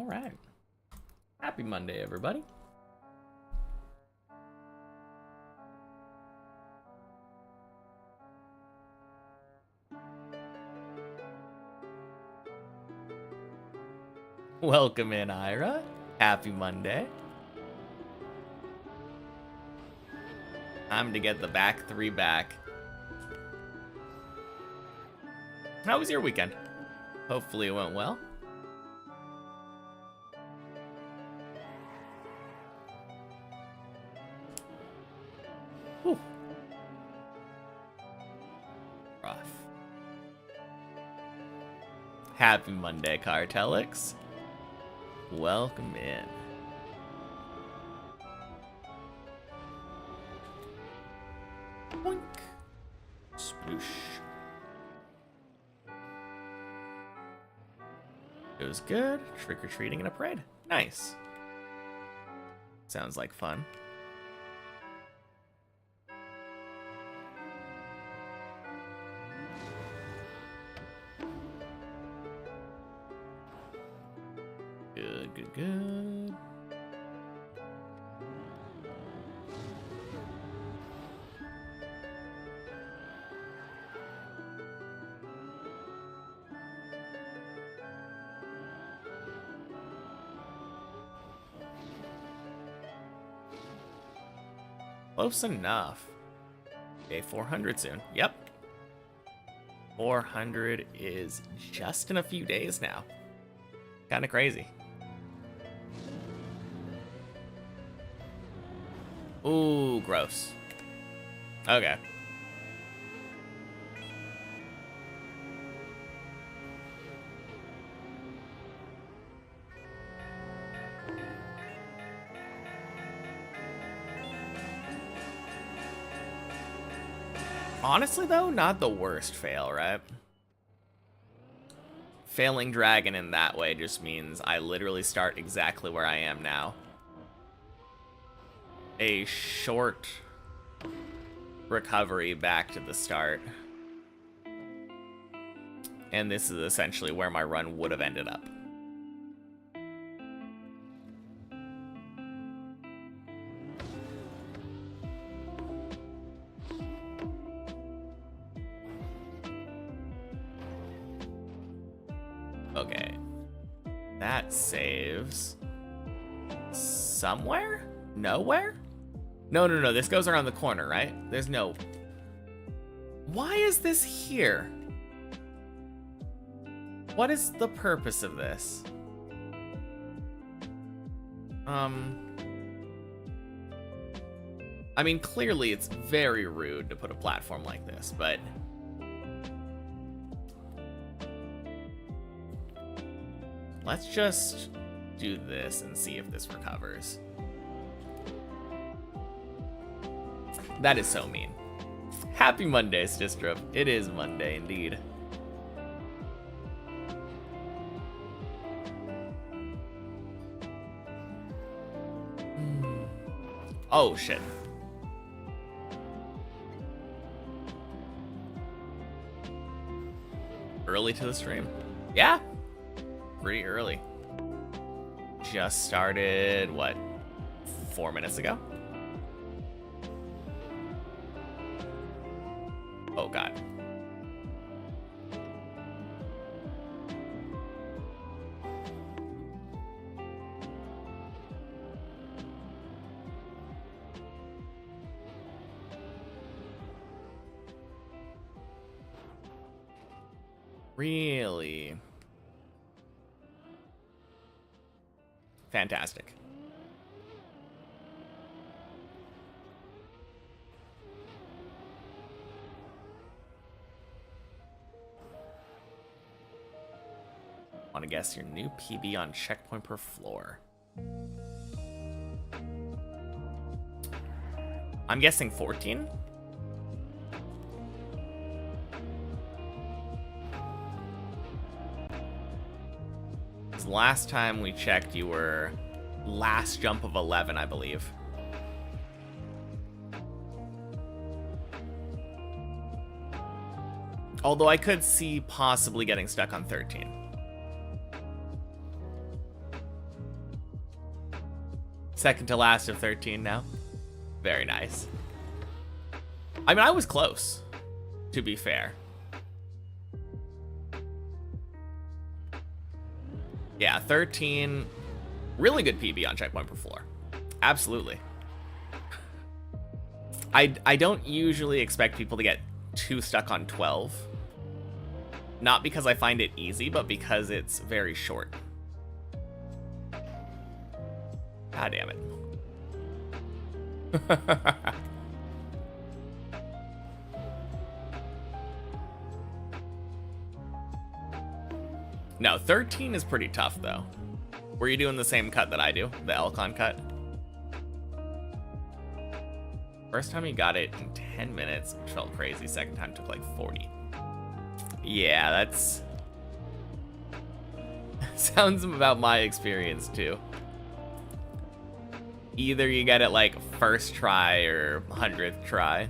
right. Happy Monday, everybody. Welcome in, Ira. Happy Monday. Time to get the back three back. How was your weekend? Hopefully it went well. Whew. Rough. Happy Monday, Cartelix. Welcome in. Boink. Sploosh. It was good. Trick-or-treating in a parade. Nice. Sounds like fun. Good, good, good. Close enough. Okay, 400 soon. Yep. 400 is just in a few days now. Kind of crazy. Ooh, gross. Okay. Honestly, though, not the worst fail, right? Failing Dragon in that way just means I literally start exactly where I am now. A short recovery back to the start. And this is essentially where my run would have ended up. Okay. That saves somewhere? Nowhere? No. This goes around the corner, right? There's no... Why is this here? What is the purpose of this? I mean, clearly it's very rude to put a platform like this, but... Let's just do this and see if this recovers. That is so mean. Happy Monday, Stistrop. It is Monday, indeed. Oh, shit. Early to the stream. Yeah. Pretty early. Just started, what, 4 minutes ago? Oh, God. Really? Fantastic. Want to guess your new PB on checkpoint per floor? I'm guessing 14? Last time we checked, you were last jump of 11, I believe. Although I could see possibly getting stuck on 13. Second to last of 13 now. Very nice. I mean, I was close, to be fair. Yeah, 13. Really good PB on checkpoint per floor. Absolutely. I don't usually expect people to get too stuck on 12. Not because I find it easy, but because it's very short. God damn it. No, 13 is pretty tough, though. Were you doing the same cut that I do? The Elcon cut? First time you got it in 10 minutes, which felt crazy. Second time took like 40. Yeah, that's... sounds about my experience, too. Either you get it like first try or 100th try.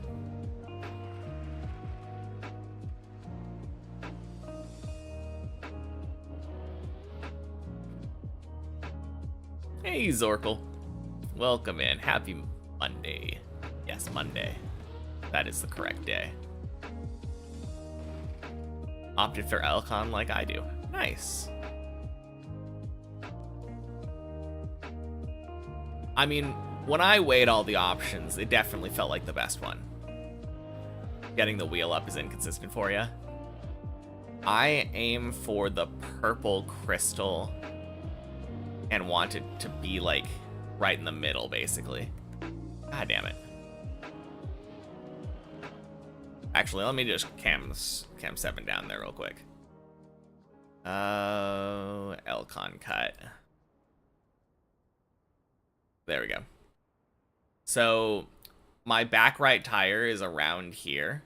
Hey, Zorkel. Welcome in. Happy Monday. Yes, Monday. That is the correct day. Opted for Elcon like I do. Nice. I mean, when I weighed all the options, it definitely felt like the best one. Getting the wheel up is inconsistent for you. I aim for the purple crystal and want it to be like right in the middle, basically. God damn it. Actually, let me just cam 7 down there real quick. Elcon cut. There we go. So my back right tire is around here.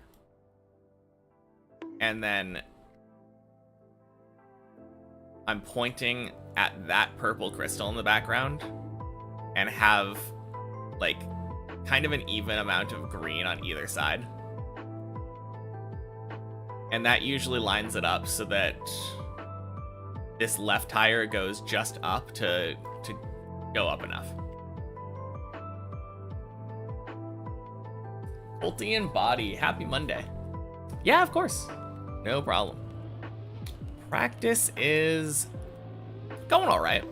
And then I'm pointing at that purple crystal in the background and have like kind of an even amount of green on either side. And that usually lines it up so that this left tire goes just up to go up enough. Coltian Body, happy Monday. Yeah, of course. No problem. Practice is going all right.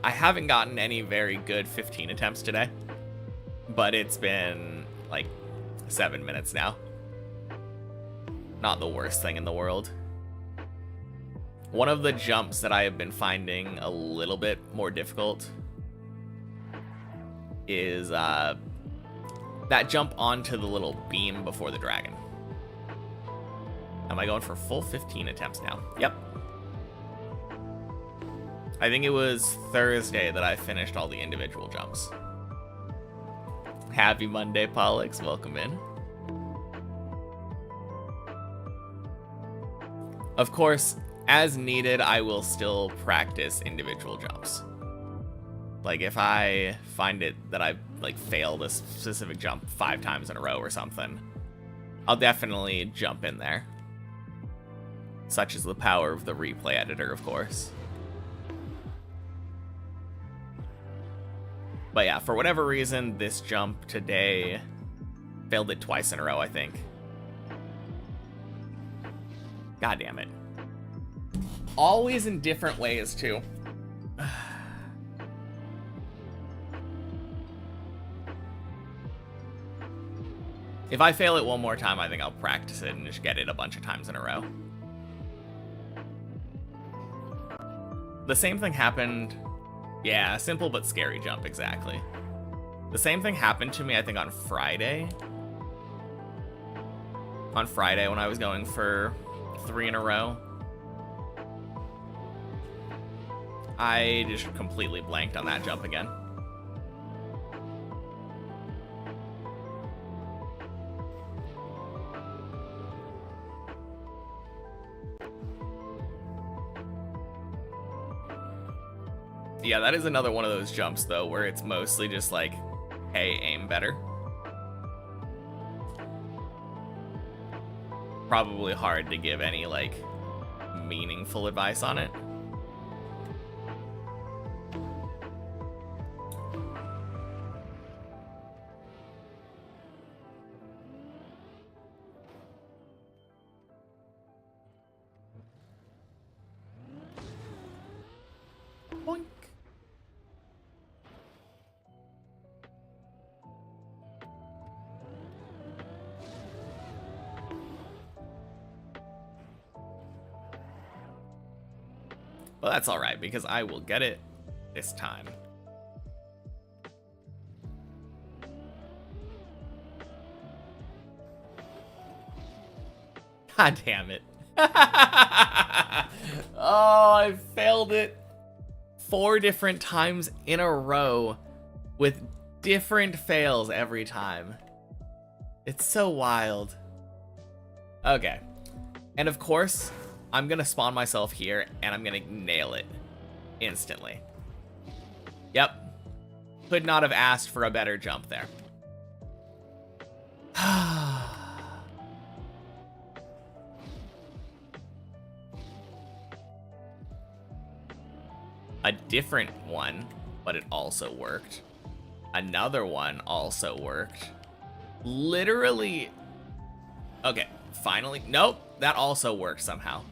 I haven't gotten any very good 15 attempts today, but it's been like 7 minutes now. Not the worst thing in the world. One of the jumps that I have been finding a little bit more difficult is that jump onto the little beam before the dragon. Am I going for full 15 attempts now? Yep. I think it was Thursday that I finished all the individual jumps. Happy Monday, Pollux. Welcome in. Of course, as needed, I will still practice individual jumps. Like if I find it that I like failed a specific jump 5 times in a row or something, I'll definitely jump in there. Such is the power of the replay editor, of course. But yeah, for whatever reason, this jump today failed it twice in a row, I think. God damn it. Always in different ways, too. If I fail it one more time, I think I'll practice it and just get it a bunch of times in a row. The same thing happened... Yeah, simple but scary jump, exactly. The same thing happened to me, I think, on Friday. On Friday when I was going for 3 in a row. I just completely blanked on that jump again. Yeah, that is another one of those jumps, though, where it's mostly just like, hey, aim better. Probably hard to give any, like, meaningful advice on it. Boink. Well, that's all right, because I will get it this time. God damn it. Oh, I failed it 4 different times in a row with different fails every time. It's so wild. Okay. And of course, I'm gonna spawn myself here and I'm gonna nail it instantly. Yep. Could not have asked for a better jump there. A different one, but it also worked. Another one also worked. Literally. Okay, finally. Nope, that also worked somehow.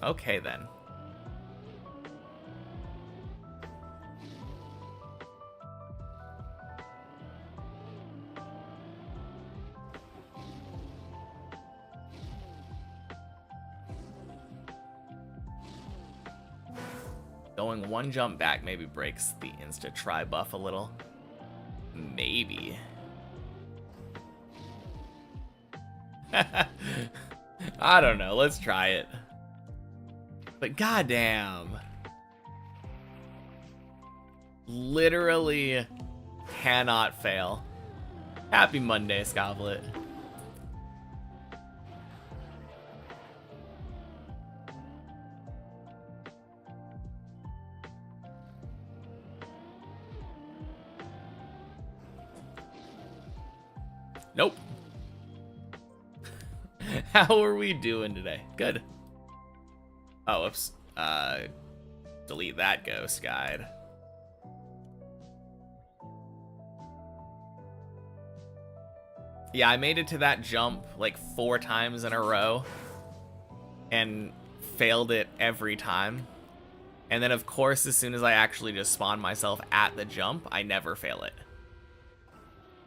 Okay, then. Going 1 jump back maybe breaks the insta try buff a little. Maybe. I don't know. Let's try it. But goddamn. Literally cannot fail. Happy Monday, Scoblet. Nope. How are we doing today? Good. Oh, oops. Delete that ghost guide. Yeah, I made it to that jump like 4 times in a row and failed it every time. And then of course, as soon as I actually just spawn myself at the jump, I never fail it.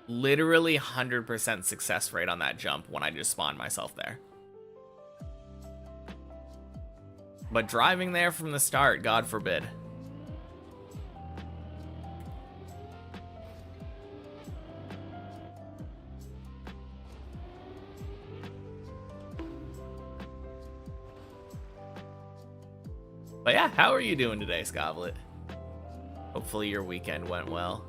Literally 100% success rate on that jump when I just spawn myself there. But driving there from the start, God forbid. But yeah, how are you doing today, Scoblet? Hopefully your weekend went well.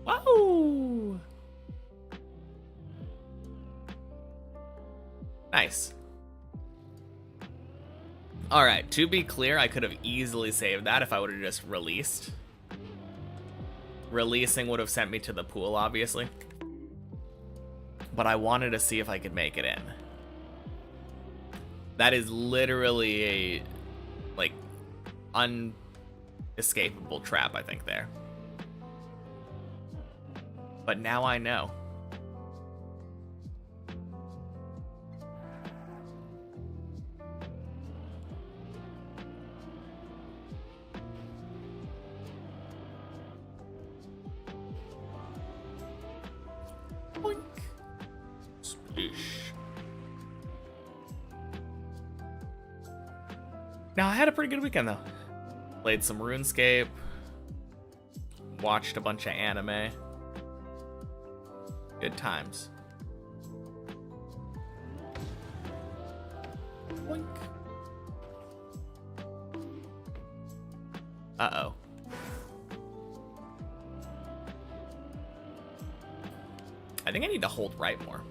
Wow! Nice. Alright, to be clear, I could have easily saved that if I would have just released. Releasing would have sent me to the pool, obviously. But I wanted to see if I could make it in. That is literally a, like, unescapable trap, I think, there. But now I know. Boink. Splish. Now, I had a pretty good weekend, though. Played some RuneScape. Watched a bunch of anime. Good times. Boink. Uh-oh. I think I need to hold right more.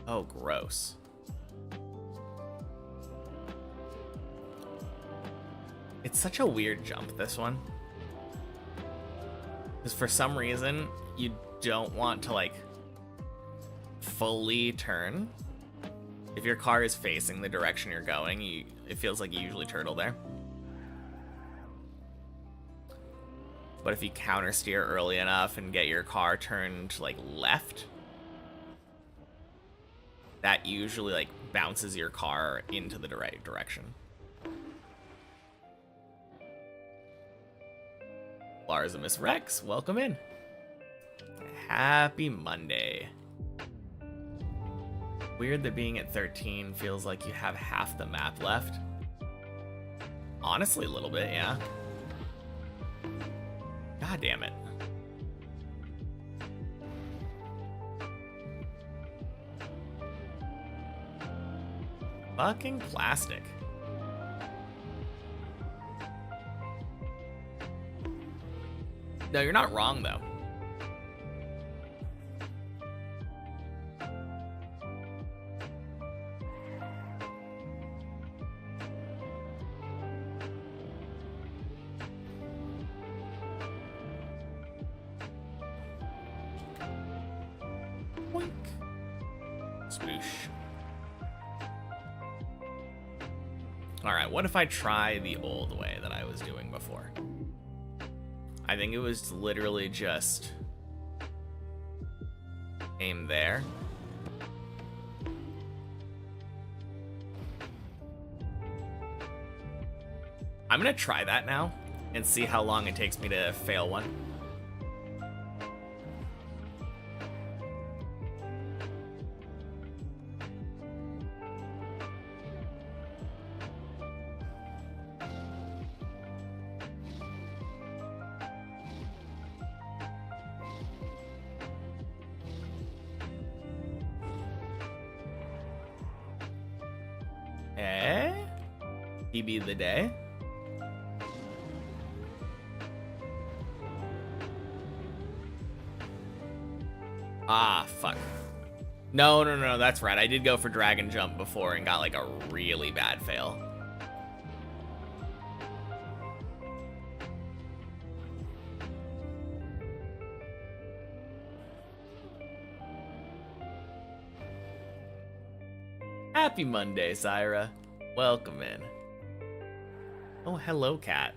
Oh, gross. It's such a weird jump, this one. Because for some reason, you don't want to, like, fully turn. If your car is facing the direction you're going, it feels like you usually turtle there. But if you counter steer early enough and get your car turned, like, left, that usually, like, bounces your car into the right direction. Larzimus Rex, welcome in. Happy Monday. Weird that being at 13 feels like you have half the map left. Honestly, a little bit, yeah. God damn it. Fucking plastic. No, you're not wrong, though. Boink. Sploosh. Alright, what if I try the old way that I was doing before? I think it was literally just aim there. I'm gonna try that now and see how long it takes me to fail one. PB the day. Ah, fuck. No, that's right. I did go for Dragon Jump before and got like a really bad fail. Happy Monday, Syra. Welcome in. Oh, hello, cat.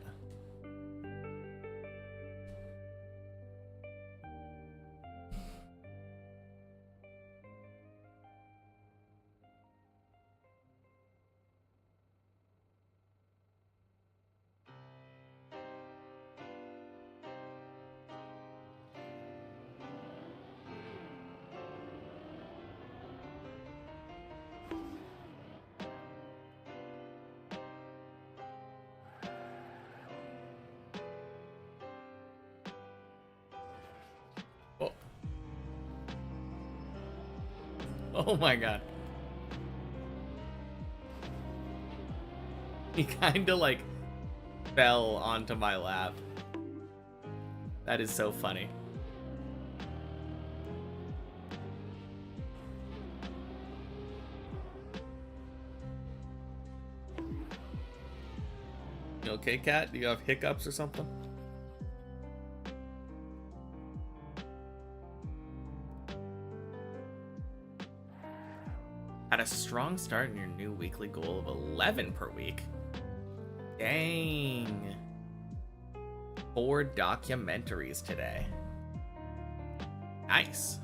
Oh my god. He kinda like fell onto my lap. That is so funny. You okay, cat? Do you have hiccups or something? Had a strong start in your new weekly goal of 11 per week. Dang. 4 documentaries today. Nice.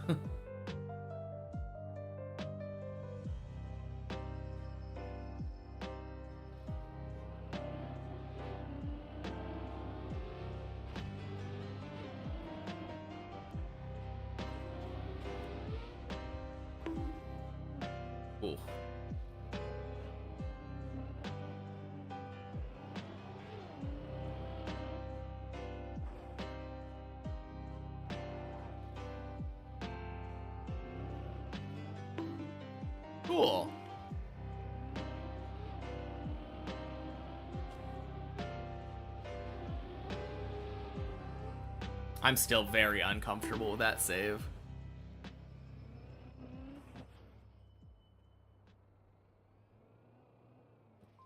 Ooh. Cool. I'm still very uncomfortable with that save.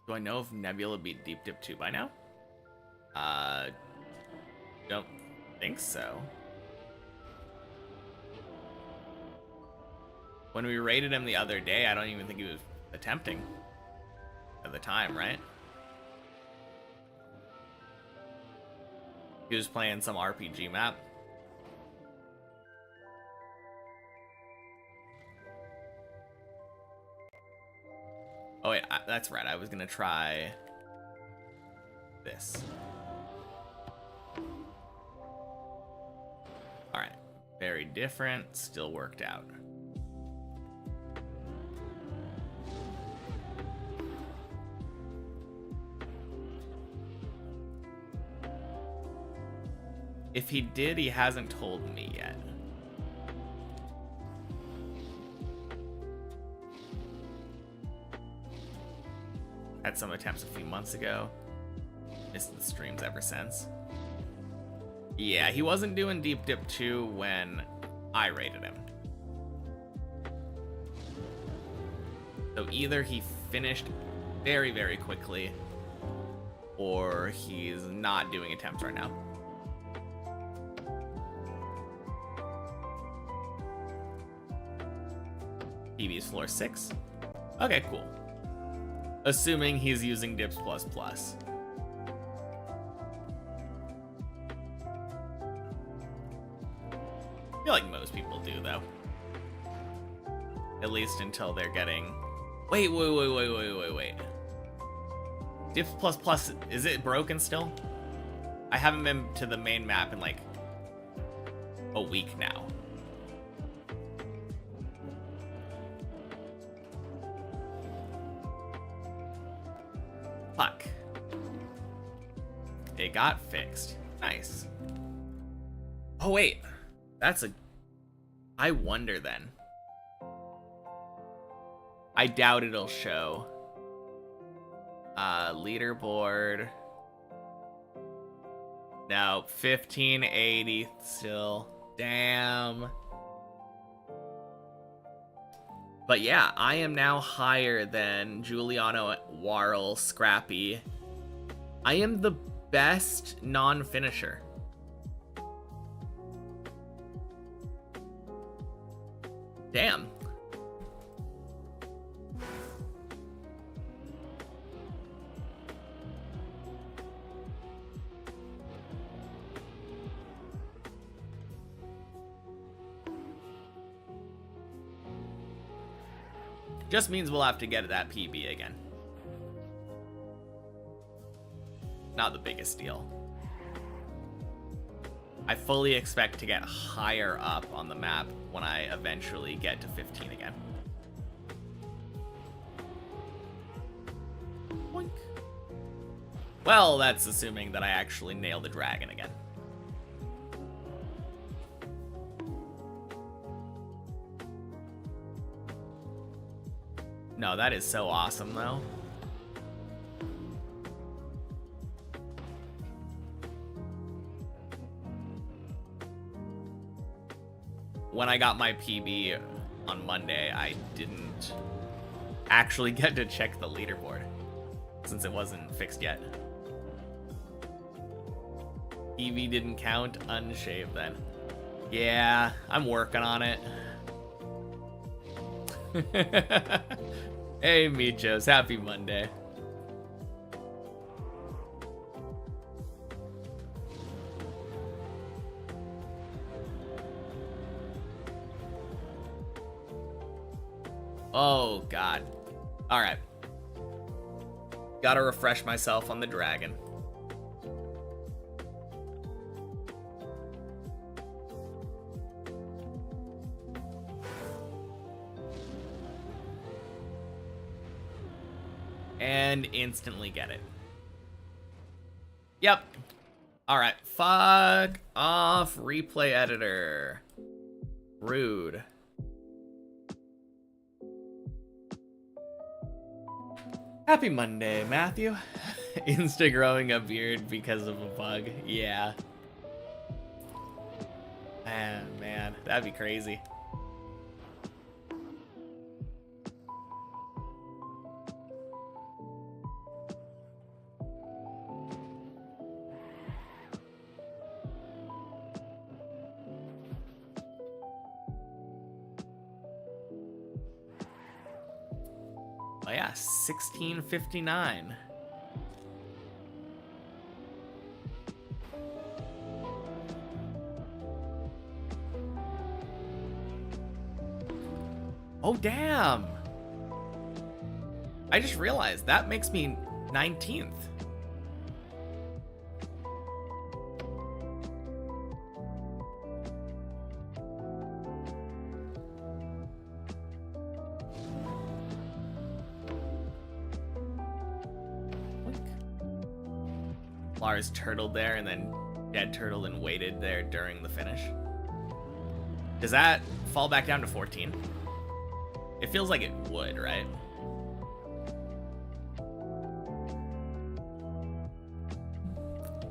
Do I know if Nebula beat Deep Dip 2 by now? Uh, don't think so. When we raided him the other day, I don't even think he was attempting at the time, right? He was playing some RPG map. Oh wait, that's right. I was gonna try this. All right, very different, still worked out. If he did, he hasn't told me yet. Had some attempts a few months ago. Missed the streams ever since. Yeah, he wasn't doing Deep Dip 2 when I rated him. So either he finished very, very quickly, or he's not doing attempts right now. PB's floor 6. Okay, cool. Assuming he's using Dips++. I feel like most people do, though. At least until they're getting... Wait. Dips++, is it broken still? I haven't been to the main map in like a week now. Fuck. It got fixed. Nice. Oh wait, that's a... I wonder then. I doubt it'll show. Leaderboard. No, 1580 still. Damn. But yeah, I am now higher than Giuliano, Warl, Scrappy. I am the best non-finisher. Damn. Just means we'll have to get that PB again. Not the biggest deal. I fully expect to get higher up on the map when I eventually get to 15 again. Boink. Well, that's assuming that I actually nail the dragon again. No, that is so awesome, though. When I got my PB on Monday, I didn't actually get to check the leaderboard since it wasn't fixed yet. PB didn't count, unshaved then. Yeah, I'm working on it. Hey, Michos, happy Monday. Oh, God. All right. Gotta refresh myself on the dragon. And instantly get it. Yep. Alright. Fuck off, replay editor. Rude. Happy Monday, Matthew. Insta growing a beard because of a bug. Yeah. Man, that'd be crazy. Oh yeah, 1659. Oh, damn. I just realized that makes me 19th. Lars turtled there and then dead turtled and waited there during the finish. Does that fall back down to 14? It feels like it would, right?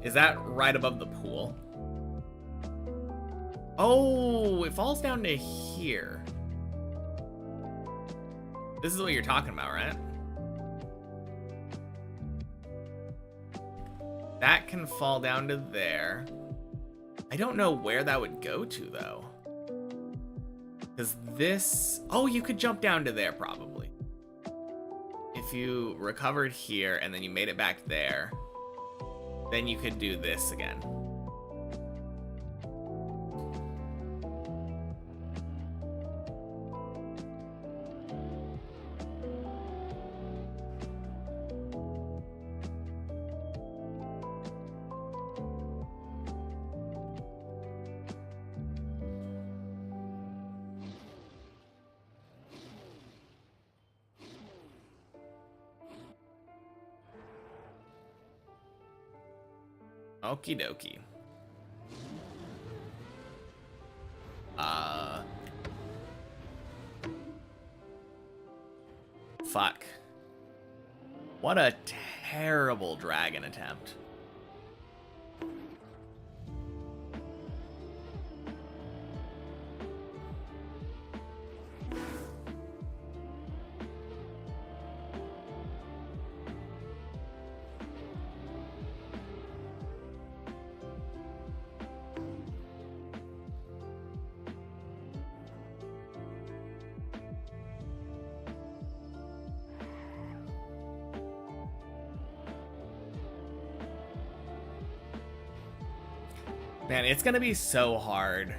Is that right above the pool? Oh, it falls down to here. This is what you're talking about, right? That can fall down to there. I don't know where that would go to, though. Because this... Oh, you could jump down to there, probably. If you recovered here and then you made it back there, then you could do this again. Okie dokie. Fuck. What a terrible dragon attempt. Man, it's gonna be so hard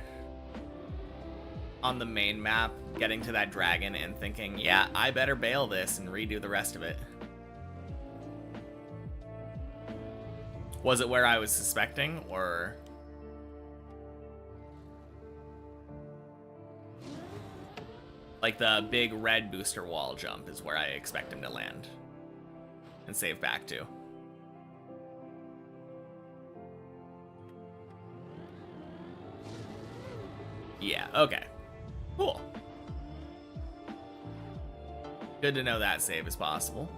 on the main map getting to that dragon and thinking, yeah, I better bail this and redo the rest of it. Was it where I was suspecting, or... Like the big red booster wall jump is where I expect him to land and save back to. Yeah, okay. Cool. Good to know that save is possible.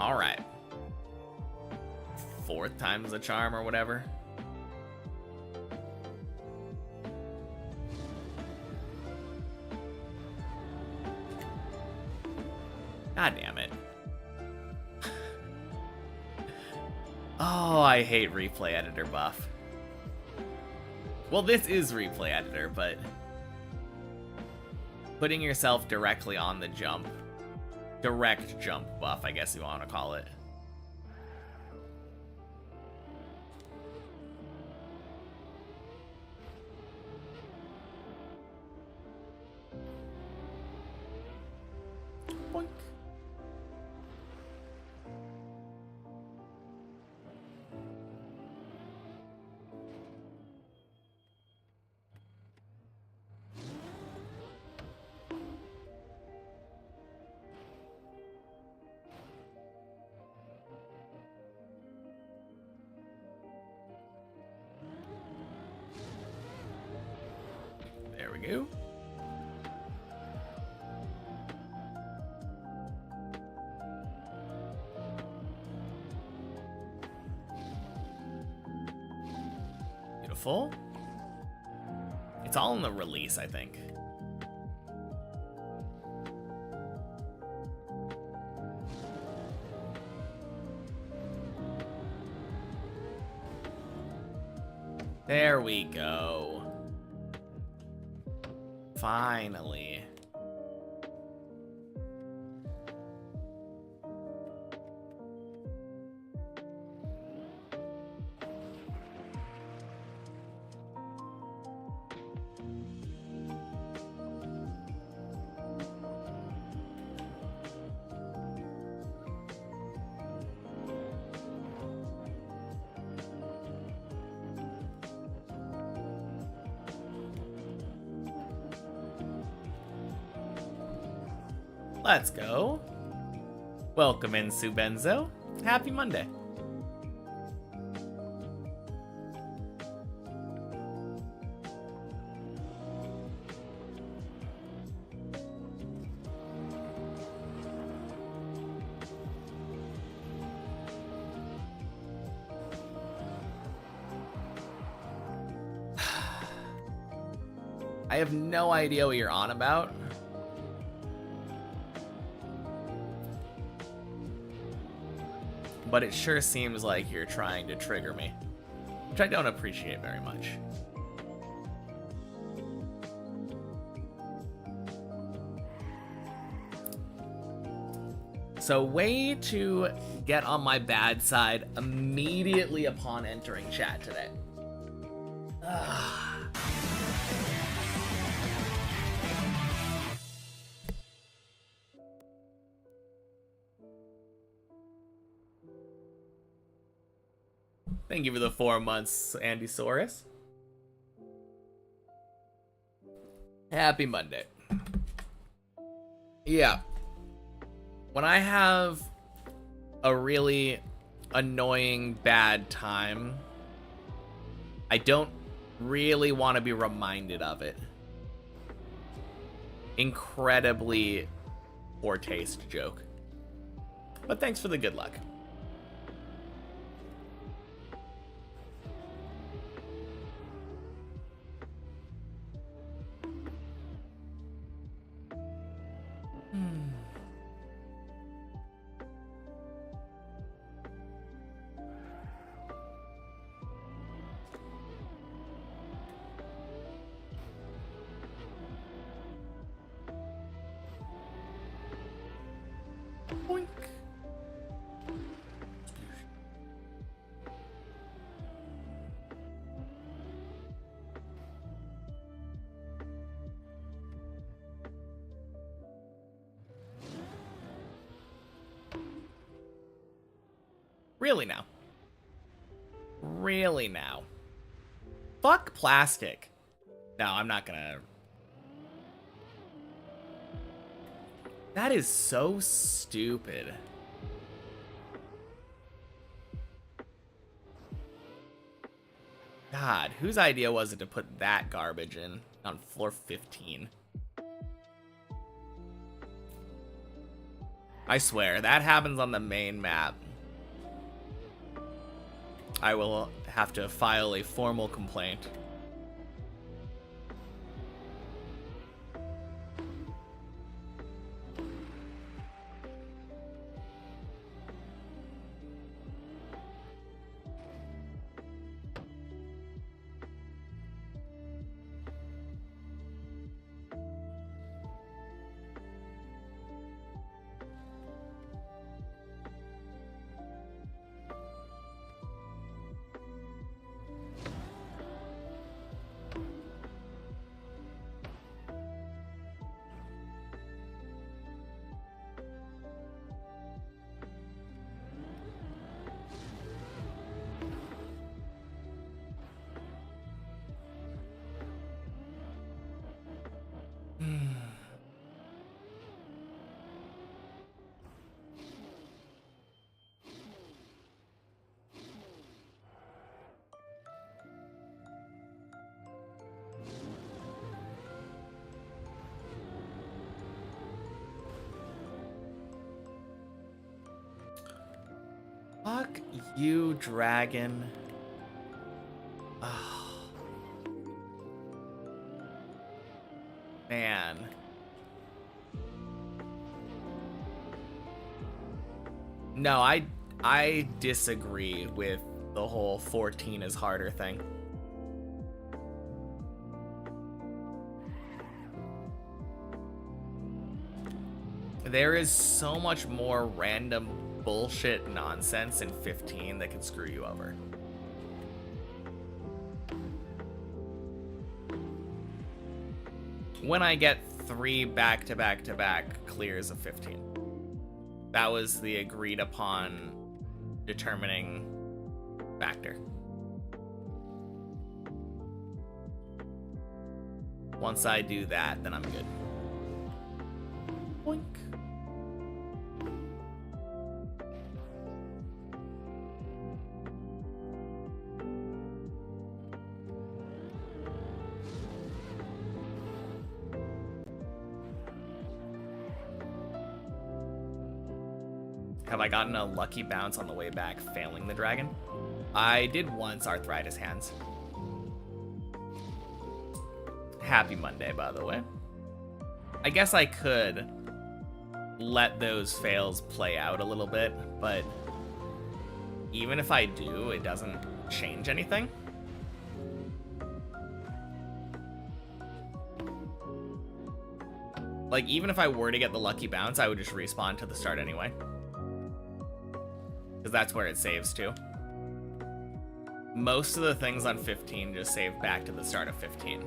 Alright. Fourth time's the charm or whatever. God damn it. Oh, I hate replay editor buff. Well, this is replay editor, but putting yourself directly on the jump, direct jump buff, I guess you want to call it. Boink. There we go. Beautiful. It's all in the release, I think. There we go. Finally. Let's go. Welcome in, Subenzo. Happy Monday. I have no idea what you're on about. But it sure seems like you're trying to trigger me, which I don't appreciate very much. So, way to get on my bad side immediately upon entering chat today. Thank you for the 4 months, Andy Soros. Happy Monday. Yeah. When I have a really annoying bad time, I don't really want to be reminded of it. Incredibly poor taste joke. But thanks for the good luck. Boink. Really now? Really now? Fuck plastic. No, I'm not gonna. That is so stupid. God, whose idea was it to put that garbage in on floor 15? I swear, that happens on the main map. I will have to file a formal complaint. Fuck you, dragon. Oh. Man. No, I disagree with the whole 14 is harder thing. There is so much more random bullshit nonsense in 15 that can screw you over. When I get 3 back-to-back-to-back clears of 15. That was the agreed upon determining factor. Once I do that, then I'm good. Boink. Have I gotten a lucky bounce on the way back, failing the dragon? I did once, arthritis hands. Happy Monday, by the way. I guess I could let those fails play out a little bit, but even if I do, it doesn't change anything. Like, even if I were to get the lucky bounce, I would just respawn to the start anyway. Because that's where it saves to. Most of the things on 15 just save back to the start of 15.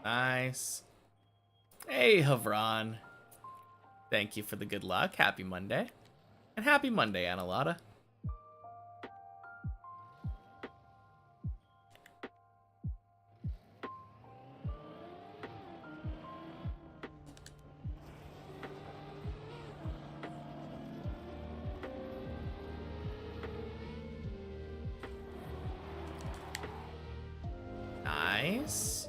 Nice. Hey, Havron. Thank you for the good luck. Happy Monday. And happy Monday, Annalada. Nice.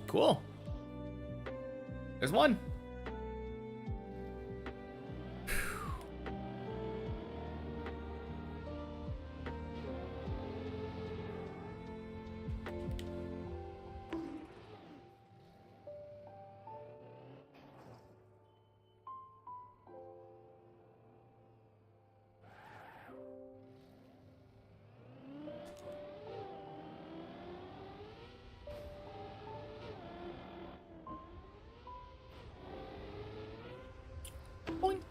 Cool. There's one. Boink.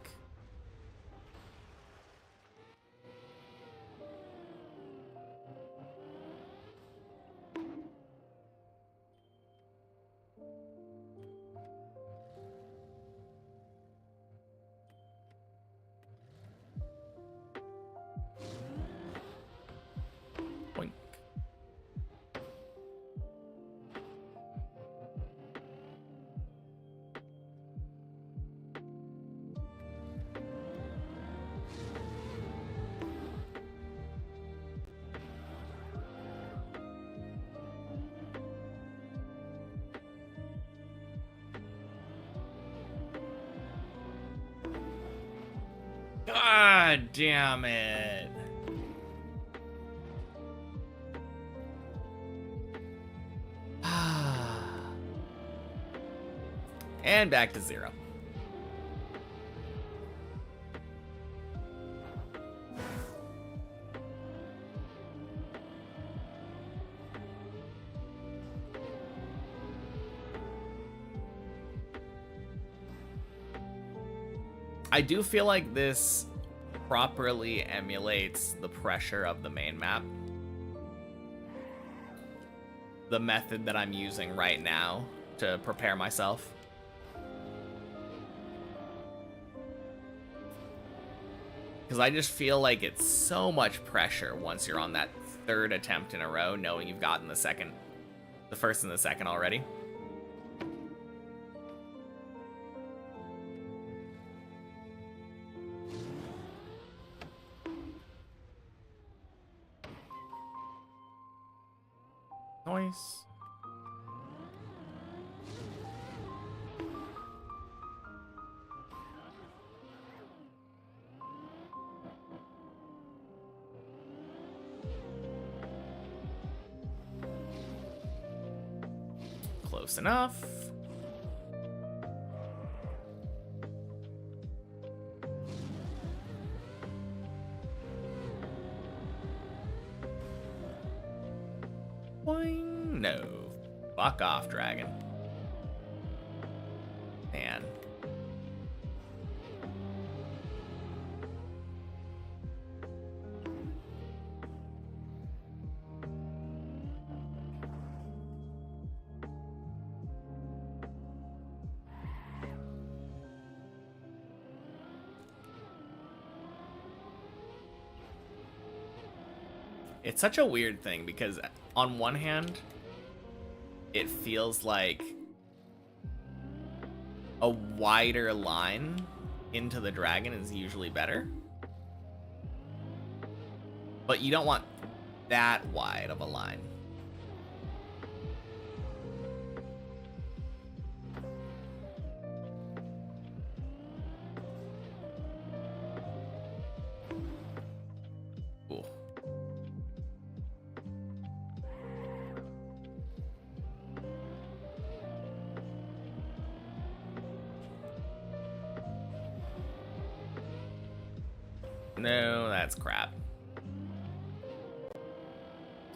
Boink. God damn it. And back to 0. I do feel like this properly emulates the pressure of the main map. The method that I'm using right now to prepare myself. Because I just feel like it's so much pressure once you're on that third attempt in a row, knowing you've gotten the first and the second already. Nice. Close enough. Boing. No. Fuck off, dragon. Man. It's such a weird thing because on one hand, it feels like a wider line into the dragon is usually better. But you don't want that wide of a line. Cool. No, that's crap.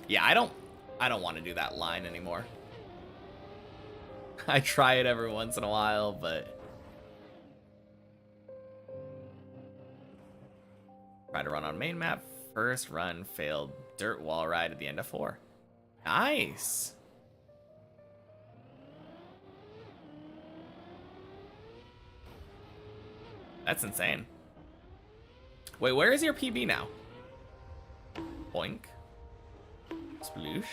Yeah, I don't want to do that line anymore. I try it every once in a while, but try to run on main map. First run failed. Dirt wall ride at the end of 4. Nice. That's insane. Wait, where is your PB now? Boink. Sploosh.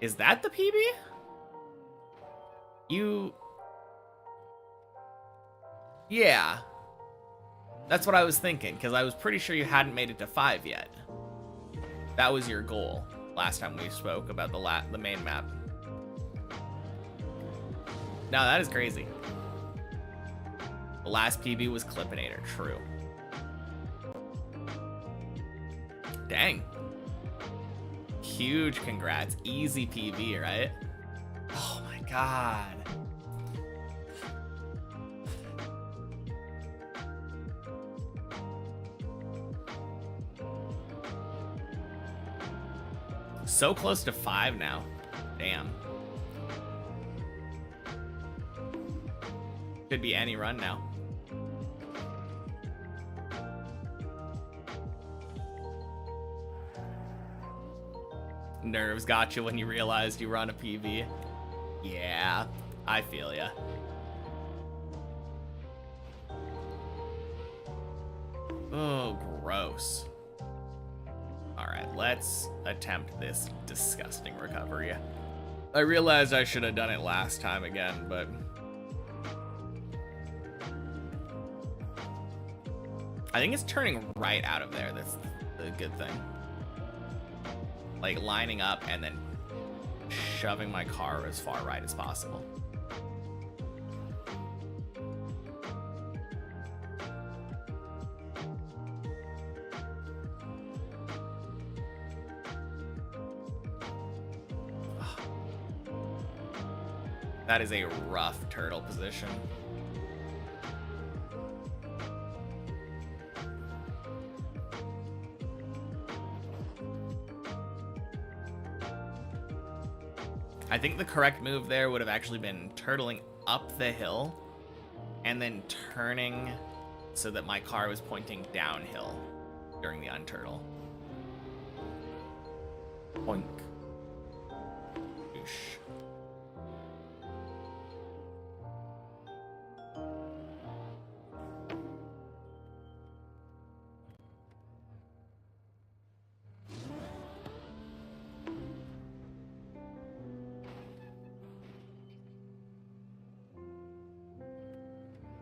Is that the PB? Yeah. That's what I was thinking, because I was pretty sure you hadn't made it to 5 yet. That was your goal last time we spoke about the main map. No, that is crazy. The last PB was Clippinator, true. Dang. Huge congrats. Easy PB, right? Oh my god. So close to 5 now. Damn. Could be any run now. Nerves got you when you realized you were on a PB. Yeah, I feel ya. Oh, gross. Alright, let's attempt this disgusting recovery. I realized I should have done it last time again, but I think it's turning right out of there. That's the good thing. Like lining up and then shoving my car as far right as possible. That is a rough turtle position. I think the correct move there would have actually been turtling up the hill and then turning so that my car was pointing downhill during the unturtle. Boink.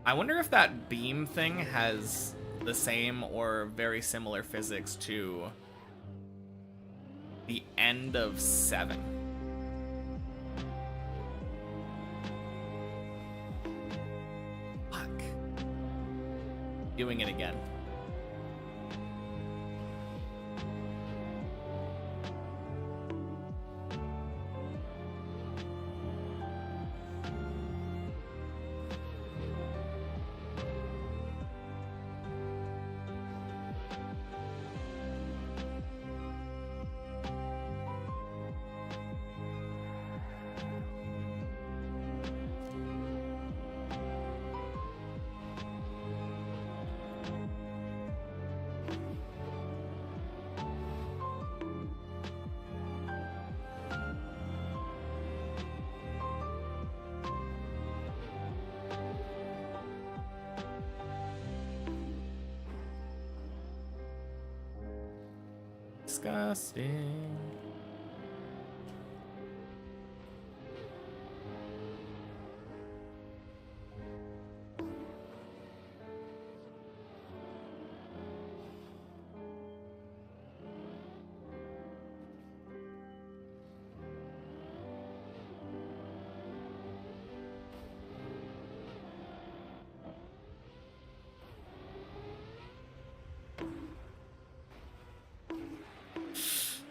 I wonder if that beam thing has the same or very similar physics to the end of 7. Fuck. Doing it again. Disgusting.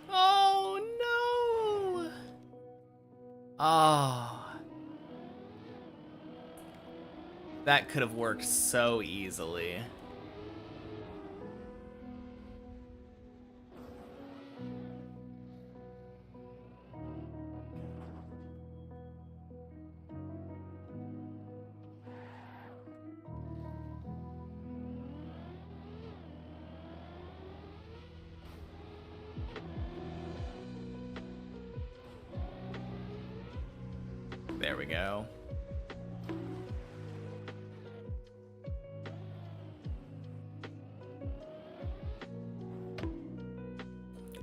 Oh no! Oh. That could have worked so easily. There we go.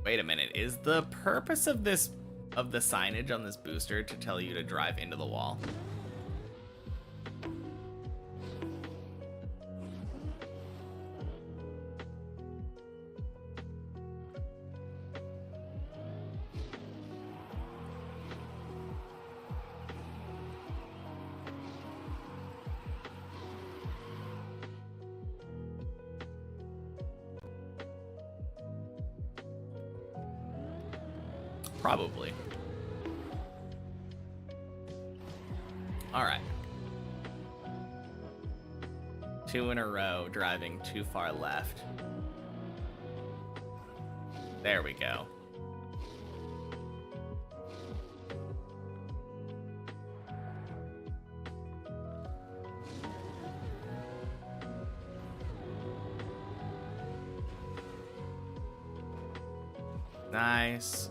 Wait a minute, is the purpose of the signage on this booster to tell you to drive into the wall? Probably. All right. 2 in a row, driving too far left. There we go. Nice.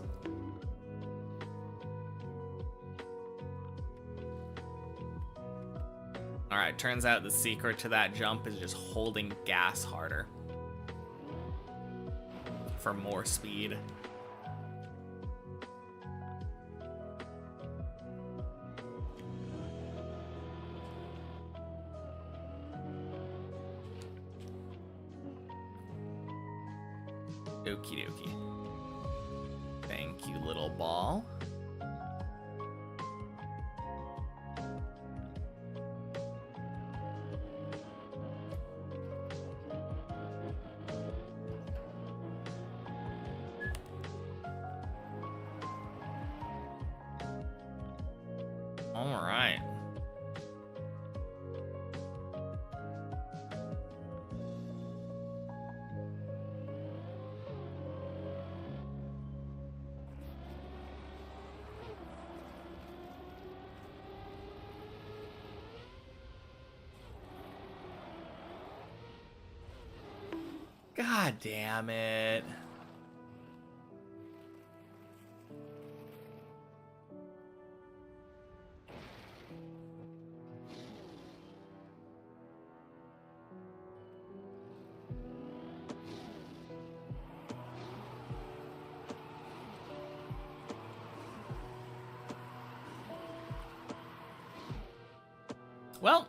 Alright, turns out the secret to that jump is just holding gas harder for more speed. Okie dokie. Thank you, little ball. All right. God damn it. Well,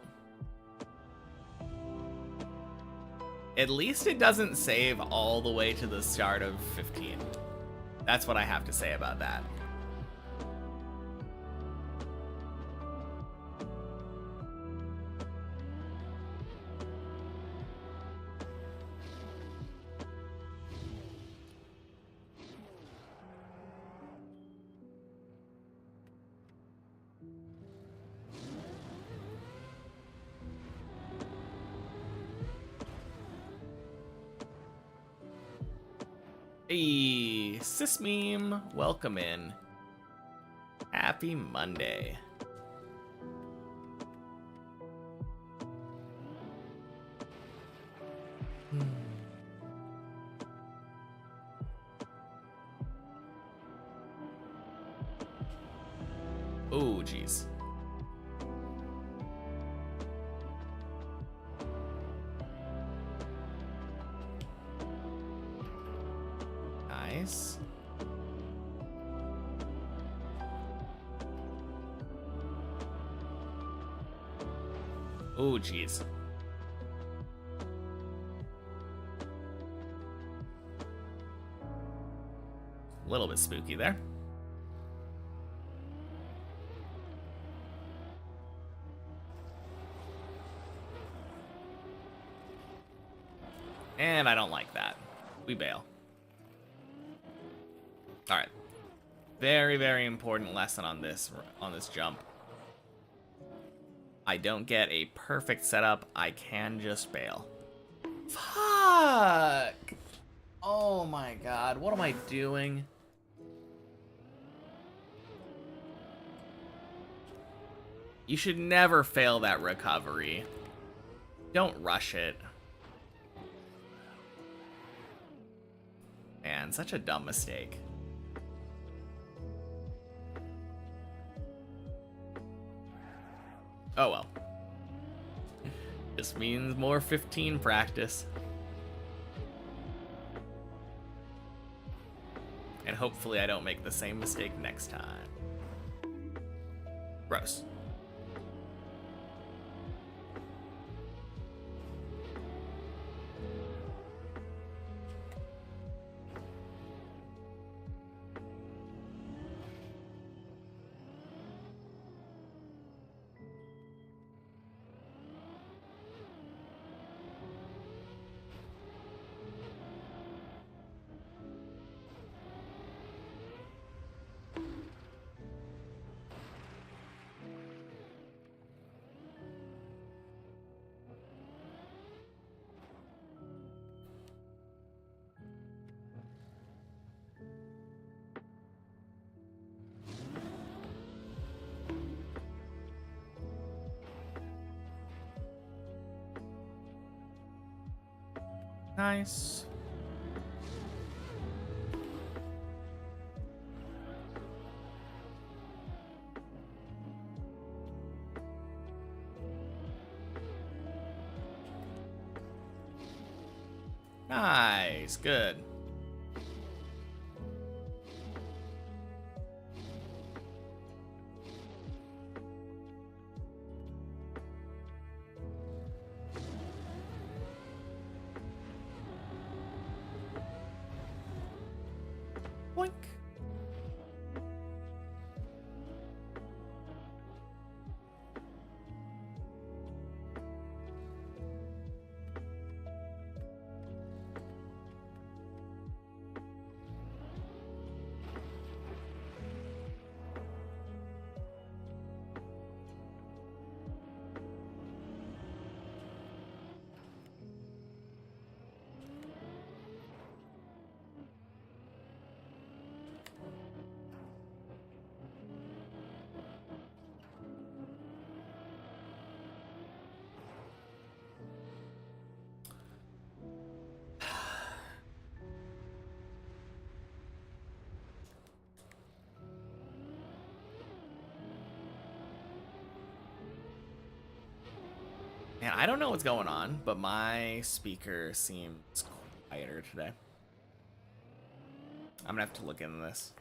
at least it doesn't save all the way to the start of 15. That's what I have to say about that. Hey, Sis Meme, welcome in. Happy Monday. Oh, jeez. Nice. Oh, jeez. A little bit spooky there. And I don't like that. We bail. All right. Very, very important lesson on this jump. I don't get a perfect setup. I can just bail. Fuck! Oh my god, what am I doing? You should never fail that recovery. Don't rush it. Man, such a dumb mistake. Oh well. This means more 15 practice. And hopefully I don't make the same mistake next time. Gross. Nice. Nice, good. Boink. Man, I don't know what's going on, but my speaker seems quieter today. I'm gonna have to look into this.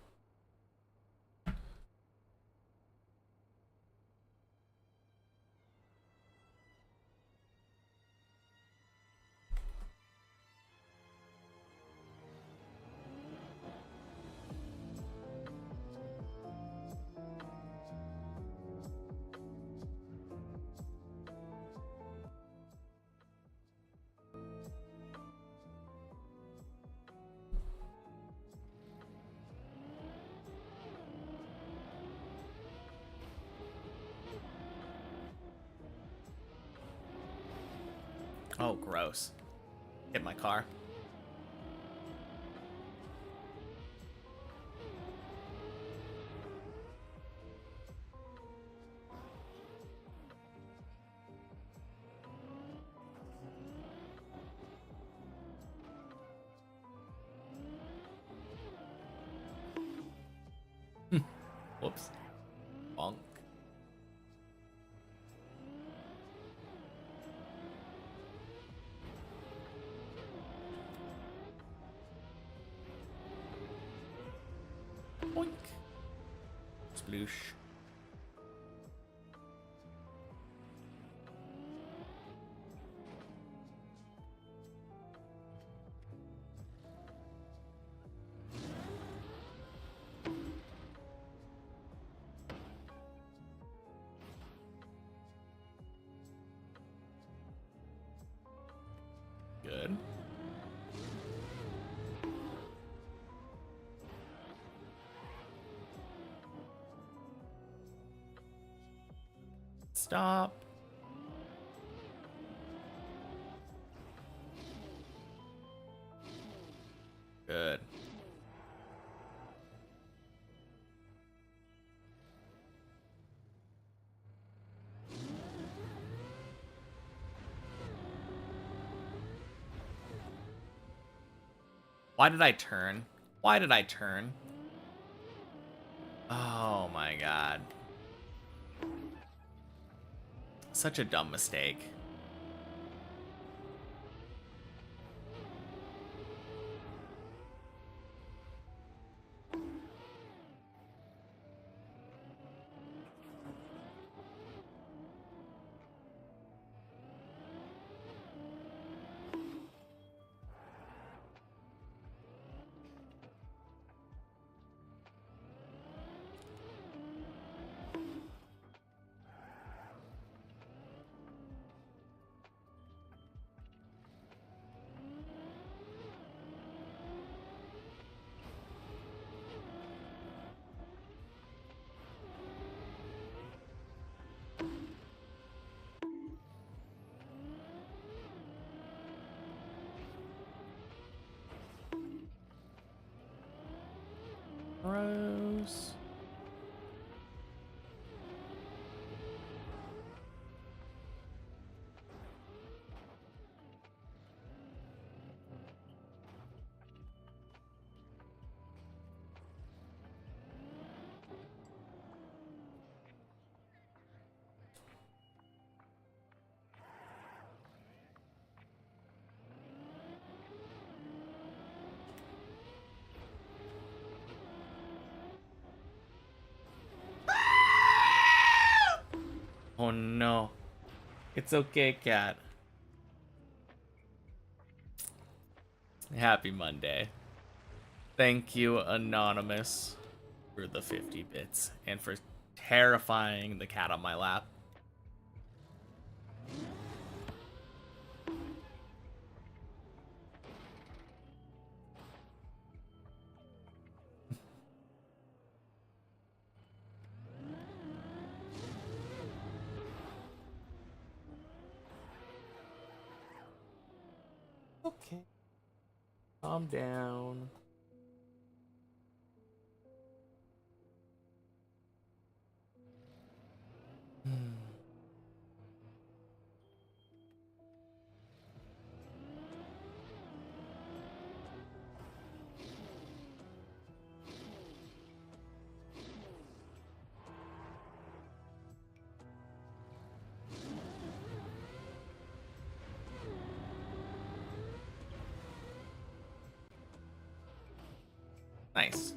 Oh, gross. Hit my car. Whoops. Bonk. Boink. Sploosh. Good. Stop. Good. Why did I turn? Why did I turn? Oh my god. Such a dumb mistake. Gross. Oh no. It's okay, cat. Happy Monday. Thank you, Anonymous, for the 50 bits and for terrifying the cat on my lap. Okay. Calm down. Nice.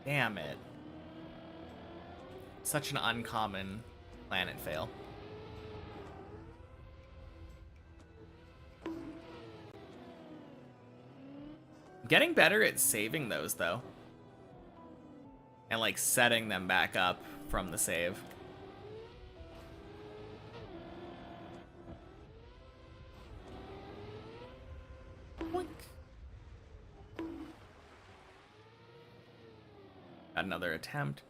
Damn it. Such an uncommon planet fail. Getting better at saving those, though. And, like, setting them back up from the save. Boink. Got another attempt.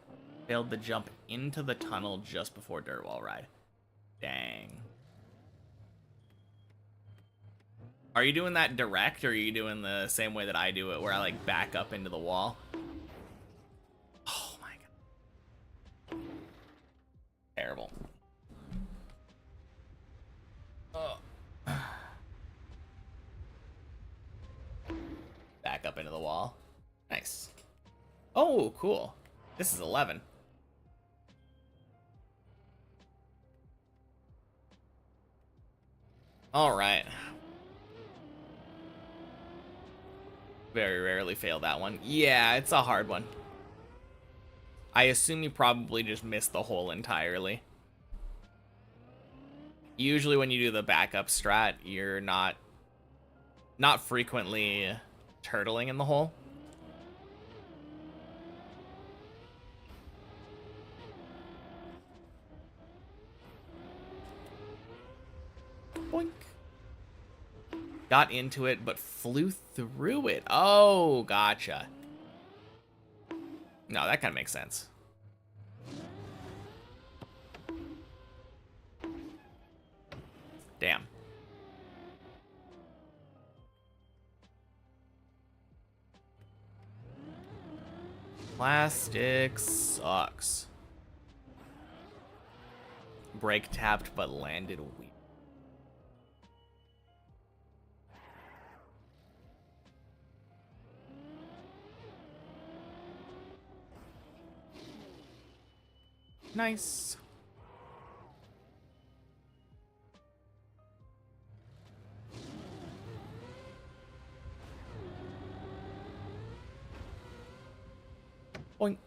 Failed the jump into the tunnel just before dirt wall ride. Dang. Are you doing that direct, or are you doing the same way that I do it, where I, like, back up into the wall? Oh my god. Terrible. Oh. Back up into the wall. Nice. Oh, cool. This is 11. All right. Very rarely fail that one. Yeah, it's a hard one. I assume you probably just missed the hole entirely. Usually when you do the backup strat, you're not frequently turtling in the hole. Boink. Got into it, but flew through it. Oh, gotcha. No, that kind of makes sense. Damn. Plastic sucks. Brake tapped, but landed weak. Nice. Boink.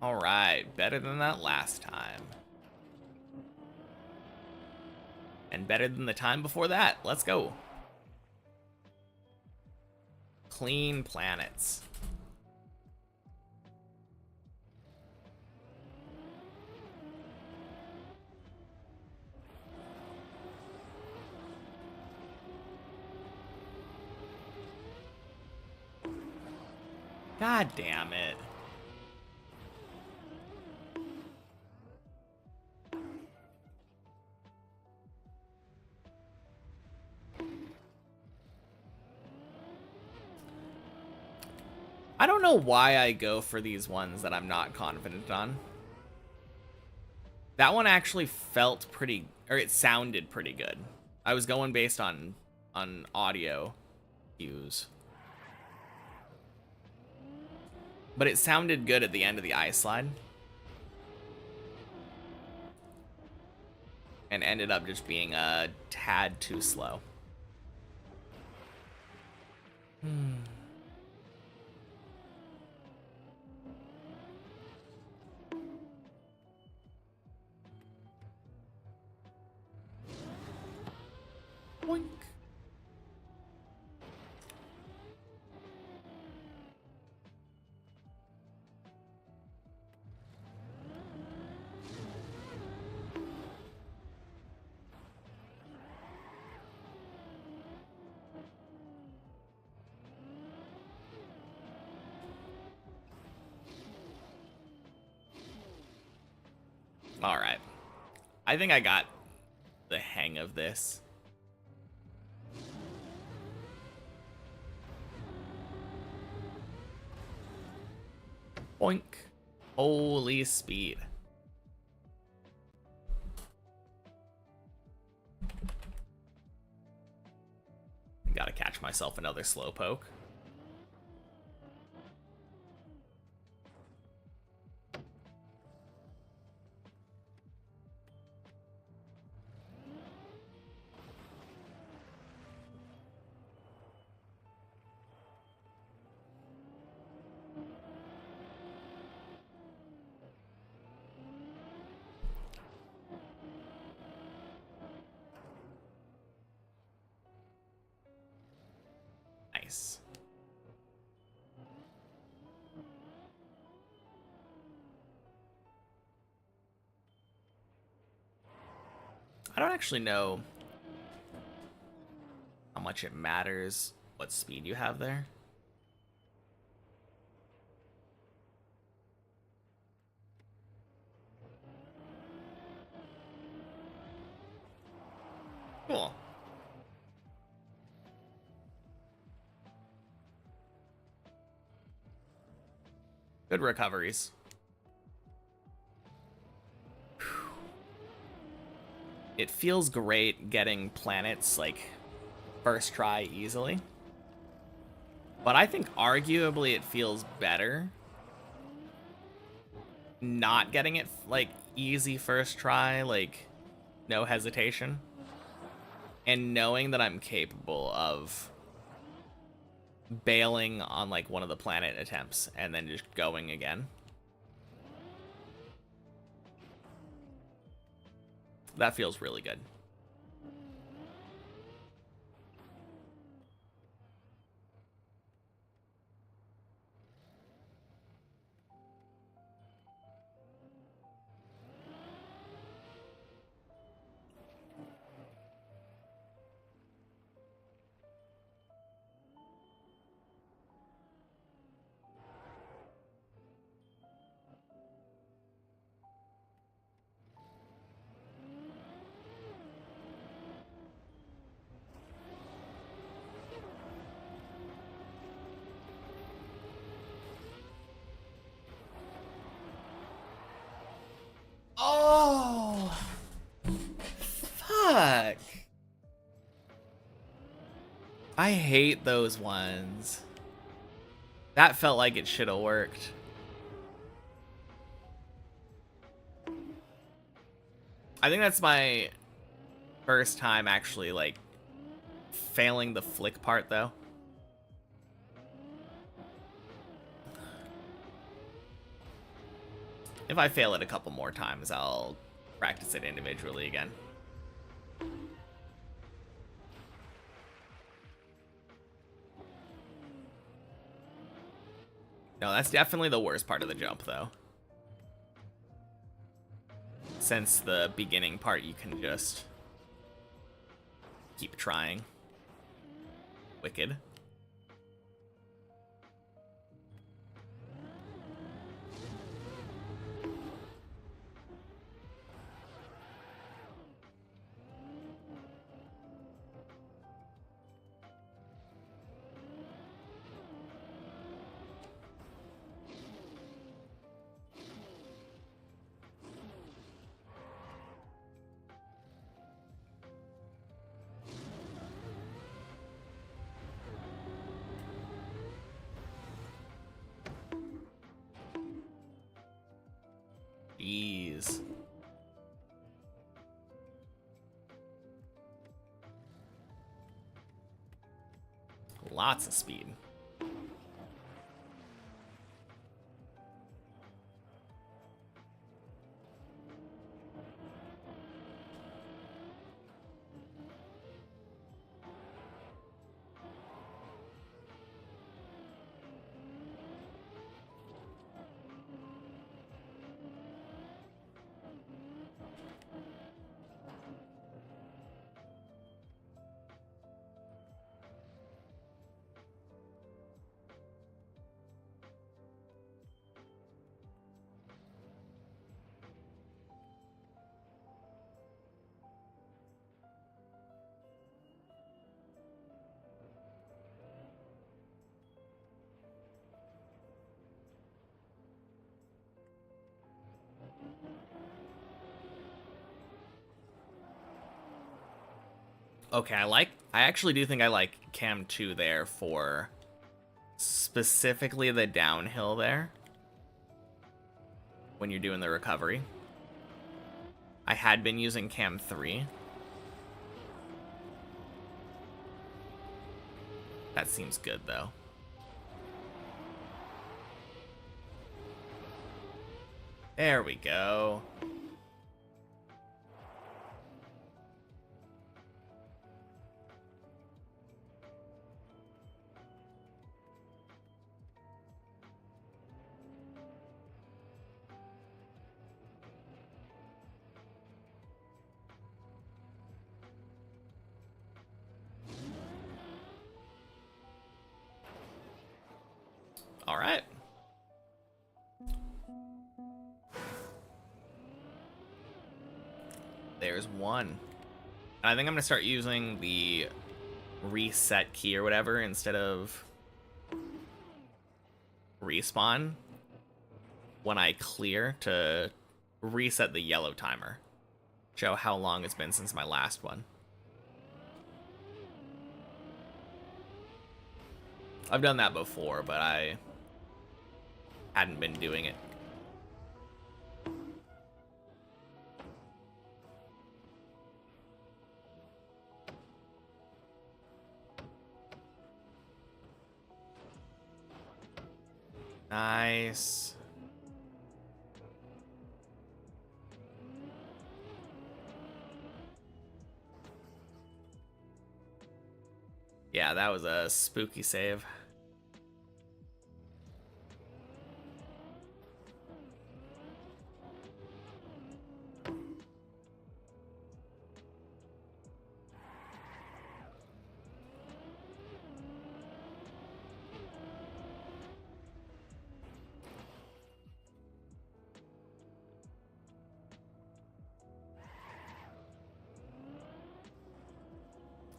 All right, better than that last time. And better than the time before that. Let's go. Clean planets. God damn it. I don't know why I go for these ones that I'm not confident on. That one actually felt pretty, or it sounded pretty good. I was going based on audio cues. But it sounded good at the end of the ice slide. And ended up just being a tad too slow. Boink. All right. I think I got the hang of this. Boink. Holy speed. Gotta catch myself another slowpoke. Nice. I don't actually know how much it matters what speed you have there. Cool. Good recoveries. It feels great getting planets, like, first try easily. But I think arguably it feels better not getting it, like, easy first try, like, no hesitation. And knowing that I'm capable of bailing on, like, one of the planet attempts and then just going again. That feels really good. Oh, fuck. I hate those ones. That felt like it should have worked. I think that's my first time actually, like, failing the flick part, though. If I fail it a couple more times, I'll practice it individually again. No, that's definitely the worst part of the jump, though. Since the beginning part, you can just keep trying. Wicked. Jeez. Lots of speed. Okay, I actually do think I like Cam 2 there for specifically the downhill there when you're doing the recovery. I had been using Cam 3. That seems good though. There we go. All right. There's one. And I think I'm gonna start using the reset key or whatever instead of respawn when I clear to reset the yellow timer. Show how long it's been since my last one. I've done that before, but I hadn't been doing it. Nice. Yeah, that was a spooky save.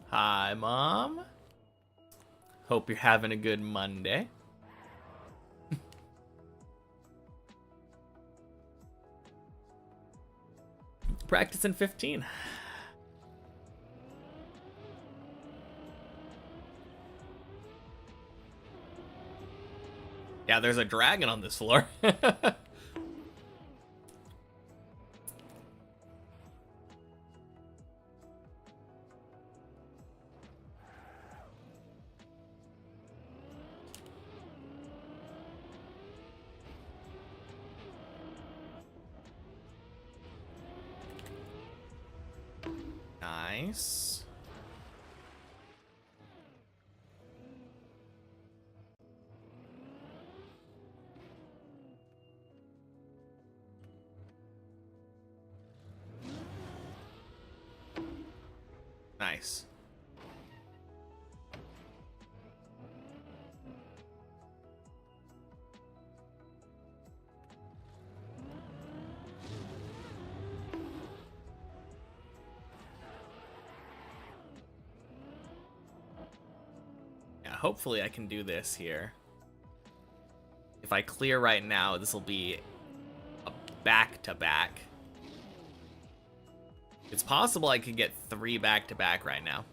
Hi, Mom. Hope you're having a good Monday. Practice in 15. Yeah, there's a dragon on this floor. Nice. Nice. Yeah, hopefully I can do this here. If I clear right now, this will be a back-to-back. It's possible I could get 3 back-to-back right now.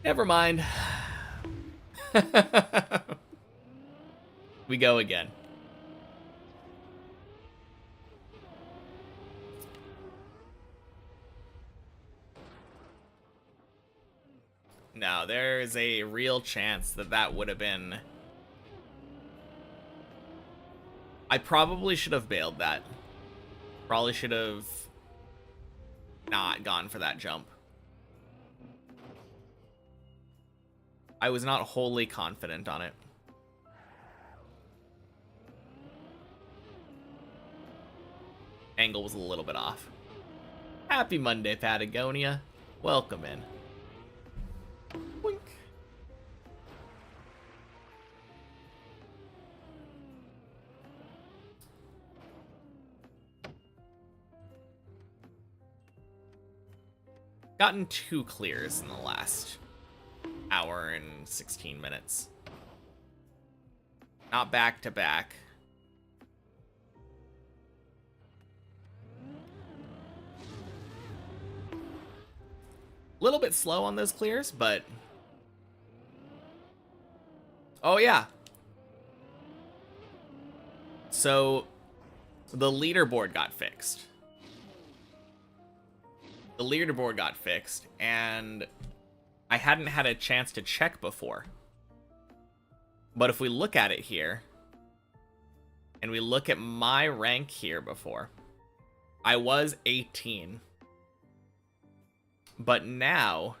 Never mind. We go again. No, there's a real chance that that would have been... I probably should have bailed that. Probably should have not gone for that jump. I was not wholly confident on it. Angle was a little bit off. Happy Monday, Patagonia. Welcome in. Wink. gotten 2 clears in the last hour and 16 minutes. Not back to back. A little bit slow on those clears, but... Oh, yeah. So, the leaderboard got fixed. The leaderboard got fixed, and I hadn't had a chance to check before. But if we look at it here, and we look at my rank here before, I was 18. But now,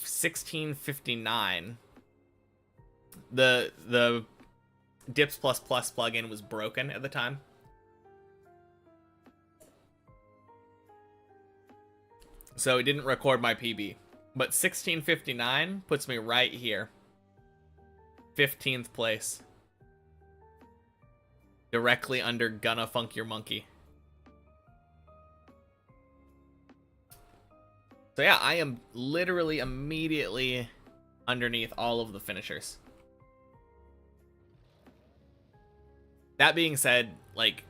1659, the Dips++ plugin was broken at the time. So it didn't record my PB. But 1659 puts me right here. 15th place. Directly under Gonna Funk Your Monkey. So yeah, I am literally immediately underneath all of the finishers. That being said, like,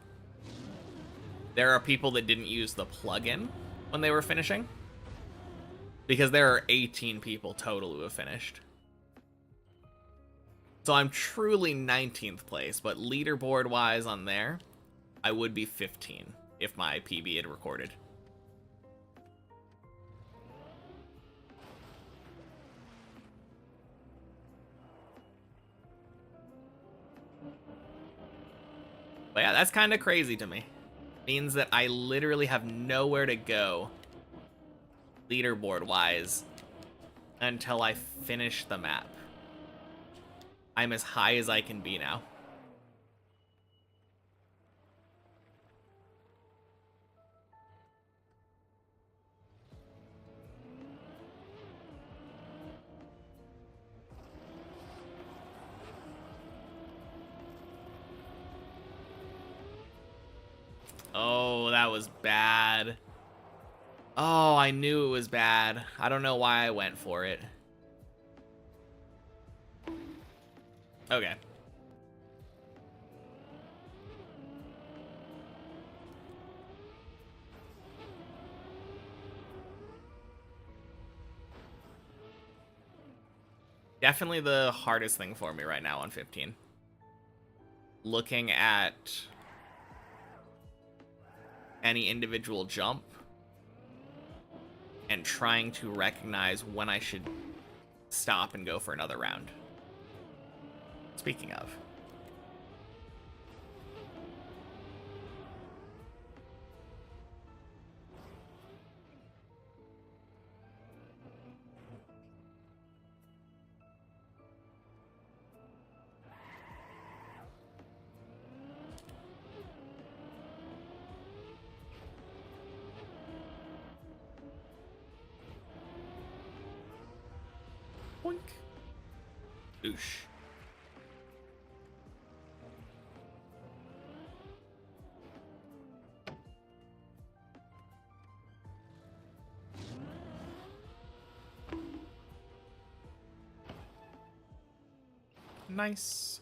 there are people that didn't use the plugin when they were finishing, because there are 18 people total who have finished. So I'm truly 19th place, but leaderboard wise on there, I would be 15 if my PB had recorded. But yeah, that's kind of crazy to me. Means that I literally have nowhere to go leaderboard-wise until I finish the map. I'm as high as I can be now. Oh, that was bad. Oh, I knew it was bad. I don't know why I went for it. Okay. Definitely the hardest thing for me right now on 15. Looking at any individual jump and trying to recognize when I should stop and go for another round. Speaking of. Boink. Oosh. Nice.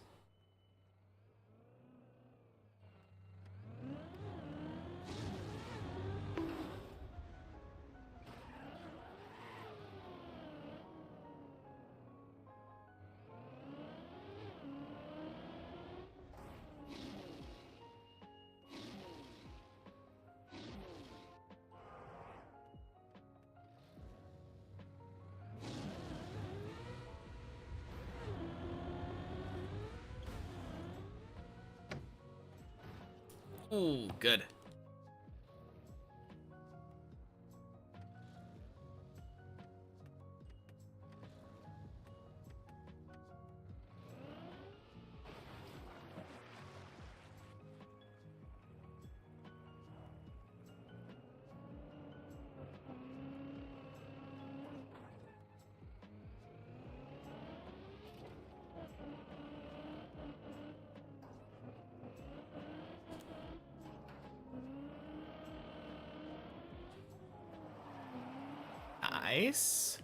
Ooh, good. Nice.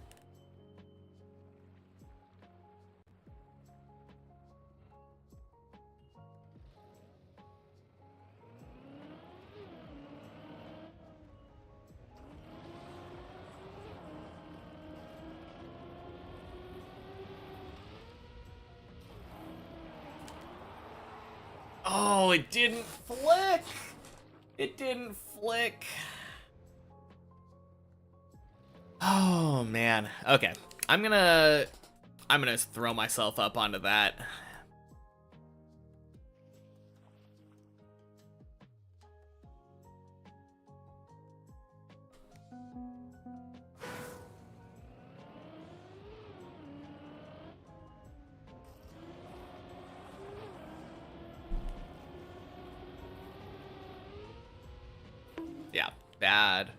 Oh, it didn't flick. It didn't flick. Oh man. Okay. I'm gonna throw myself up onto that. Yeah, bad.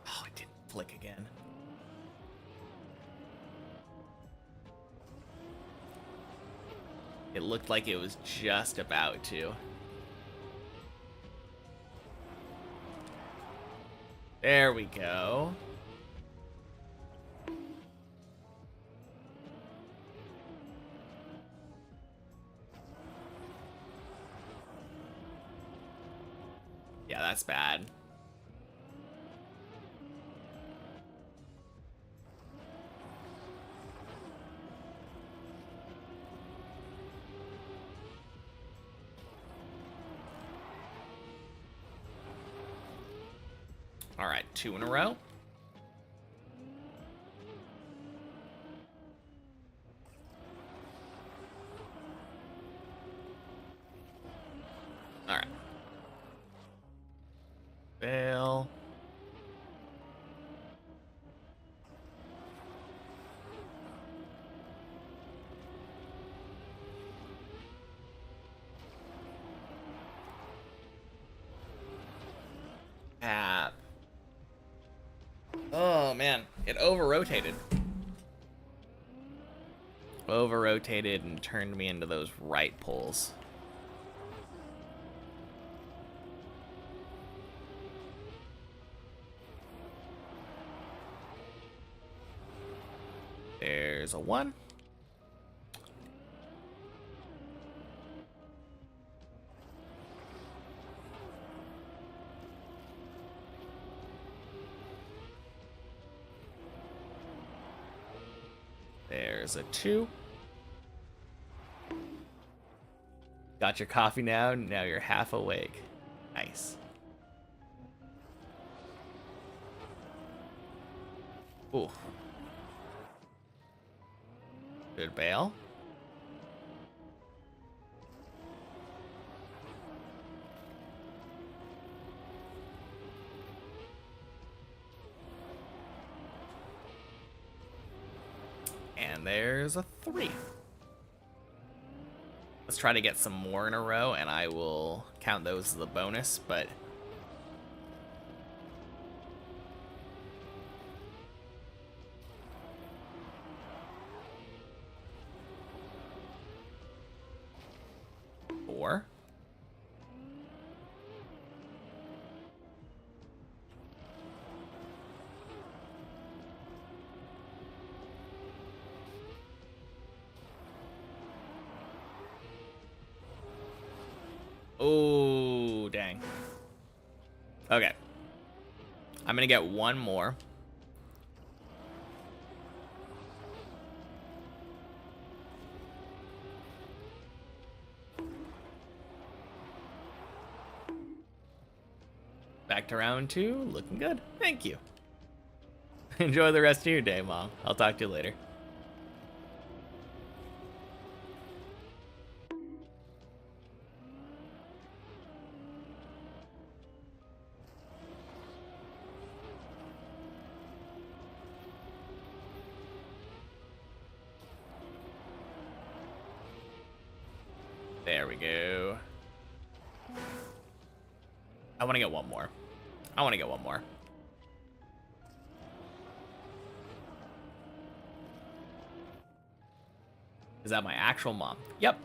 Oh, it didn't flick again. It looked like it was just about to. There we go. Yeah, that's bad. All right, 2 in a row. All right. Fail. Ah. Oh man, it over-rotated. Over-rotated and turned me into those right poles. There's a 1. There's a 2. Got your coffee now. Now you're half awake. Nice. Ooh. Good bail. And there's a 3. Let's try to get some more in a row, and I will count those as a bonus, but... Four. Oh, dang. Okay. I'm gonna get one more. Back to round 2. Looking good. Thank you. Enjoy the rest of your day, Mom. I'll talk to you later. There we go. I want to get one more. I want to get one more. Is that my actual mom? Yep.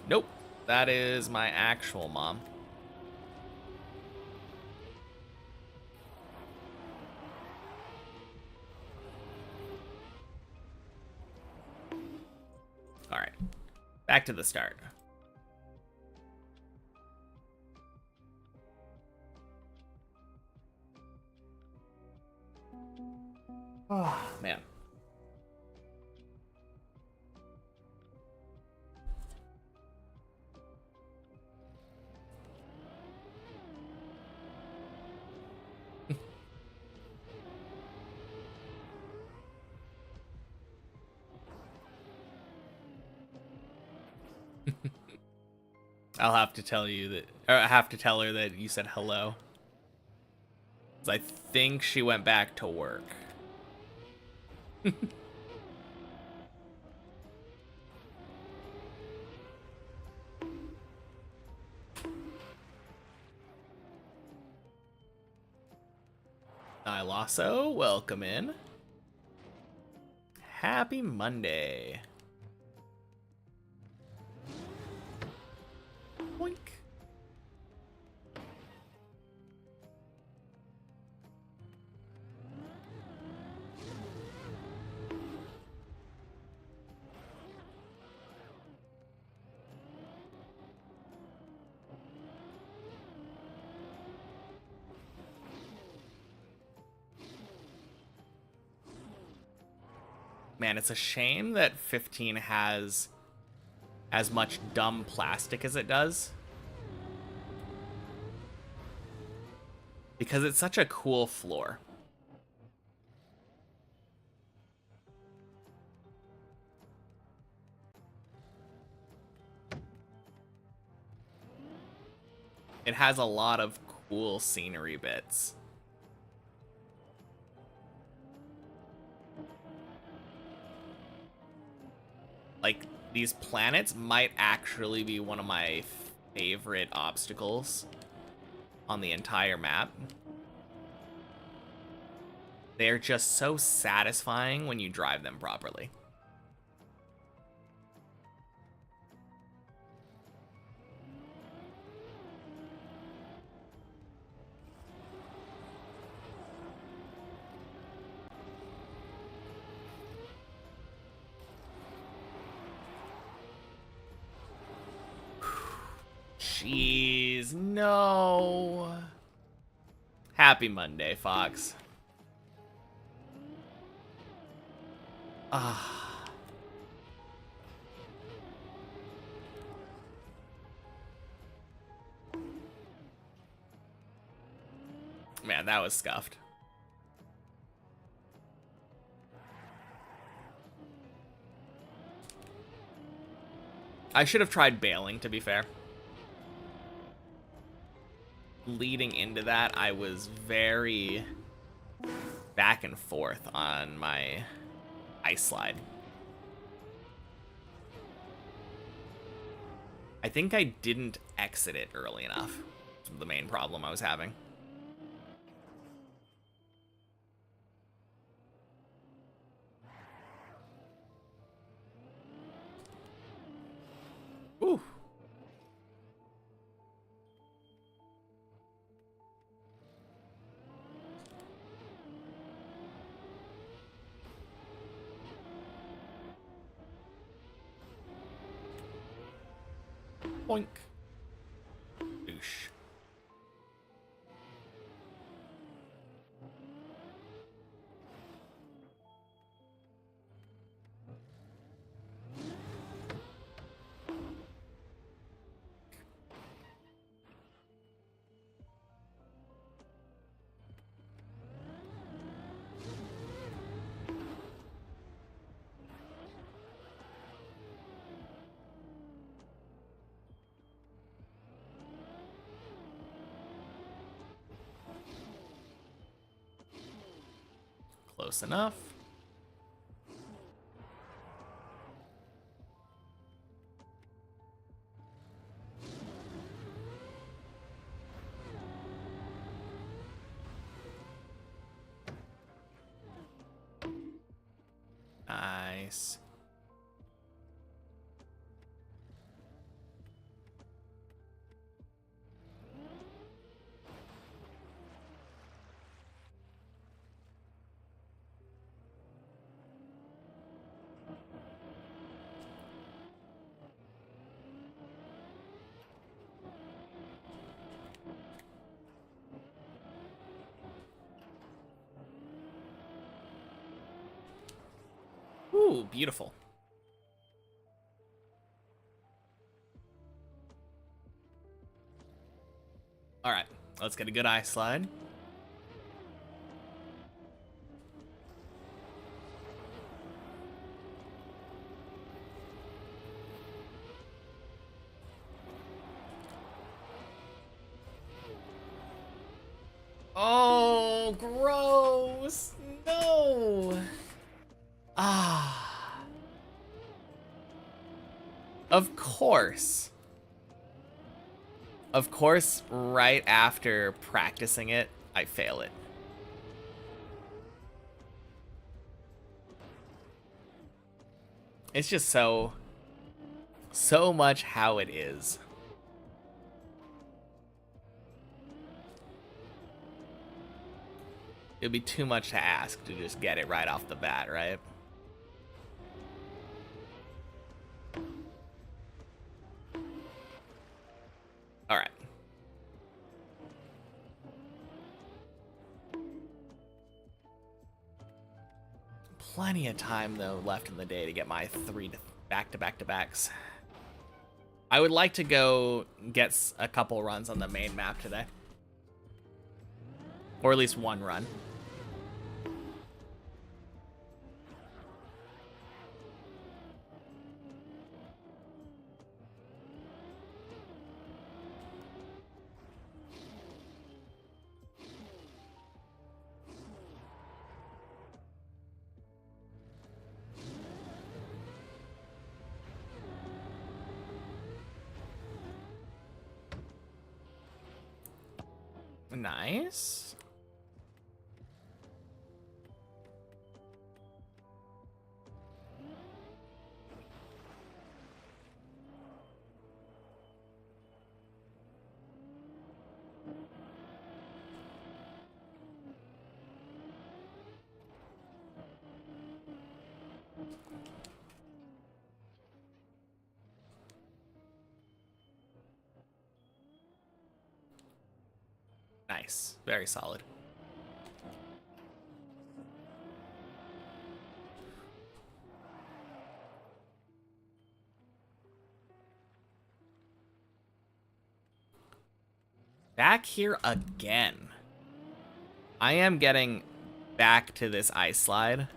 Nope. That is my actual mom. All right. Back to the start. Oh, man. I'll have to tell you that, or I have to tell her that you said hello. 'Cause I think she went back to work. Lasso, welcome in. Happy Monday. Boink. Man, it's a shame that 15 has as much dumb plastic as it does. Because it's such a cool floor. It has a lot of cool scenery bits. Like, these planets might actually be one of my favorite obstacles on the entire map. They're just so satisfying when you drive them properly. Jeez, no. Happy Monday, Fox. Ah. Man, that was scuffed. I should have tried bailing, to be fair. Leading into that, I was very back and forth on my ice slide. I think I didn't exit it early enough. That's the main problem I was having. Ooh. Boink. Boosh. Close enough. Nice. Ooh, beautiful. All right, let's get a good ice slide. Oh, gross. No. Ah. Of course. Of course, right after practicing it, I fail it. It's just so much how it is. It'd be too much to ask to just get it right off the bat, right? All right. Plenty of time, though, left in the day to get my 3 back-to-back-to-backs. I would like to go get a couple runs on the main map today. Or at least one run. Nice. Nice. Very solid. Back here again. I am getting back to this ice slide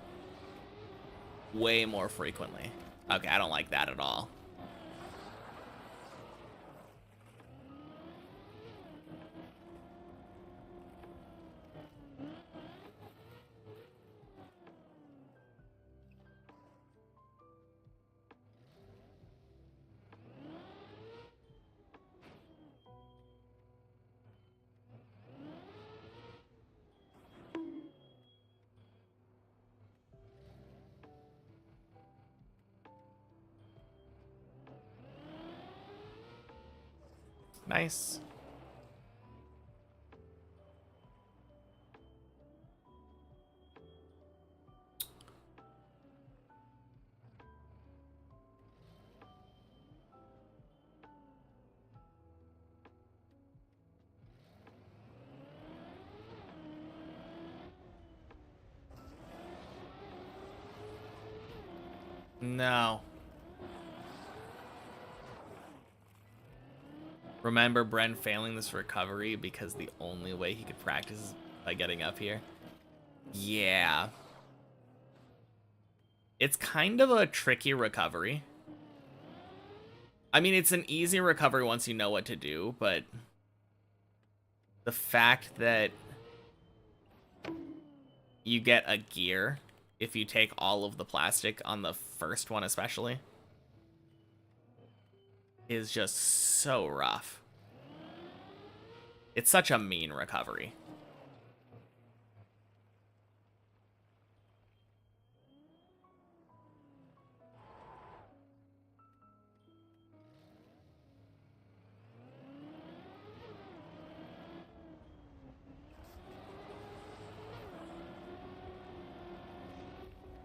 way more frequently. Okay, I don't like that at all. Nice. No. Remember Bren failing this recovery because the only way he could practice is by getting up here? Yeah. It's kind of a tricky recovery. I mean, it's an easy recovery once you know what to do, but the fact that you get a gear if you take all of the plastic on the first one especially is just so rough. It's such a mean recovery.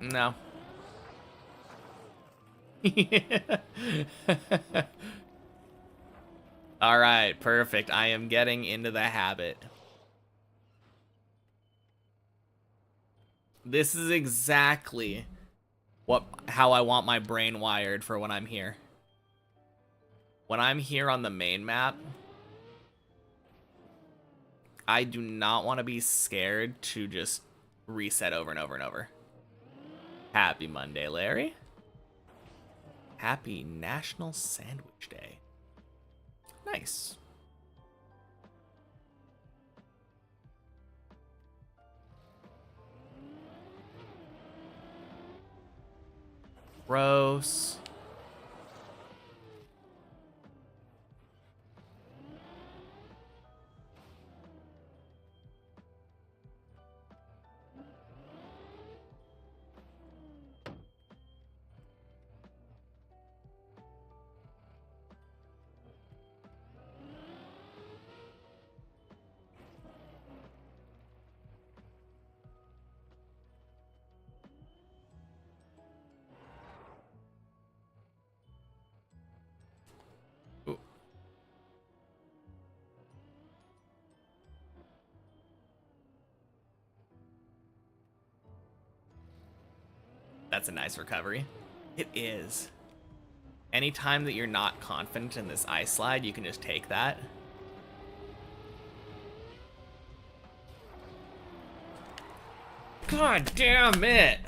No. All right, perfect. I am getting into the habit. This is exactly how I want my brain wired for when I'm here. When I'm here on the main map, I do not want to be scared to just reset over and over and over. Happy Monday, Larry. Happy National Sandwich Day. Nice. Gross. Ooh. That's a nice recovery. It is. Anytime that you're not confident in this ice slide, you can just take that. God damn it!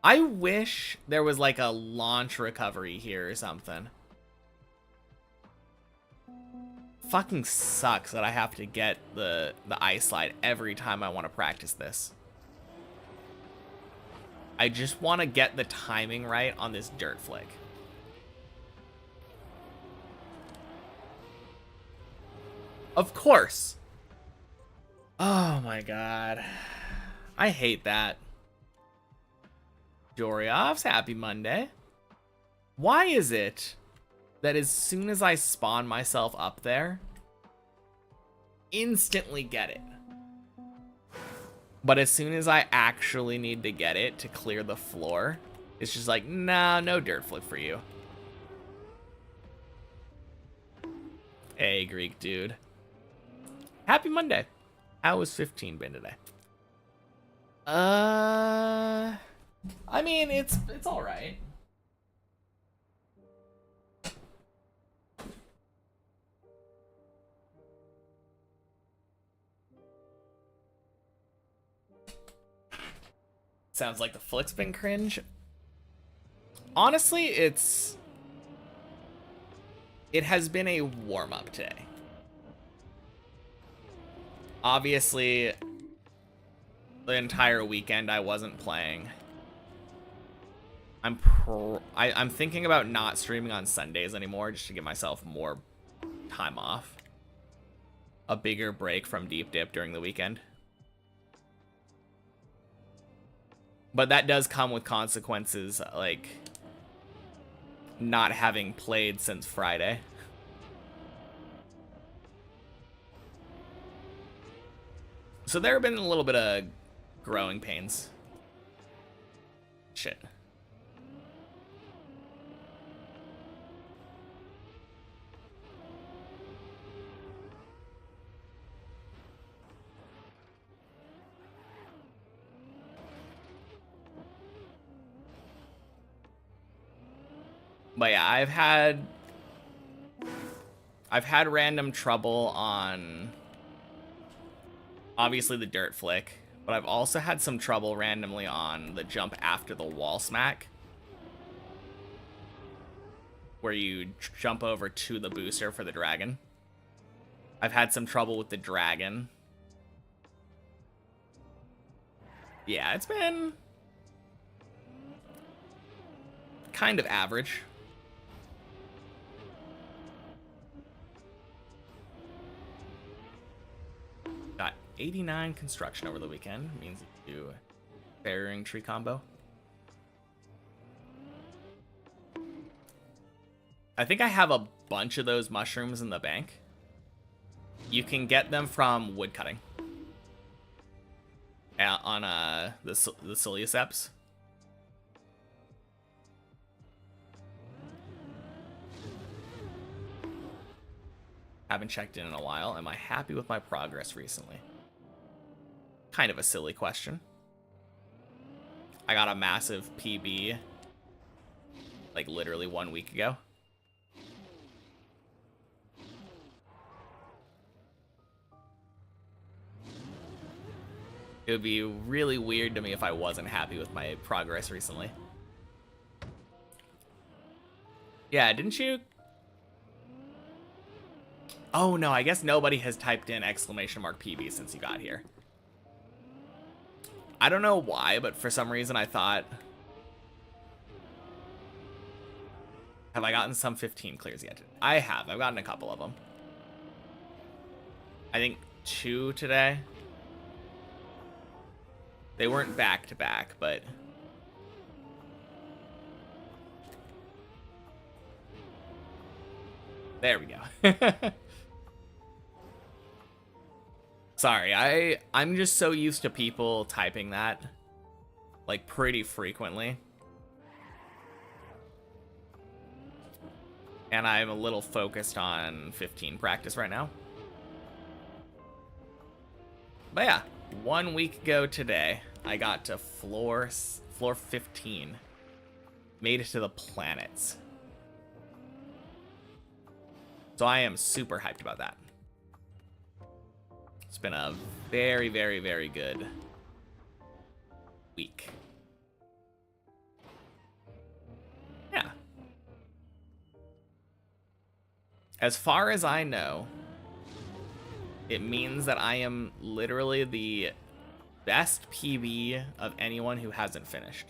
I wish there was like a launch recovery here or something. Fucking sucks that I have to get the ice slide every time I want to practice this. I just want to get the timing right on this dirt flick. Of course. Oh my god. I hate that. Jorioff's happy Monday. Why is it that as soon as I spawn myself up there, instantly get it? But as soon as I actually need to get it to clear the floor, it's just like, nah, no dirt flip for you. Hey, Greek dude. Happy Monday. How was 15 been today? I mean, it's all right. Sounds like the flick's been cringe. Honestly, it has been a warm-up today. Obviously, the entire weekend I wasn't playing. I'm thinking about not streaming on Sundays anymore just to give myself more time off. A bigger break from Deep Dip during the weekend. But that does come with consequences, like not having played since Friday. So there have been a little bit of growing pains. Shit. But yeah, I've had random trouble on obviously the dirt flick, but I've also had some trouble randomly on the jump after the wall smack, where you jump over to the booster for the dragon. I've had some trouble with the dragon. Yeah, it's been kind of average. Got 89 construction over the weekend. Means you do a burying tree combo. I think I have a bunch of those mushrooms in the bank. You can get them from woodcutting. On the Cilioceps. Haven't checked in a while. Am I happy with my progress recently? Kind of a silly question. I got a massive PB like literally 1 week ago. It would be really weird to me if I wasn't happy with my progress recently. Yeah, didn't you? Oh no, I guess nobody has typed in !PB since you got here. I don't know why, but for some reason I thought... Have I gotten some 15 clears yet? I have. I've gotten a couple of them. I think 2 today. They weren't back to back, but... There we go. Sorry, I'm just so used to people typing that, like, pretty frequently. And I'm a little focused on 15 practice right now. But yeah, 1 week ago today, I got to floor 15. Made it to the planets. So I am super hyped about that. It's been a very, very, very good week. Yeah. As far as I know, it means that I am literally the best PB of anyone who hasn't finished.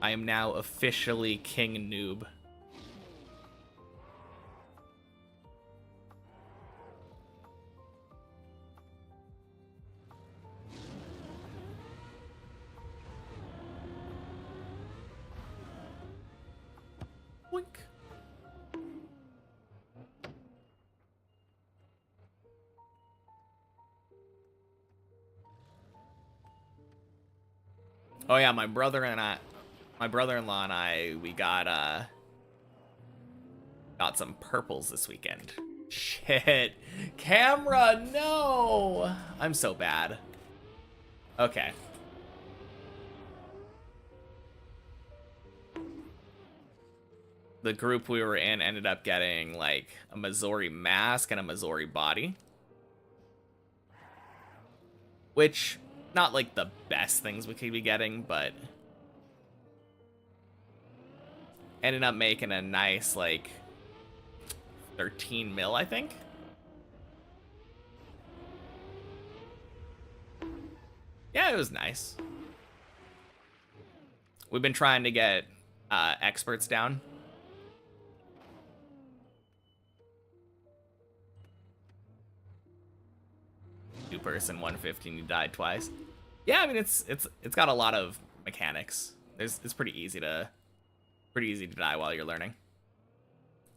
I am now officially King Noob. Boink. Oh yeah, my brother-in-law and I, we got some purples this weekend. Shit. Camera, no! I'm so bad. Okay. The group we were in ended up getting, like, a Missouri mask and a Missouri body. Which, not, like, the best things we could be getting, but... ended up making a nice, like, 13 mil, I think. Yeah, it was nice. We've been trying to get experts down. Two-person 115, you died twice. Yeah, I mean it's got a lot of mechanics. It's pretty easy to die while you're learning.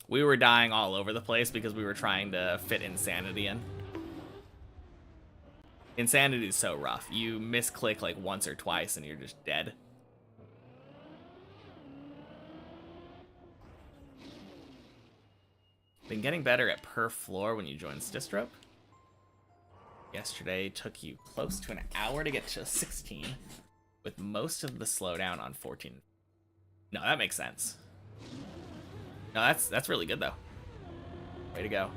We were dying all over the place because we were trying to fit insanity in. Insanity is so rough. You misclick like once or twice and you're just dead. Been getting better at per floor when you join Stistrope. Yesterday took you close to an hour to get to 16, with most of the slowdown on 14. No, that makes sense. No, that's really good though. Way to go.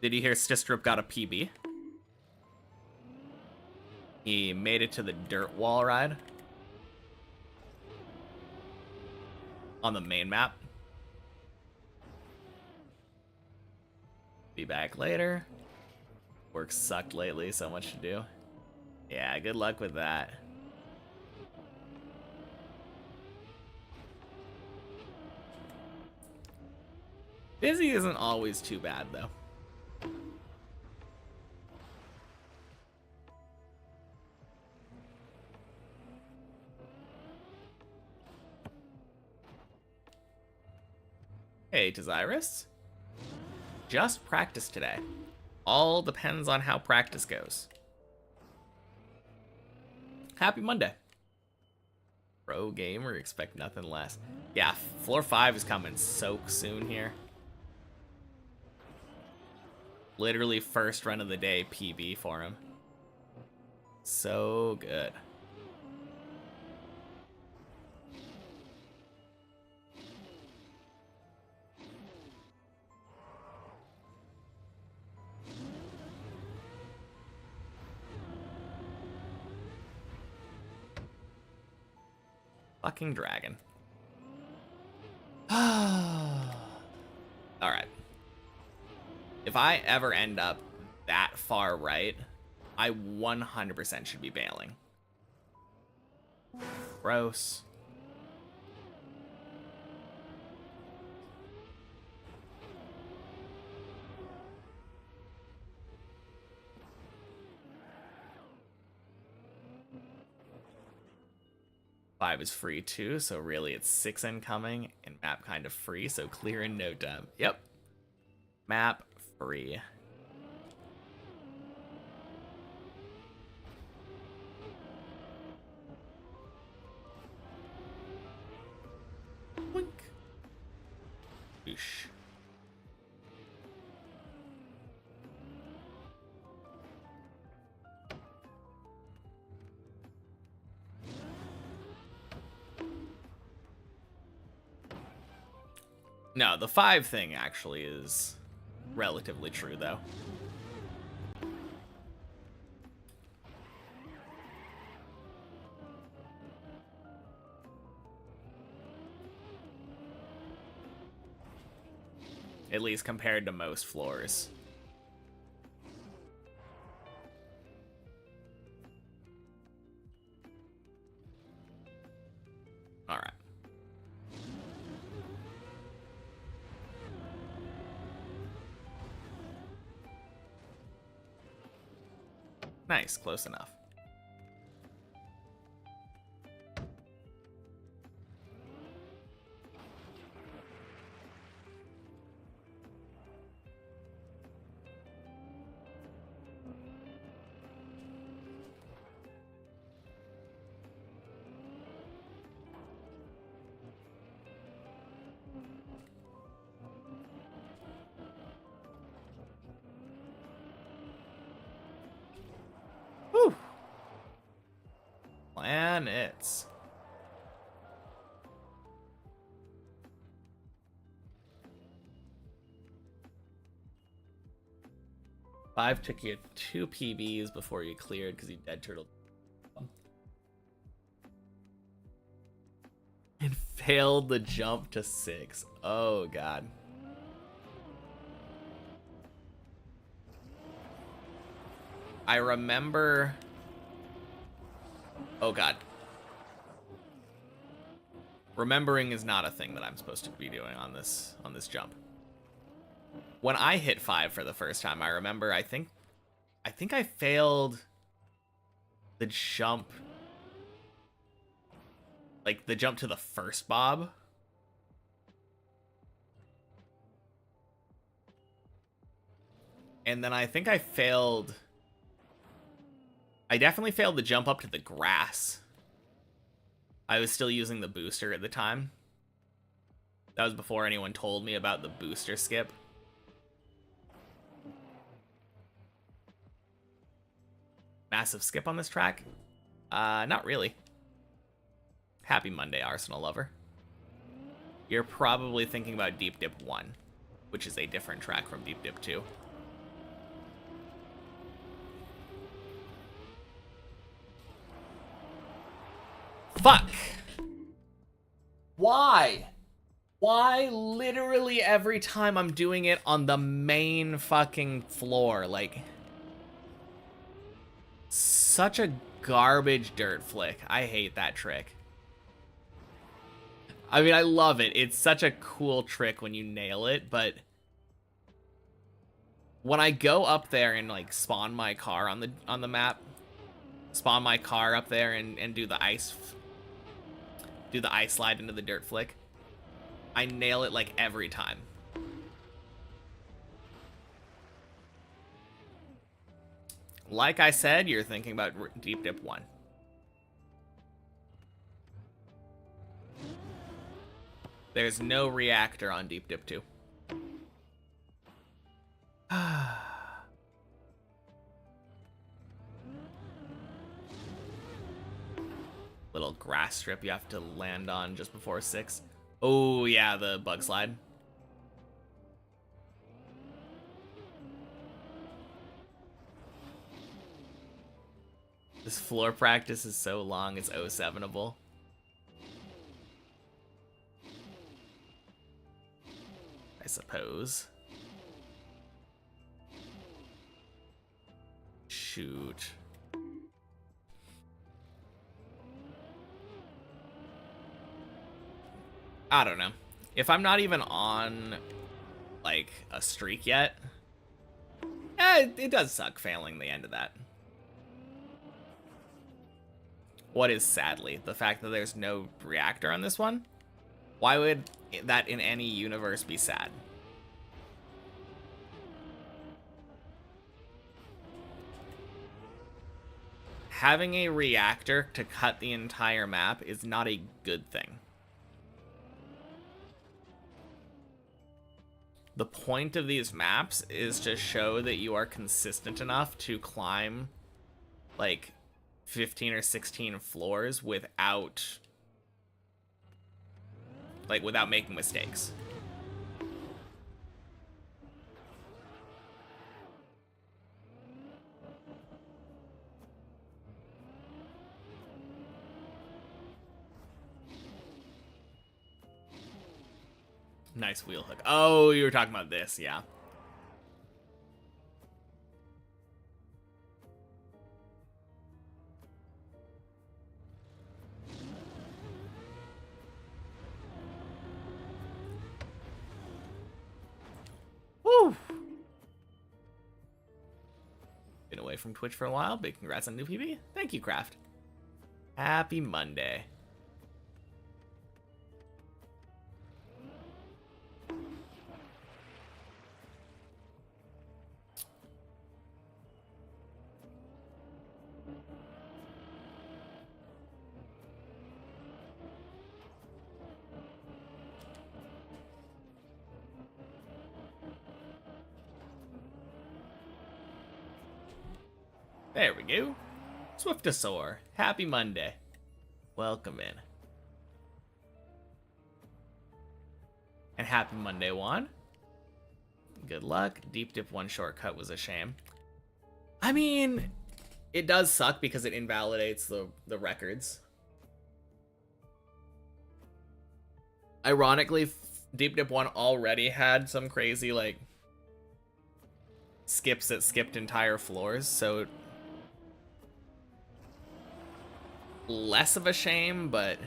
Did you hear Stistrup got a PB? He made it to the dirt wall ride on the main map. Be back later. Work sucked lately, so much to do. Yeah, good luck with that. Busy isn't always too bad, though. Hey, Desirous. Just practice today. All depends on how practice goes. Happy Monday. Pro gamer, expect nothing less. Yeah, floor 5 is coming so soon here. Literally first run of the day PB for him. So good. Fucking dragon. Alright. If I ever end up that far right, I 100% should be bailing. Gross. Five is free too, so really it's 6 incoming, and map kind of free, so clear in no time. Yep. Map free. Wink. Oosh. No, the 5 thing actually is relatively true, though. At least compared to most floors. All right. Nice, close enough. Whew. Planets. Five took you 2 PBs before you cleared because you dead turtle. And failed the jump to 6. Oh god. I remember. Oh god. Remembering is not a thing that I'm supposed to be doing on this jump. When I hit 5 for the first time, I remember I think I failed the jump, like the jump to the first bob. And then I think I definitely failed the jump up to the grass. I was still using the booster at the time. That was before anyone told me about the booster skip. Massive skip on this track? Not really. Happy Monday, Arsenal lover. You're probably thinking about Deep Dip 1, which is a different track from Deep Dip 2. Fuck! Why? Why literally every time I'm doing it on the main fucking floor? Like, such a garbage dirt flick. I hate that trick. I mean, I love it. It's such a cool trick when you nail it, but when I go up there and like spawn my car on the map, spawn my car up there and do the ice slide into the dirt flick, I nail it like every time. Like I said, you're thinking about Deep Dip 1. There's no reactor on Deep Dip 2. Little grass strip you have to land on just before 6. Oh, yeah, the bug slide. This floor practice is so long, it's 07able. I suppose. Shoot. I don't know. If I'm not even on, like, a streak yet, it does suck failing the end of that. What is sadly? The fact that there's no reactor on this one? Why would that in any universe be sad? Having a reactor to cut the entire map is not a good thing. The point of these maps is to show that you are consistent enough to climb like 15 or 16 floors without making mistakes. Nice wheel hook. Oh, you were talking about this, yeah. Woo! Been away from Twitch for a while. Big congrats on new PB. Thank you, Craft. Happy Monday. There we go. Swiftosaur, happy Monday. Welcome in. And happy Monday, Juan. Good luck. Deep Dip 1 shortcut was a shame. I mean, it does suck because it invalidates the records. Ironically, Deep Dip 1 already had some crazy, like, skips that skipped entire floors, so less of a shame, but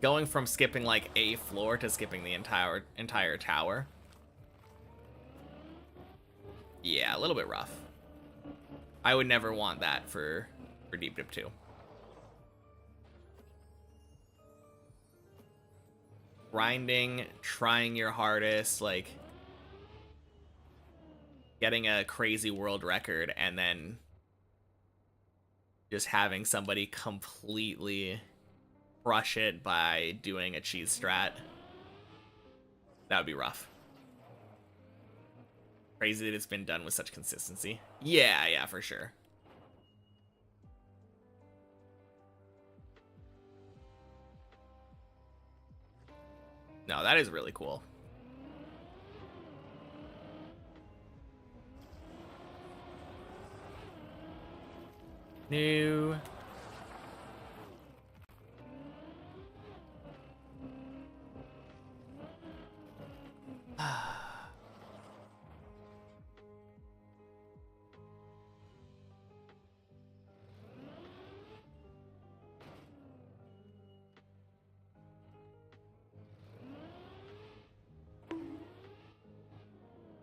going from skipping like a floor to skipping the entire tower, yeah, a little bit rough. I would never want that for Deep Dip 2. Grinding, trying your hardest, like getting a crazy world record, and then just having somebody completely crush it by doing a cheese strat. That would be rough. Crazy that it's been done with such consistency. Yeah, for sure. No, that is really cool. New.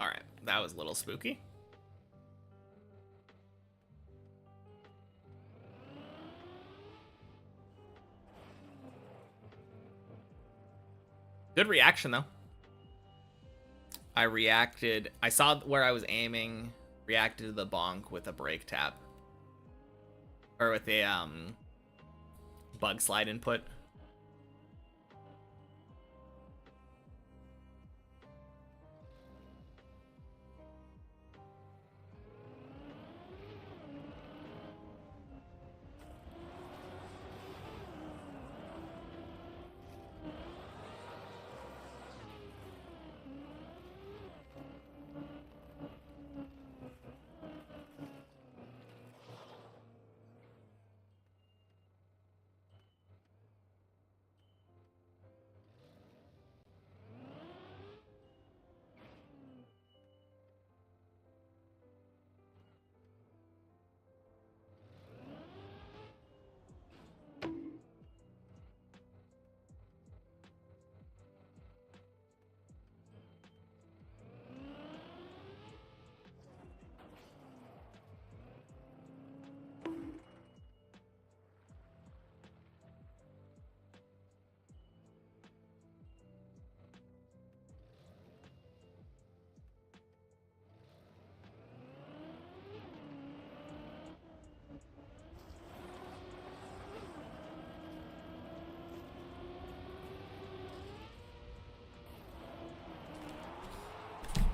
All right, that was a little spooky. Good reaction, though. I reacted. I saw where I was aiming, reacted to the bonk with a brake tap. Or with a, bug slide input.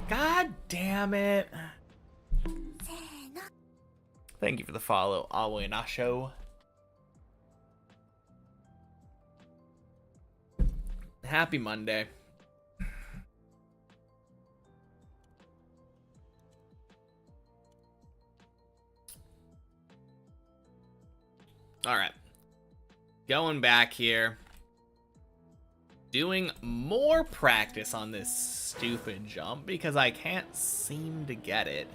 God damn it. Thank you for the follow, Awe Nasho. Happy Monday. Alright. Going back here. Doing more practice on this stupid jump because I can't seem to get it.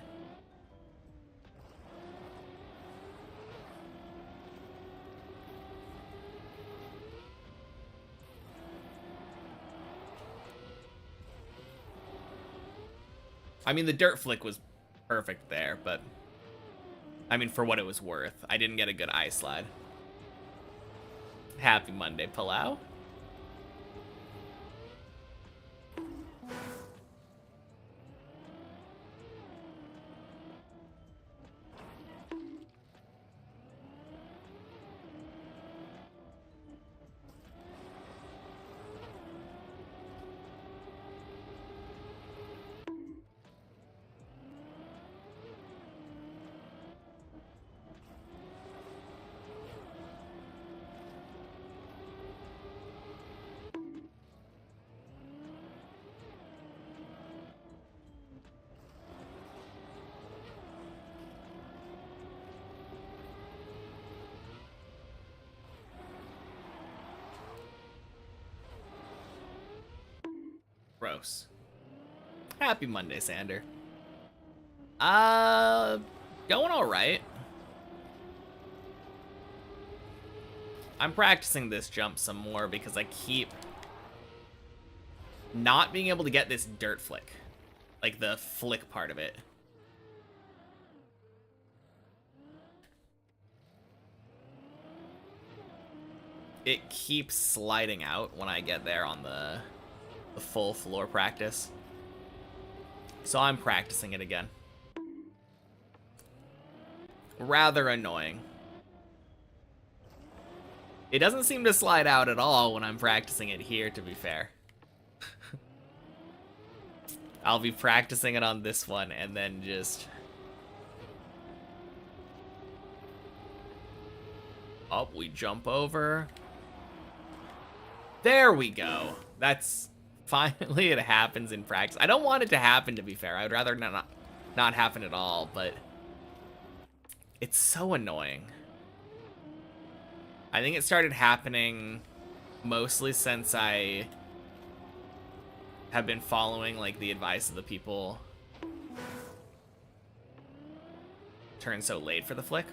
I mean, the dirt flick was perfect there, but I mean, for what it was worth, I didn't get a good eye slide. Happy Monday, Palau. Gross. Happy Monday, Sander. Going all right. I'm practicing this jump some more because I keep not being able to get this dirt flick. Like the flick part of it. It keeps sliding out when I get there on the full floor practice. So I'm practicing it again. Rather annoying. It doesn't seem to slide out at all when I'm practicing it here, to be fair. I'll be practicing it on this one and then just... Oh, we jump over. There we go. That's... Finally, it happens in practice. I don't want it to happen, to be fair. I would rather not happen at all, but... It's so annoying. I think it started happening mostly since I have been following, like, the advice of the people. Turn so late for the flick?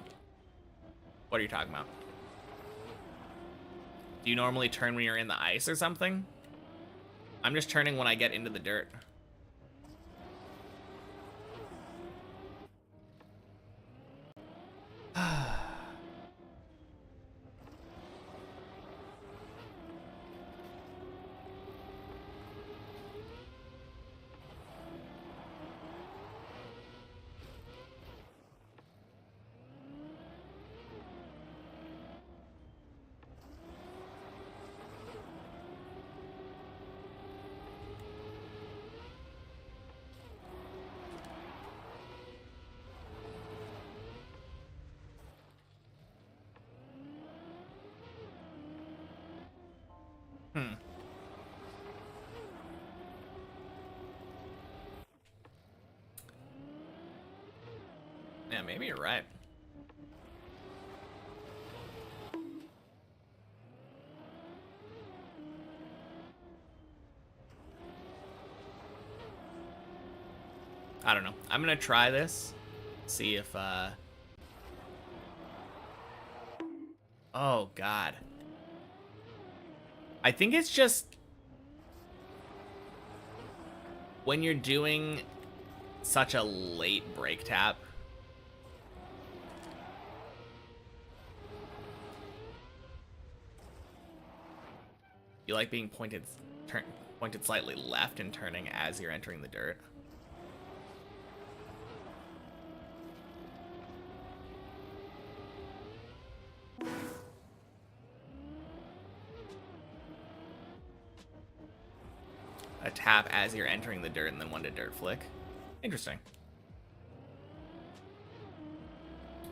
What are you talking about? Do you normally turn when you're in the ice or something? I'm just turning when I get into the dirt. Hmm. Yeah, maybe you're right. I don't know. I'm gonna try this. See if, oh, God. I think it's just... when you're doing such a late break tap... you like being pointed slightly left and turning as you're entering the dirt. A tap as you're entering the dirt and then one to dirt flick. Interesting.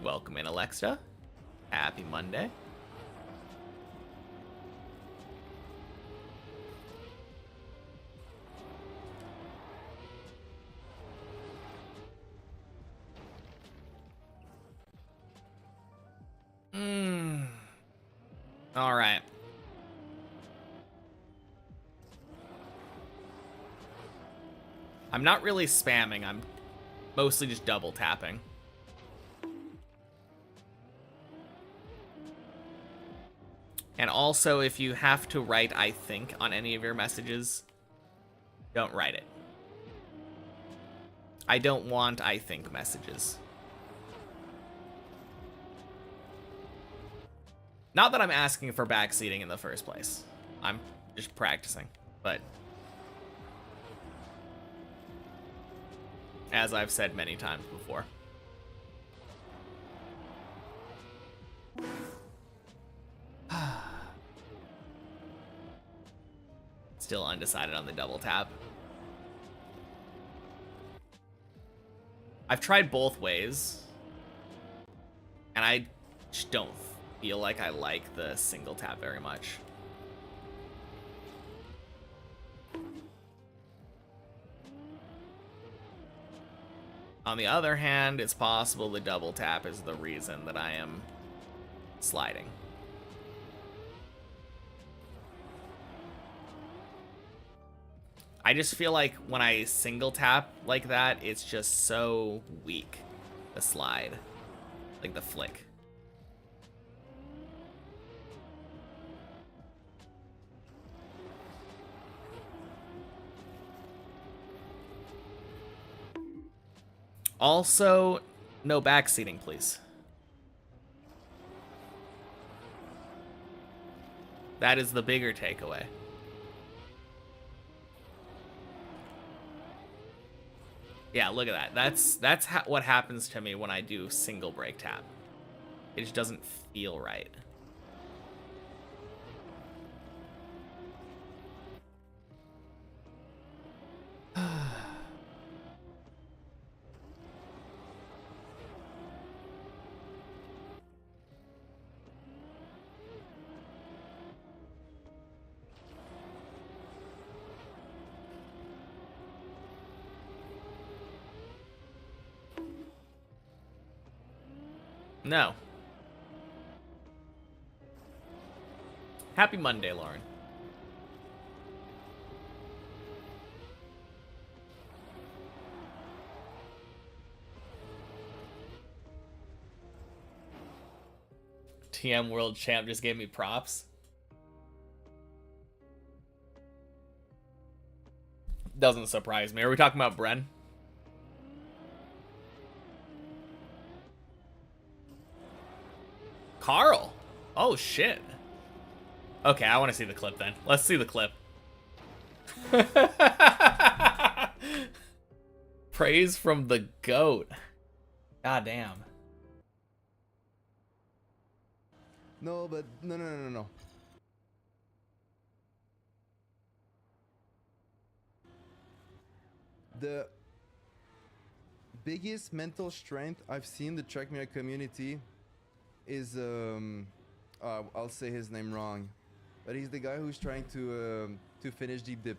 Welcome in, Alexa. Happy Monday. All right. I'm not really spamming. I'm mostly just double tapping. And also, if you have to write "I think" on any of your messages, don't write it. I don't want "I think" messages. Not that I'm asking for backseating in the first place. I'm just practicing. But as I've said many times before. Still undecided on the double tap. I've tried both ways, and I just don't feel like I like the single tap very much. On the other hand, it's possible the double tap is the reason that I am sliding. I just feel like when I single tap like that, it's just so weak, the slide, like the flick. Also, no backseating, please. That is the bigger takeaway. Yeah, look at that. That's what happens to me when I do single break tap. It just doesn't feel right. No. Happy Monday, Lauren. TM World Champ just gave me props. Doesn't surprise me. Are we talking about Bren? Carl. Oh, shit. Okay, I want to see the clip then. Let's see the clip. Praise from the GOAT. God damn. No, but no. The biggest mental strength I've seen the TrackMania community is I'll say his name wrong. but he's the guy who's trying to finish deep dip.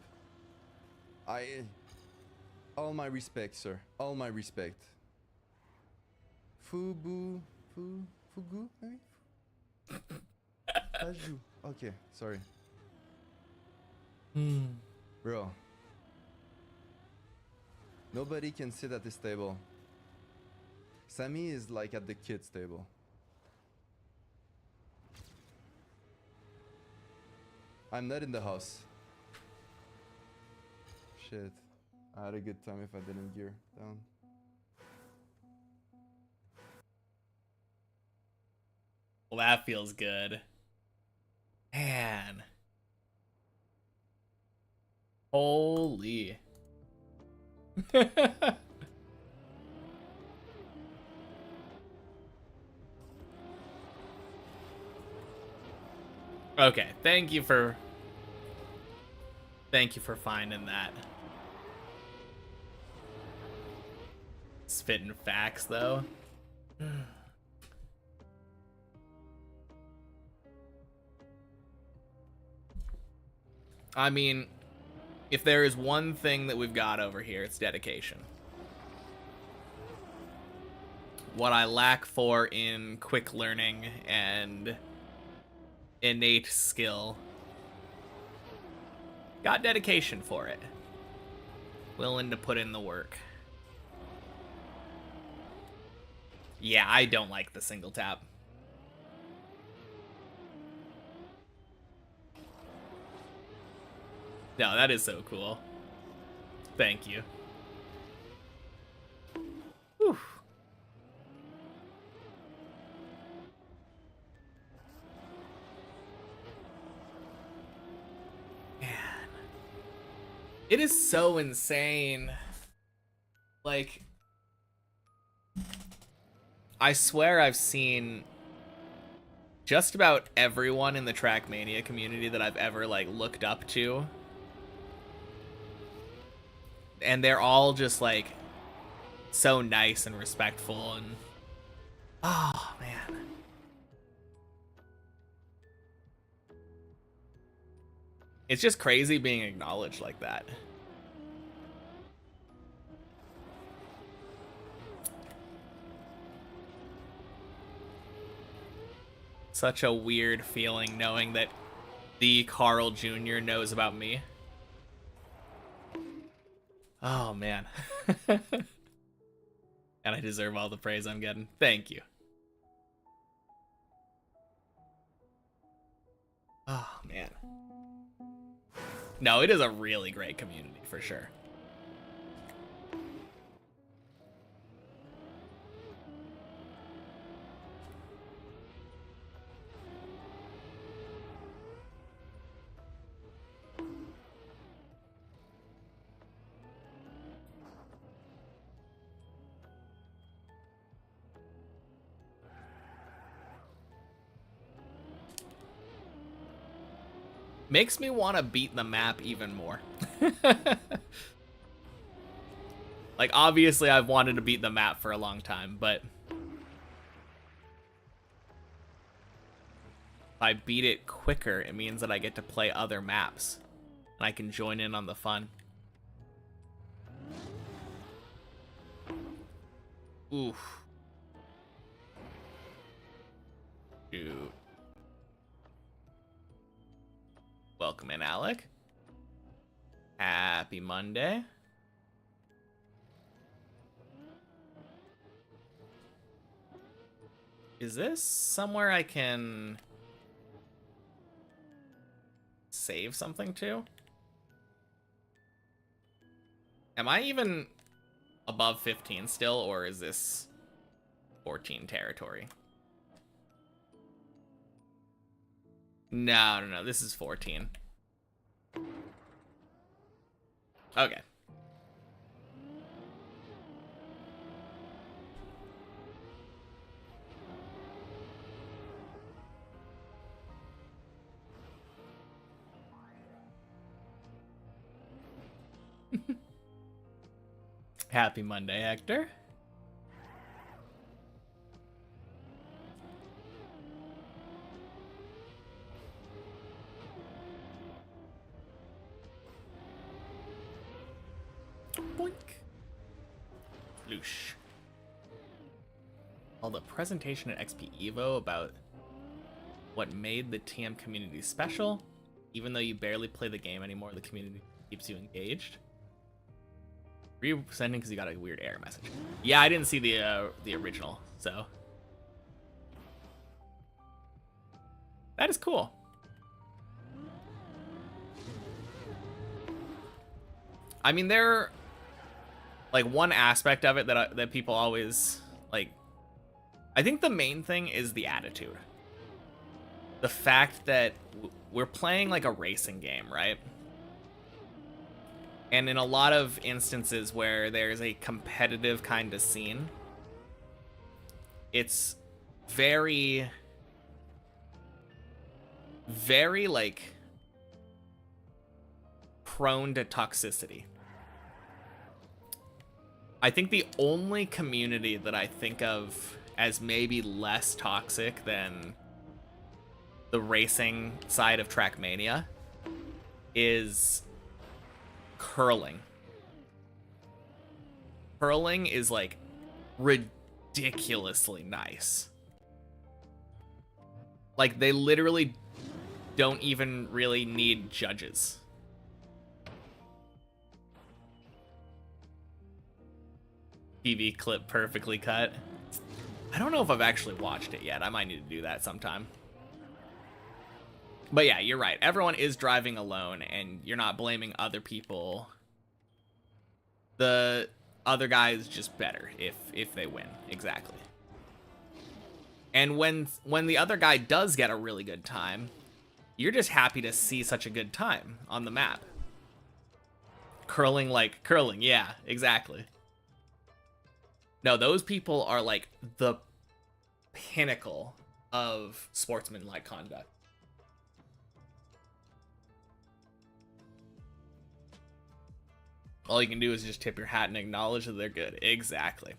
All my respect, sir. All my respect. Fugu, maybe? Faju. Okay, sorry. Bro. Nobody can sit at this table. Sammy is like at the kids' table. I'm not in the house. Shit. I had a good time if I didn't gear down. Well, that feels good. Man. Holy. Okay, thank you for finding that. Spitting facts though. I mean, if there is one thing that we've got over here, it's dedication. What I lack for in quick learning and innate skill, got dedication for it. Willing to put in the work. Yeah, I don't like the single tap. No, that is so cool. Thank you. Whew. Man. It is so insane. Like, I swear I've seen just about everyone in the Trackmania community that I've ever, like, looked up to. And they're all just, like, so nice and respectful and... Oh, man. It's just crazy being acknowledged like that. Such a weird feeling knowing that the Carl Jr. knows about me. Oh, man. And I deserve all the praise I'm getting. Thank you. Oh, man. No, it is a really great community, for sure. Makes me want to beat the map even more. Like, obviously I've wanted to beat the map for a long time, but if I beat it quicker, it means that I get to play other maps. And I can join in on the fun. Oof. Shoot. Welcome in, Alec. Happy Monday. Is this somewhere I can save something to? Am I even above 15 still, or is this 14 territory? No, this is 14. Okay. Happy Monday, Hector. Boink. Loosh. All the presentation at XP Evo about what made the TM community special. Even though you barely play the game anymore, the community keeps you engaged. Resending because you got a weird error message. Yeah, I didn't see the original, so that is cool. I mean, there, like, one aspect of it that people always like. I think the main thing is the attitude. The fact that we're playing like a racing game, right? And in a lot of instances where there's a competitive kind of scene, it's very, very, like, prone to toxicity. I think the only community that I think of as maybe less toxic than the racing side of Trackmania is curling. Curling is like ridiculously nice. Like, they literally don't even really need judges. TV clip perfectly cut. I don't know if I've actually watched it yet. I might need to do that sometime. But yeah, you're right. Everyone is driving alone, and you're not blaming other people. The other guy is just better if they win. Exactly. And when the other guy does get a really good time, you're just happy to see such a good time on the map. Curling like curling. Yeah, exactly. No, those people are like the pinnacle of sportsmanlike conduct. All you can do is just tip your hat and acknowledge that they're good. Exactly.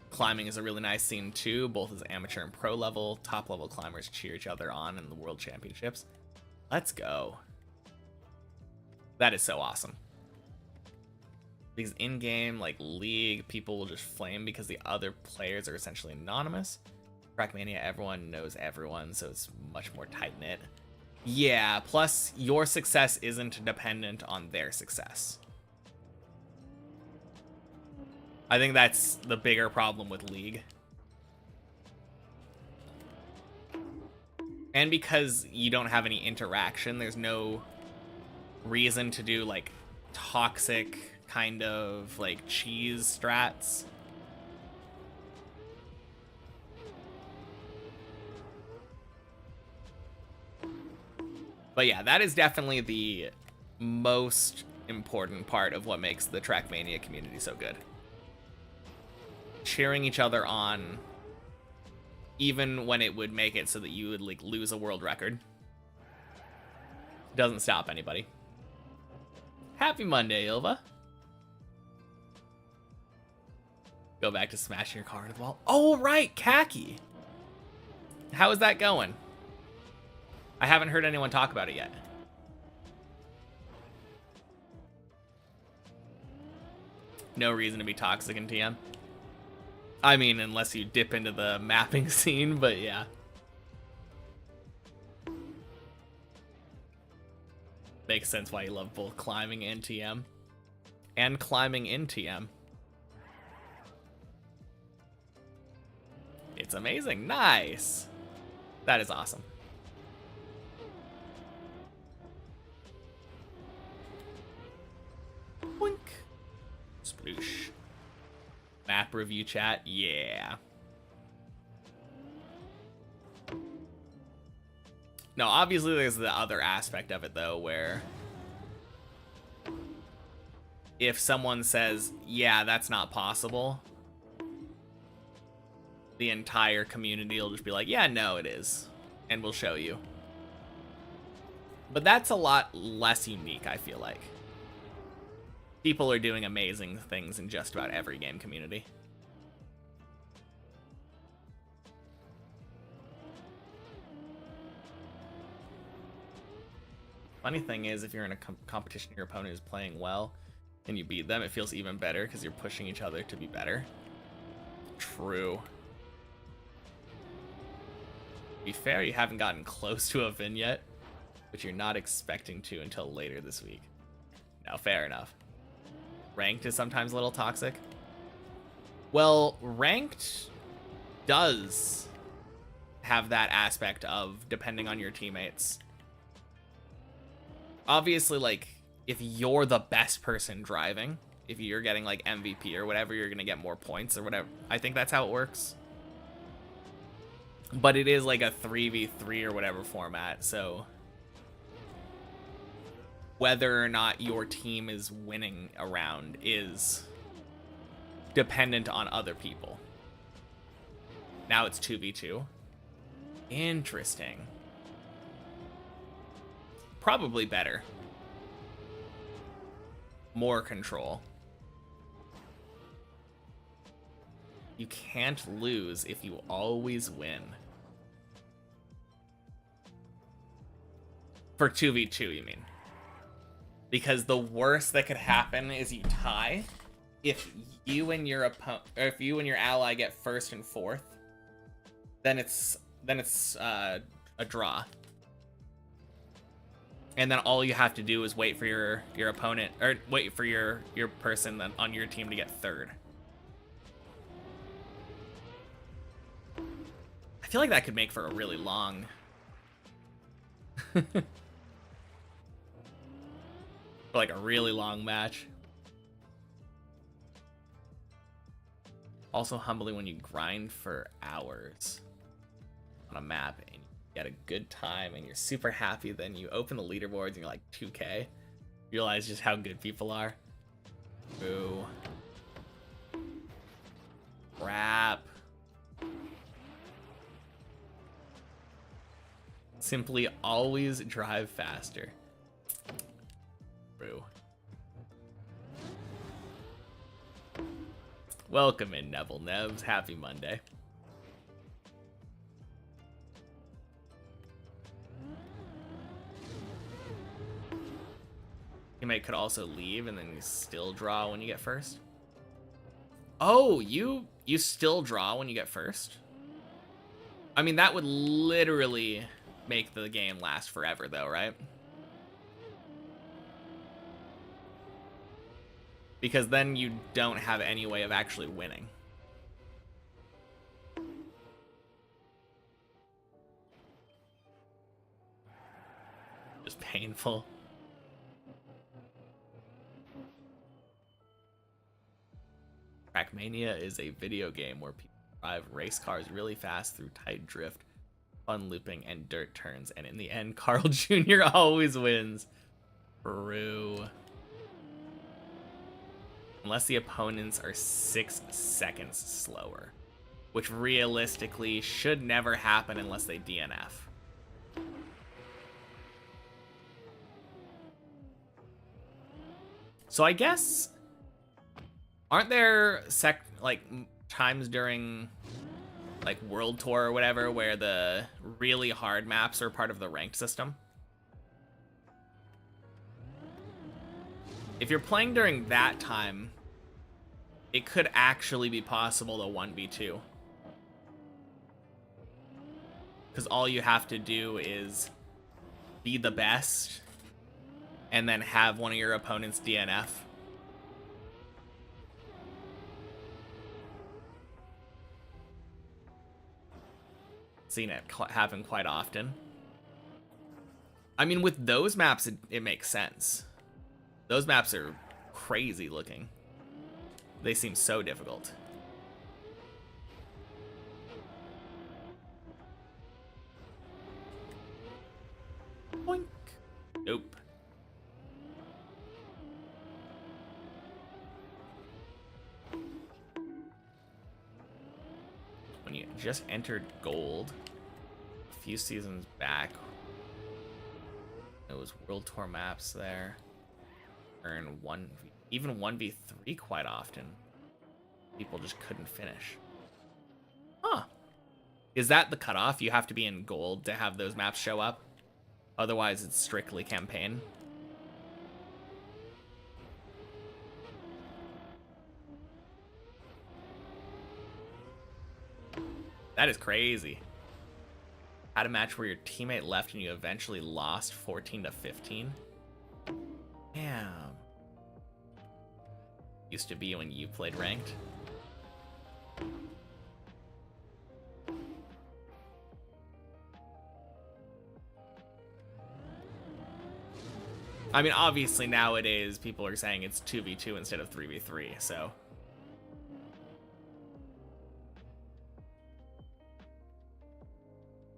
Climbing is a really nice scene too, both as amateur and pro level. Top level climbers cheer each other on in the world championships. Let's go. That is so awesome. Because in-game, like League, people will just flame because the other players are essentially anonymous. Trackmania, everyone knows everyone, so it's much more tight-knit. Yeah, plus your success isn't dependent on their success. I think that's the bigger problem with League. And because you don't have any interaction, there's no reason to do like toxic kind of like cheese strats. But yeah, that is definitely the most important part of what makes the Trackmania community so good. Cheering each other on, even when it would make it so that you would like lose a world record. Doesn't stop anybody. Happy Monday, Ilva. Go back to smashing your car into the wall. Oh, right, Khaki. How is that going? I haven't heard anyone talk about it yet. No reason to be toxic in TM. I mean, unless you dip into the mapping scene, but yeah. Makes sense why you love both climbing and TM. And climbing in TM. It's amazing. Nice. That is awesome. Boink. Sploosh. Map review chat. Yeah. No, obviously there's the other aspect of it though, where if someone says, yeah, that's not possible, the entire community will just be like, yeah, no, it is. And we'll show you. But that's a lot less unique, I feel like. People are doing amazing things in just about every game community. funny thing is, if you're in a competition, your opponent is playing well, and you beat them, it feels even better because you're pushing each other to be better. True. To be fair, you haven't gotten close to a win yet, but you're not expecting to until later this week. No, fair enough. Ranked is sometimes a little toxic. Well, ranked does have that aspect of depending on your teammates. Obviously, like, if you're the best person driving, if you're getting like MVP or whatever, you're gonna get more points or whatever. I think that's how it works. But it is like a 3v3 or whatever format, so whether or not your team is winning a round is dependent on other people. Now it's 2v2. Interesting. Probably better. More control. You can't lose if you always win. For 2v2, you mean? Because the worst that could happen is you tie. If you and your ally get first and fourth, then it's a draw. And then all you have to do is wait for your opponent, or wait for your person then on your team to get third. I feel like that could make for a really long like a really long match. Also humbling when you grind for hours on a map and you get a good time and you're super happy, then you open the leaderboards and you're like 2K. Realize just how good people are. Boo. Crap. Simply always drive faster. Boo. Welcome in, Neville Nevs. Happy Monday. Teammate could also leave and then you still draw when you get first. Oh, you still draw when you get first? I mean, that would literally make the game last forever though, right? Because then you don't have any way of actually winning. Just painful. Trackmania is a video game where people drive race cars really fast through tight drift, fun looping, and dirt turns, and in the end, Carl Jr. always wins. True. Unless the opponents are 6 seconds slower, which realistically should never happen unless they DNF. So I guess, aren't there times during like World Tour or whatever where the really hard maps are part of the ranked system? If you're playing during that time, it could actually be possible to 1v2. Because all you have to do is be the best and then have one of your opponents DNF. Seen it happen quite often. I mean, with those maps, it makes sense. Those maps are crazy looking. They seem so difficult. Boink. Nope. When you just entered gold a few seasons back, there was World Tour maps there. Earn even 1v3 quite often. People just couldn't finish. Huh. Is that the cutoff? You have to be in gold to have those maps show up? Otherwise, it's strictly campaign. That is crazy. Had a match where your teammate left and you eventually lost 14-15. Damn. Used to be when you played ranked. I mean, obviously nowadays people are saying it's 2v2 instead of 3v3, so.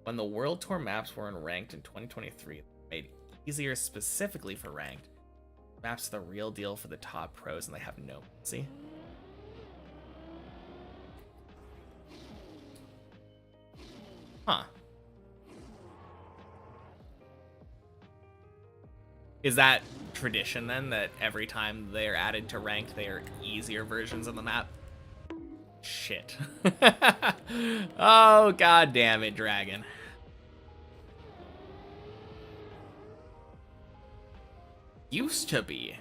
When the World Tour maps were in ranked in 2023, they made easier specifically for ranked. Maps are the real deal for the top pros and they have no mercy. Huh. Is that tradition then, that every time they're added to ranked, they are easier versions of the map? Shit. Oh, god damn it, Dragon. Used to be.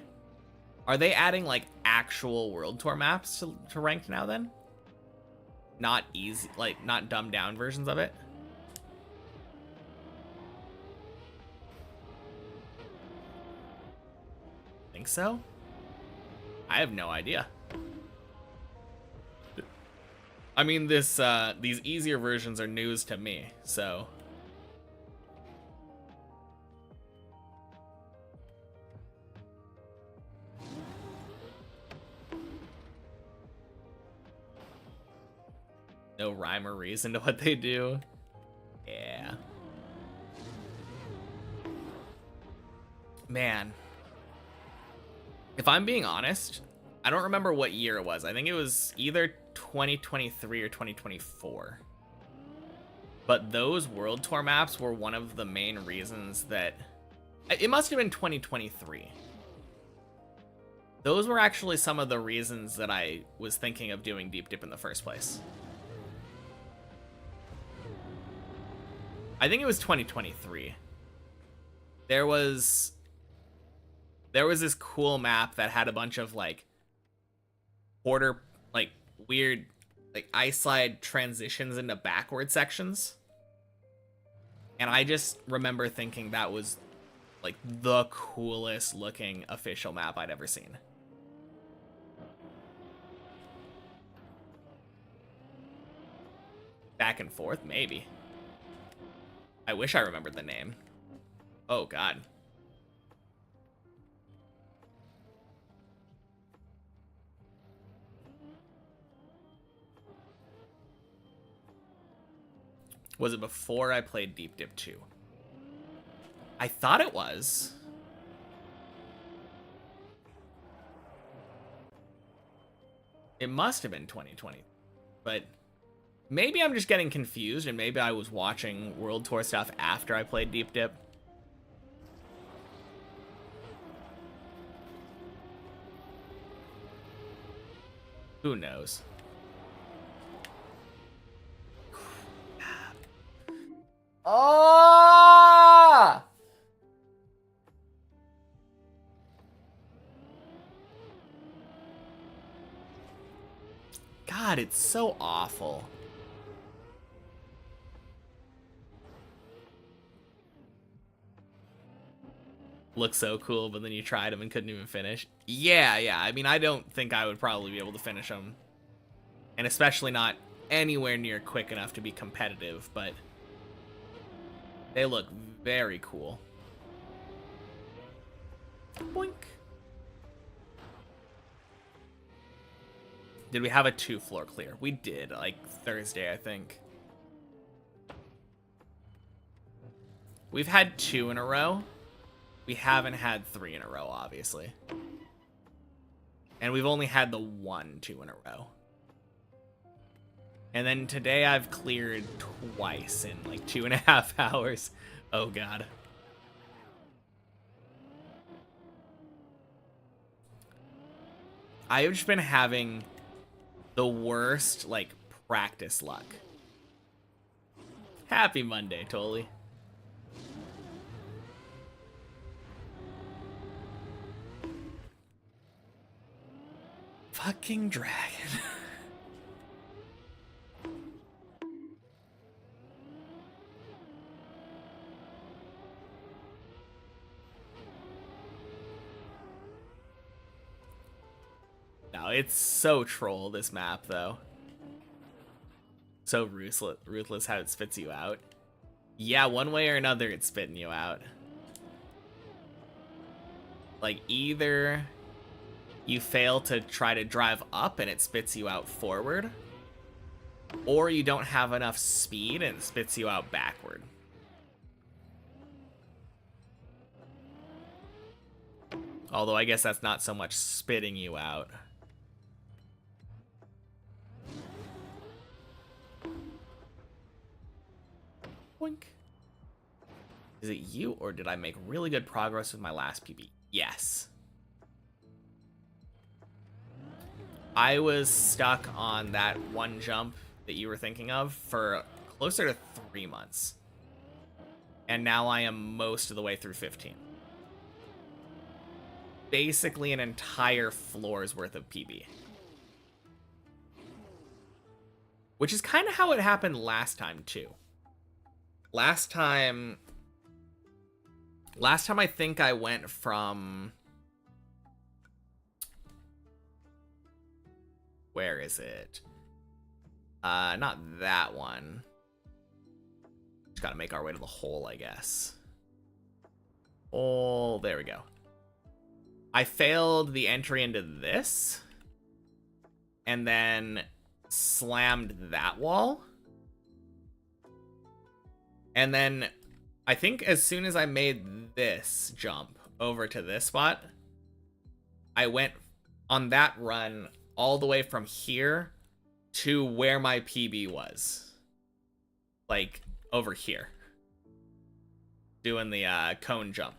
Are they adding like actual World Tour maps to ranked now then? Not easy, like not dumbed down versions of it? Think so? I have no idea. I mean, these easier versions are news to me, so. No rhyme or reason to what they do. Yeah. Man. If I'm being honest, I don't remember what year it was. I think it was either 2023 or 2024. But those World Tour maps were one of the main reasons that... It must have been 2023. Those were actually some of the reasons that I was thinking of doing Deep Dip in the first place. I think it was 2023. There was this cool map that had a bunch of like weird like ice slide transitions into backward sections. And I just remember thinking that was like the coolest looking official map I'd ever seen. Back and forth, maybe. I wish I remembered the name. Oh god. Was it before I played Deep Dip 2? I thought it was. It must have been 2020. But maybe I'm just getting confused and maybe I was watching World Tour stuff after I played Deep Dip. Who knows? Oh! God, it's so awful. Looks so cool, but then you tried them and couldn't even finish. Yeah. I mean, I don't think I would probably be able to finish them. And especially not anywhere near quick enough to be competitive, but they look very cool. Boink. Did we have a 2-floor clear? We did, like Thursday, I think. We've had 2 in a row. We haven't had 3 in a row, obviously. And we've only had the 1-2 in a row. And then today I've cleared twice in like 2.5 hours. Oh god. I've just been having the worst, like, practice luck. Happy Monday, Tolly. Fucking dragon. No, it's so troll, this map, though. So ruthless how it spits you out. Yeah, one way or another, it's spitting you out. Like, either you fail to try to drive up and it spits you out forward, or you don't have enough speed and it spits you out backward. Although I guess that's not so much spitting you out. Boink. Is it you, or did I make really good progress with my last PB? Yes. I was stuck on that one jump that you were thinking of for closer to 3 months. And now I am most of the way through 15. Basically an entire floor's worth of PB. Which is kind of how it happened last time, too. Last time I think I went from... Where is it? Not that one. Just gotta make our way to the hole, I guess. Oh, there we go. I failed the entry into this. And then slammed that wall. And then I think as soon as I made this jump over to this spot, I went on that run all the way from here to where my PB was. Like, over here. Doing the cone jump.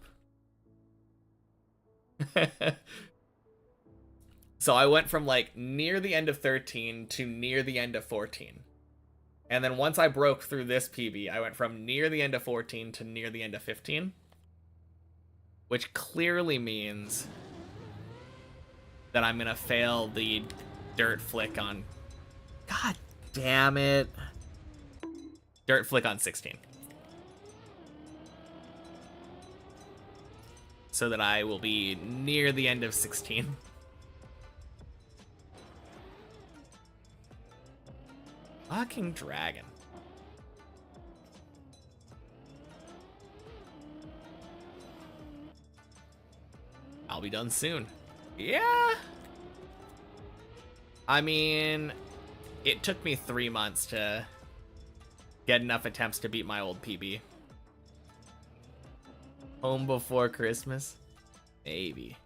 So I went from, like, near the end of 13 to near the end of 14. And then once I broke through this PB, I went from near the end of 14 to near the end of 15. Which clearly means that I'm gonna fail the dirt flick on... God damn it. Dirt flick on 16. So that I will be near the end of 16. Fucking dragon. I'll be done soon. Yeah. I mean, it took me 3 months to get enough attempts to beat my old PB. Home before Christmas? Maybe.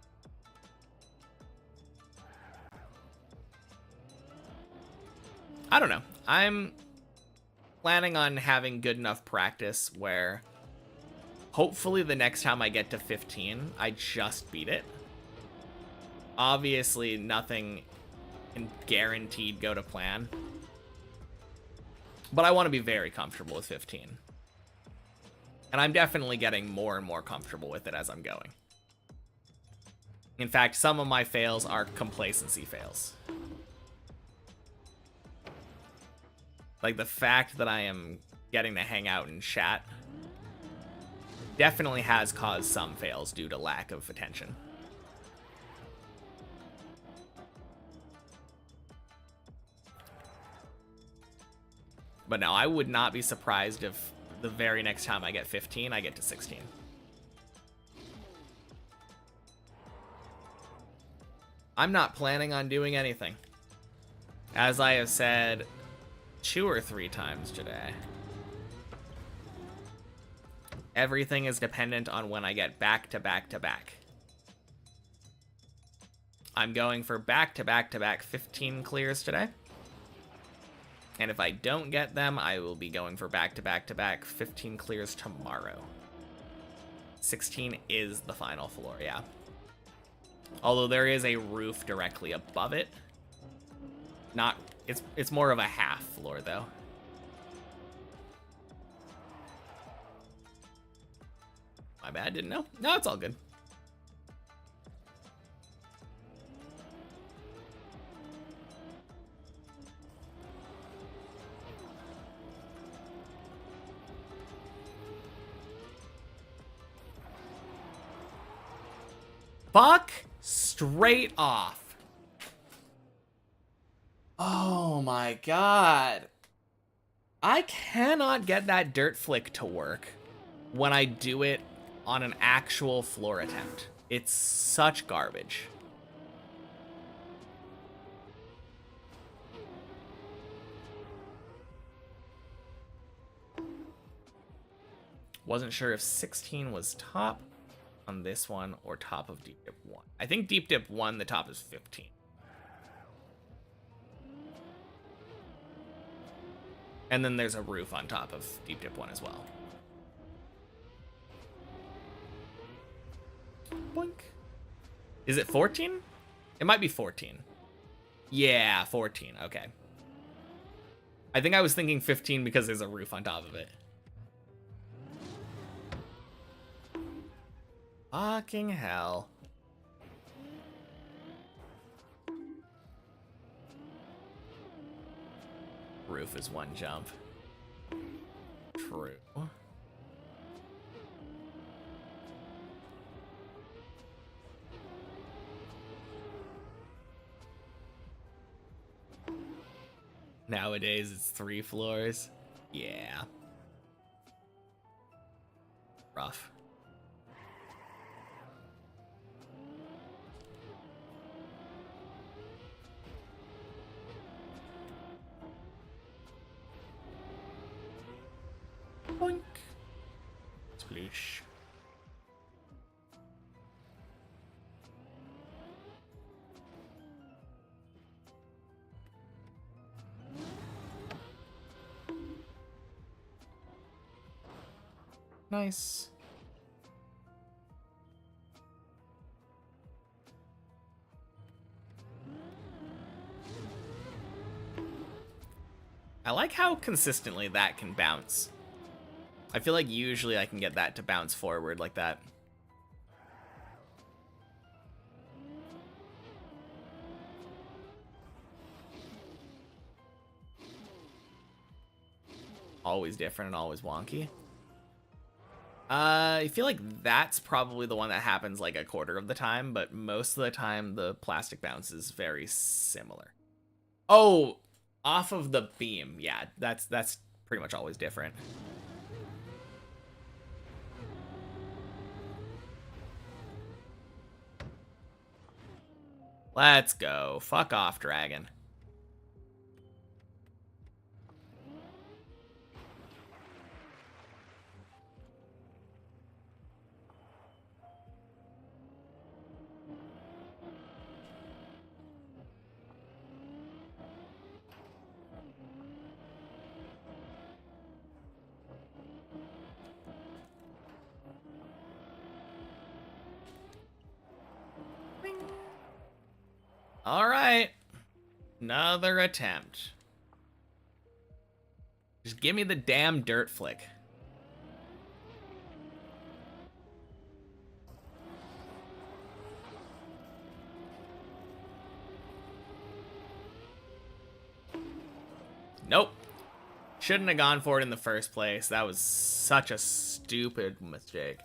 I don't know. I'm planning on having good enough practice where hopefully the next time I get to 15, I just beat it. Obviously, nothing can guaranteed go to plan. But I want to be very comfortable with 15. And I'm definitely getting more and more comfortable with it as I'm going. In fact, some of my fails are complacency fails. Like, the fact that I am getting to hang out and chat definitely has caused some fails due to lack of attention. But no, I would not be surprised if the very next time I get 15, I get to 16. I'm not planning on doing anything. As I have said 2 or 3 times today. Everything is dependent on when I get back to back to back. I'm going for back to back to back 15 clears today. And if I don't get them, I will be going for back to back to back 15 clears tomorrow. 16 is the final floor, yeah. Although there is a roof directly above it. Not, it's more of a half floor though. My bad, didn't know. No, it's all good. Fuck straight off. Oh my god. I cannot get that dirt flick to work when I do it on an actual floor attempt. It's such garbage. Wasn't sure if 16 was top on this one or top of deep dip 1. I think deep dip 1, the top is 15. And then there's a roof on top of deep dip 1 as well. Boink. Is it 14? It might be 14. Yeah, 14. Okay. I think I was thinking 15 because there's a roof on top of it. Fucking hell. Roof is one jump. True. Nowadays it's 3 floors. Yeah. Rough. Boink. Sploosh. Nice. I like how consistently that can bounce. I feel like usually I can get that to bounce forward like that. Always different and always wonky. I feel like that's probably the one that happens like a quarter of the time, but most of the time the plastic bounce is very similar. Oh, off of the beam. Yeah, that's pretty much always different. Let's go. Fuck off, dragon. All right. Another attempt. Just give me the damn dirt flick. Nope. Shouldn't have gone for it in the first place. That was such a stupid mistake.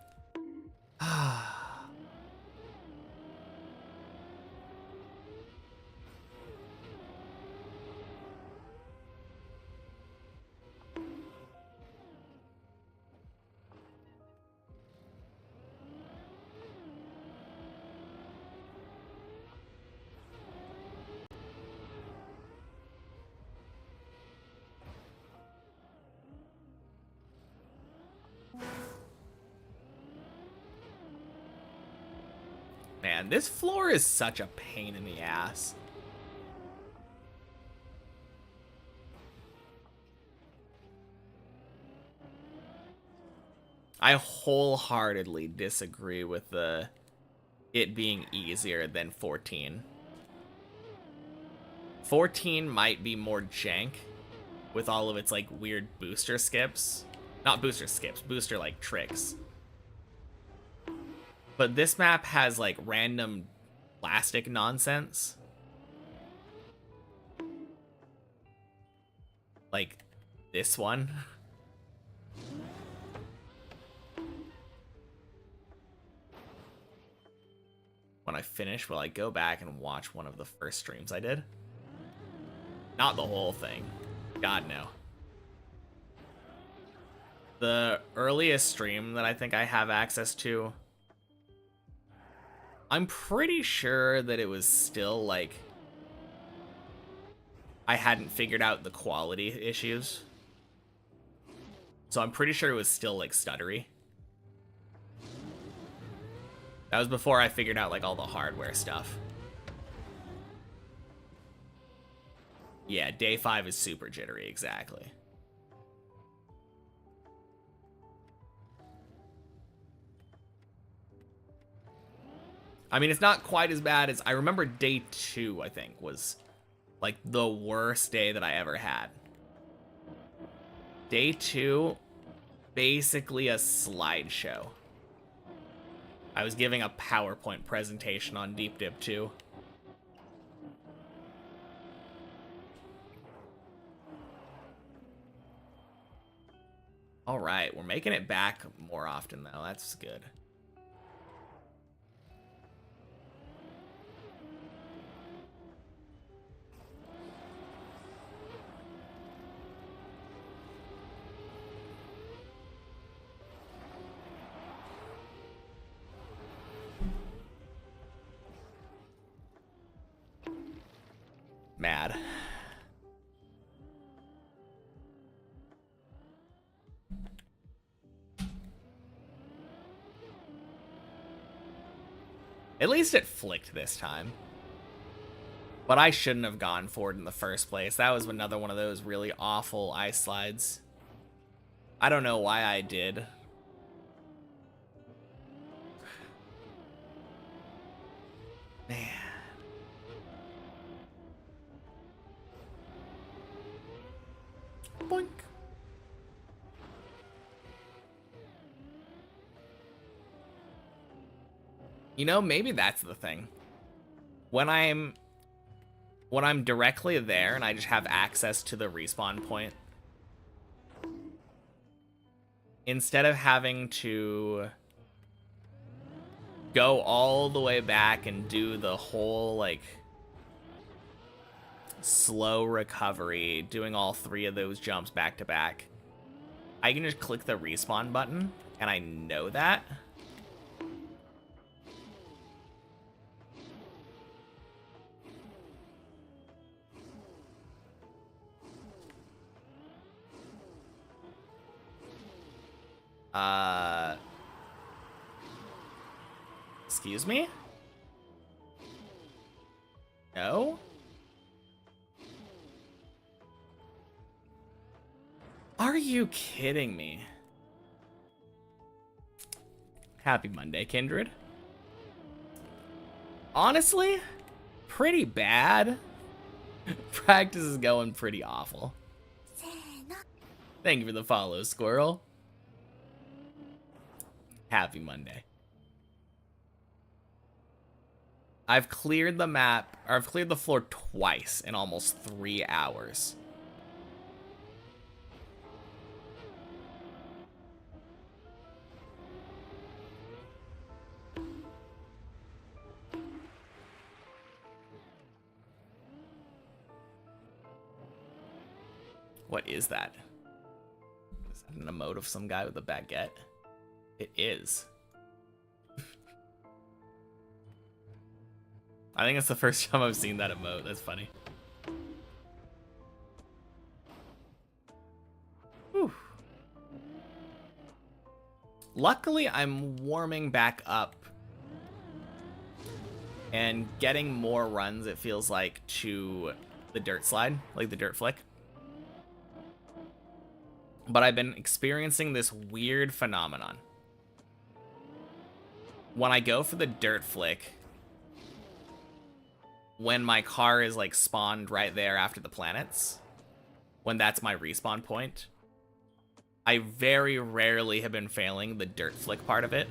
Man, this floor is such a pain in the ass. I wholeheartedly disagree with it being easier than 14. 14 might be more jank with all of its like weird booster skips. Not booster skips, booster like tricks. But this map has like random plastic nonsense. Like this one. I finish, will I go back and watch one of the first streams I did? Not the whole thing. God, no. The earliest stream that I think I have access to, I'm pretty sure that it was still, like, I hadn't figured out the quality issues. So I'm pretty sure it was still, like, stuttery. That was before I figured out, like, all the hardware stuff. Yeah, day 5 is super jittery, exactly. I mean, it's not quite as bad as... I remember day 2, I think, was, like, the worst day that I ever had. Day 2, basically a slideshow. I was giving a PowerPoint presentation on Deep Dip 2. All right, we're making it back more often, though. That's good. Mad. At least it flicked this time. But I shouldn't have gone for it in the first place. That was another one of those really awful ice slides. I don't know why I did. Man. Boink. You know, maybe that's the thing. When I'm directly there and I just have access to the respawn point, instead of having to go all the way back and do the whole, like, slow recovery, doing all 3 of those jumps back to back, I can just click the respawn button, and I know that. Excuse me? No? Are you kidding me? Happy Monday, Kindred. Honestly, pretty bad. Practice is going pretty awful. Thank you for the follow, Squirrel. Happy Monday. I've cleared the map, or I've cleared the floor twice in almost 3 hours. What is that? Is that an emote of some guy with a baguette? It is. I think it's the first time I've seen that emote. That's funny. Whew. Luckily, I'm warming back up and getting more runs, it feels like, to the dirt slide, like the dirt flick. But I've been experiencing this weird phenomenon. When I go for the dirt flick, when my car is, like, spawned right there after the planets, when that's my respawn point, I very rarely have been failing the dirt flick part of it.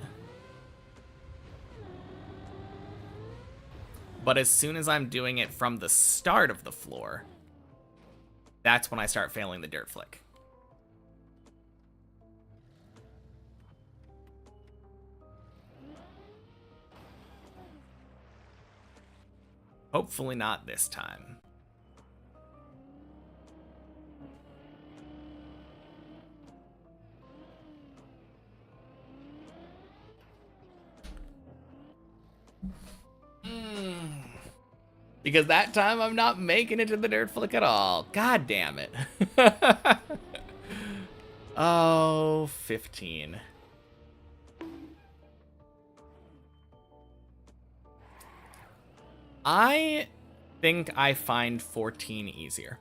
But as soon as I'm doing it from the start of the floor, that's when I start failing the dirt flick. Hopefully not this time. Because that time I'm not making it to the dirt flick at all. God damn it. Oh, 15. I think I find 14 easier.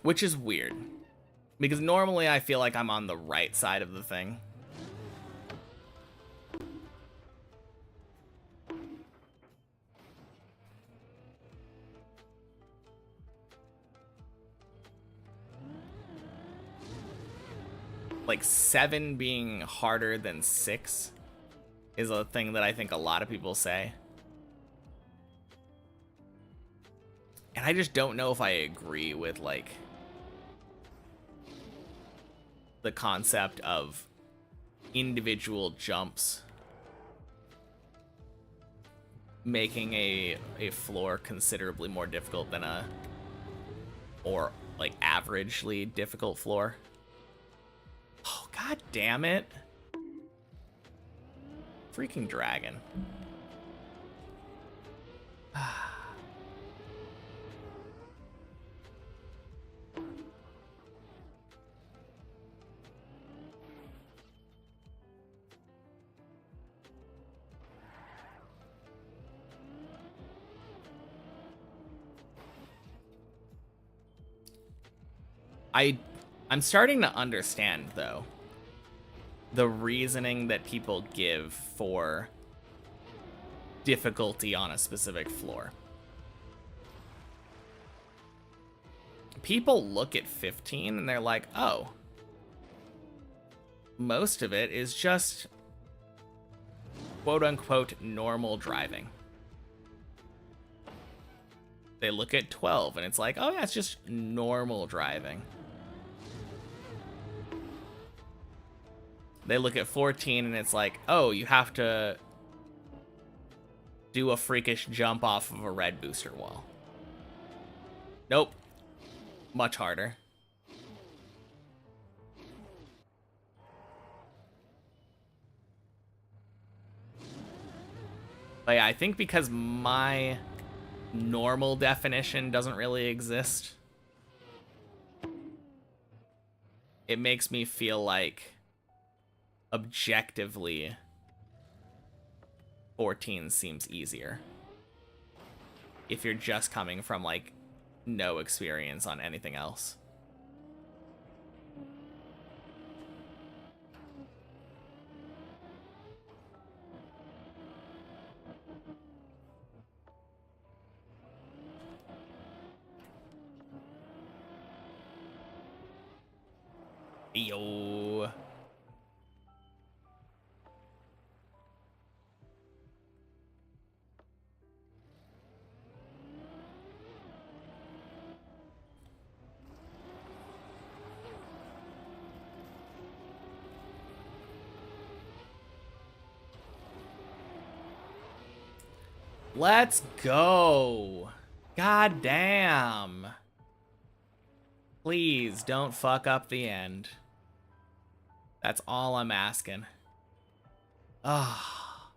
Which is weird. Because normally I feel like I'm on the right side of the thing. Like 7 being harder than 6 is a thing that I think a lot of people say. And I just don't know if I agree with, like, the concept of individual jumps making a floor considerably more difficult than a, or like averagely difficult floor. Oh, god damn it. Freaking dragon. I'm starting to understand, though, the reasoning that people give for difficulty on a specific floor. People look at 15 and they're like, oh, most of it is just quote-unquote normal driving. They look at 12 and it's like, oh yeah, it's just normal driving. They look at 14 and it's like, oh, you have to do a freakish jump off of a red booster wall. Nope. Much harder. But yeah, I think because my normal definition doesn't really exist, it makes me feel like objectively 14 seems easier if you're just coming from like no experience on anything else. Yo. Let's go. God damn. Please don't fuck up the end. That's all I'm asking. Ah.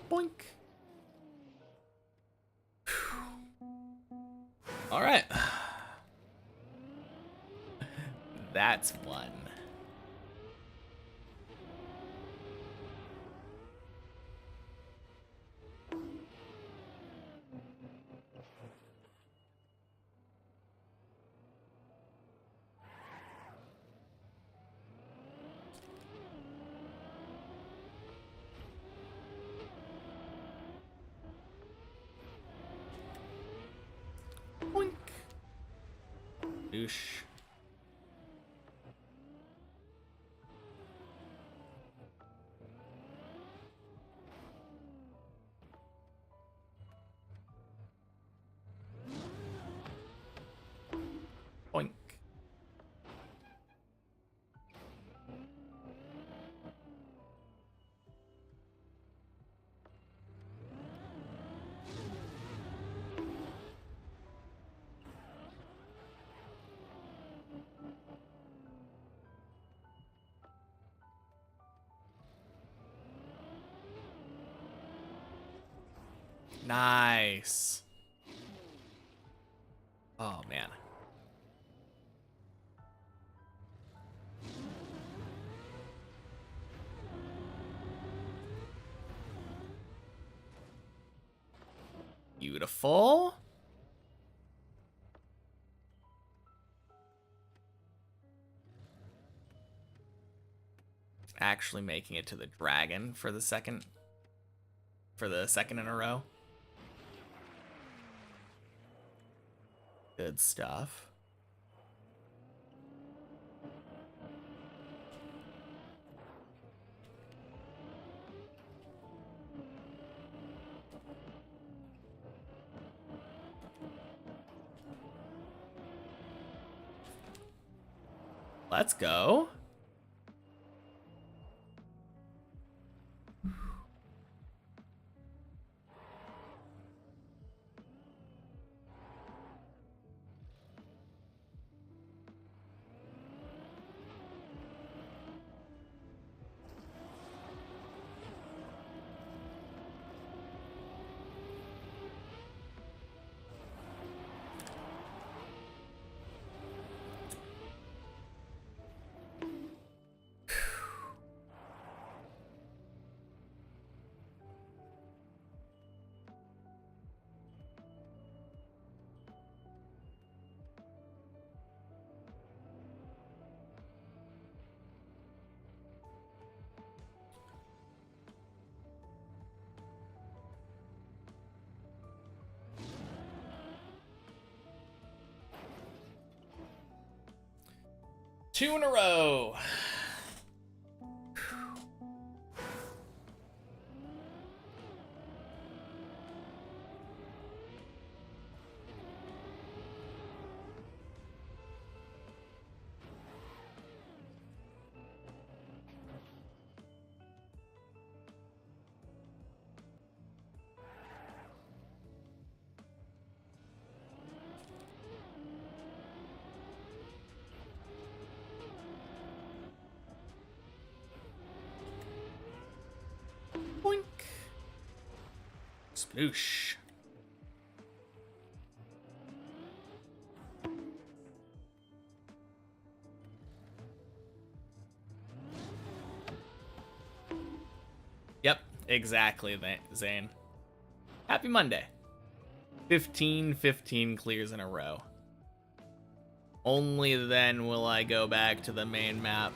Boink. All right. That's one. Oosh. Boink. Nice. Oh, man. Beautiful. Actually making it to the dragon for the second in a row. Good stuff. Let's go. Two in a row. Boink. Sploosh. Yep, exactly, Zane. Happy Monday. 15 clears in a row. Only then will I go back to the main map.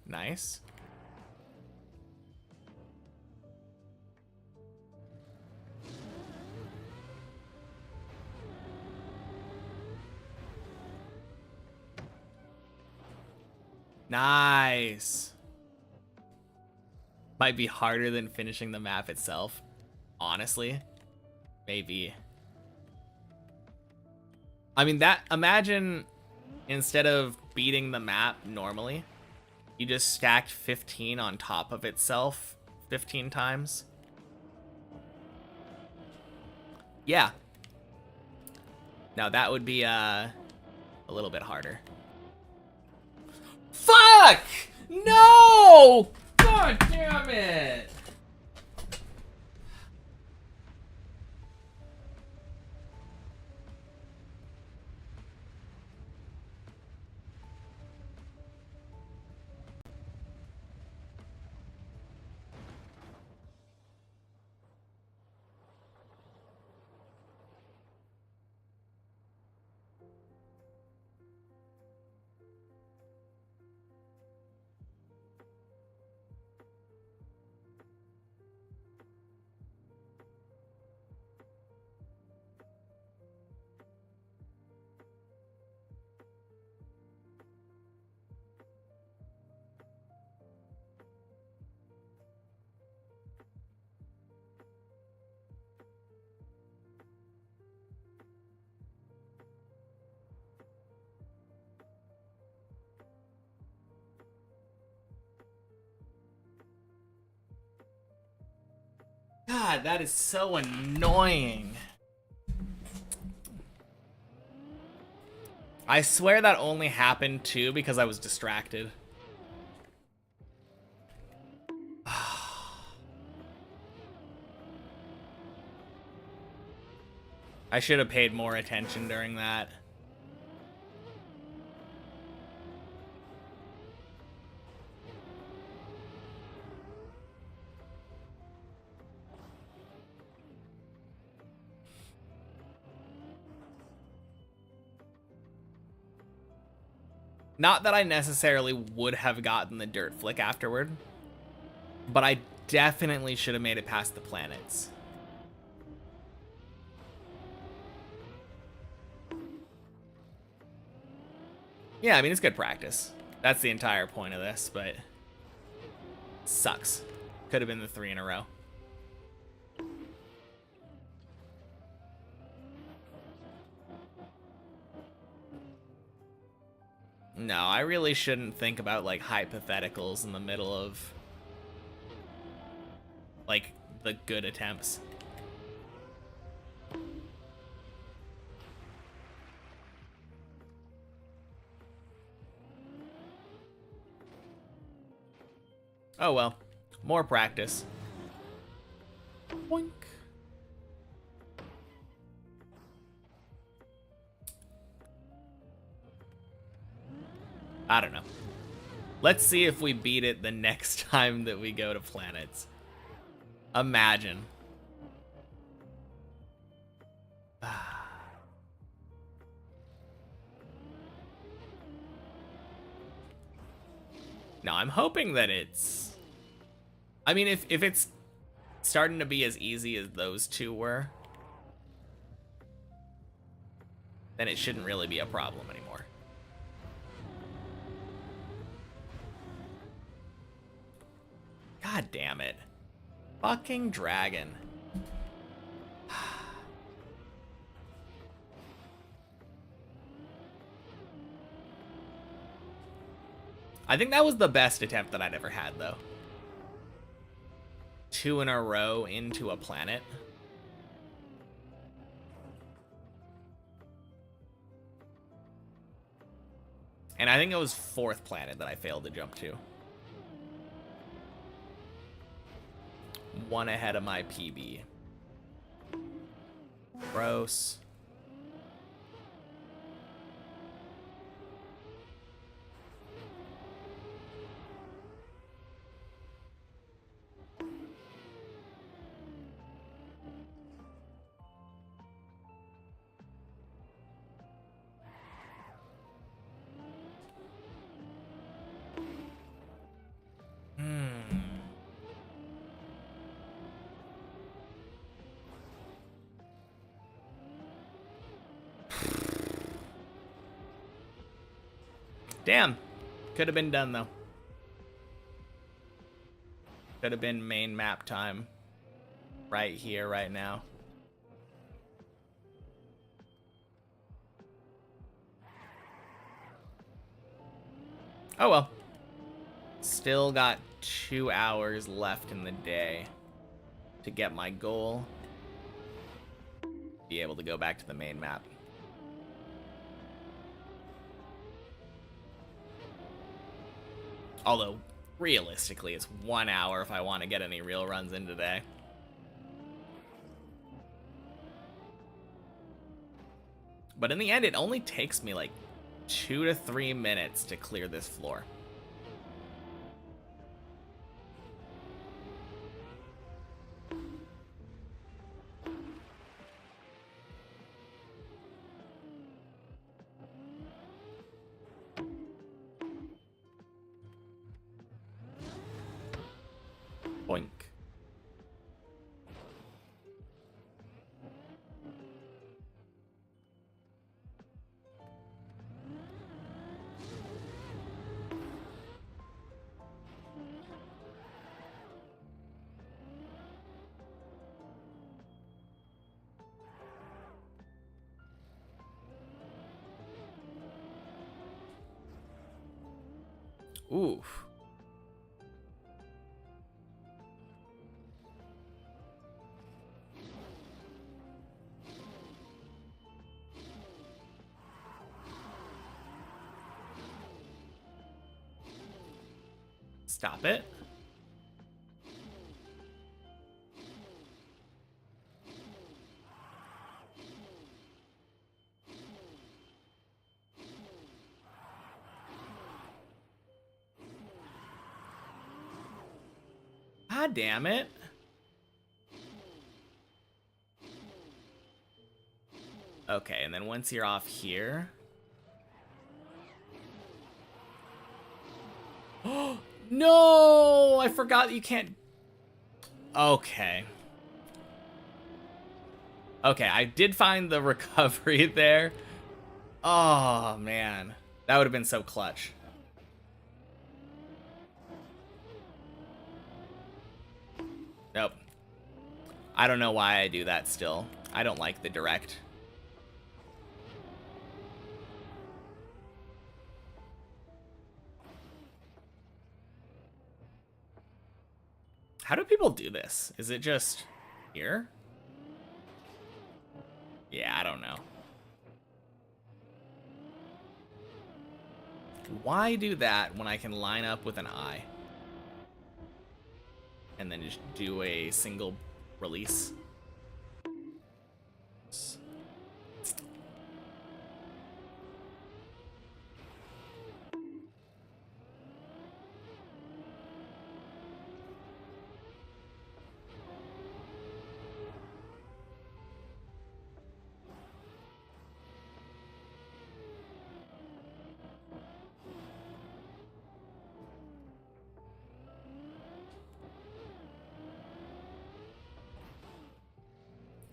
Nice. Nice. Might be harder than finishing the map itself. Honestly. Maybe. I mean, imagine instead of beating the map normally, you just stacked 15 on top of itself 15 times. Yeah. Now that would be a little bit harder. Fuck! No! God damn it! God, that is so annoying. I swear that only happened too because I was distracted. I should have paid more attention during that. Not that I necessarily would have gotten the dirt flick afterward, but I definitely should have made it past the planets. Yeah, I mean, it's good practice. That's the entire point of this, but sucks. Could have been the 3 in a row. No, I really shouldn't think about, like, hypotheticals in the middle of, like, the good attempts. Oh well. More practice. Boink. I don't know. Let's see if we beat it the next time that we go to planets. Imagine. No, I'm hoping that it's... I mean, if it's starting to be as easy as those two were, then it shouldn't really be a problem anymore. God damn it. Fucking dragon. I think that was the best attempt that I'd ever had, though. 2 in a row into a planet. And I think it was 4th planet that I failed to jump to. 1 ahead of my PB. Gross. Damn. Could have been done, though. Could have been main map time. Right here, right now. Oh well. Still got 2 hours left in the day to get my goal. Be able to go back to the main map. Although, realistically, it's 1 hour if I want to get any real runs in today. But in the end, it only takes me like 2 to 3 minutes to clear this floor. Boink. Oof. Stop it. God damn it. Okay, and then once you're off here... Oh, no! I forgot you can't... Okay. Okay, I did find the recovery there. Oh, man. That would have been so clutch. Nope. I don't know why I do that still. I don't like the direct. How do people do this? Is it just here? Yeah, I don't know. Why do that when I can line up with an eye? And then just do a single release.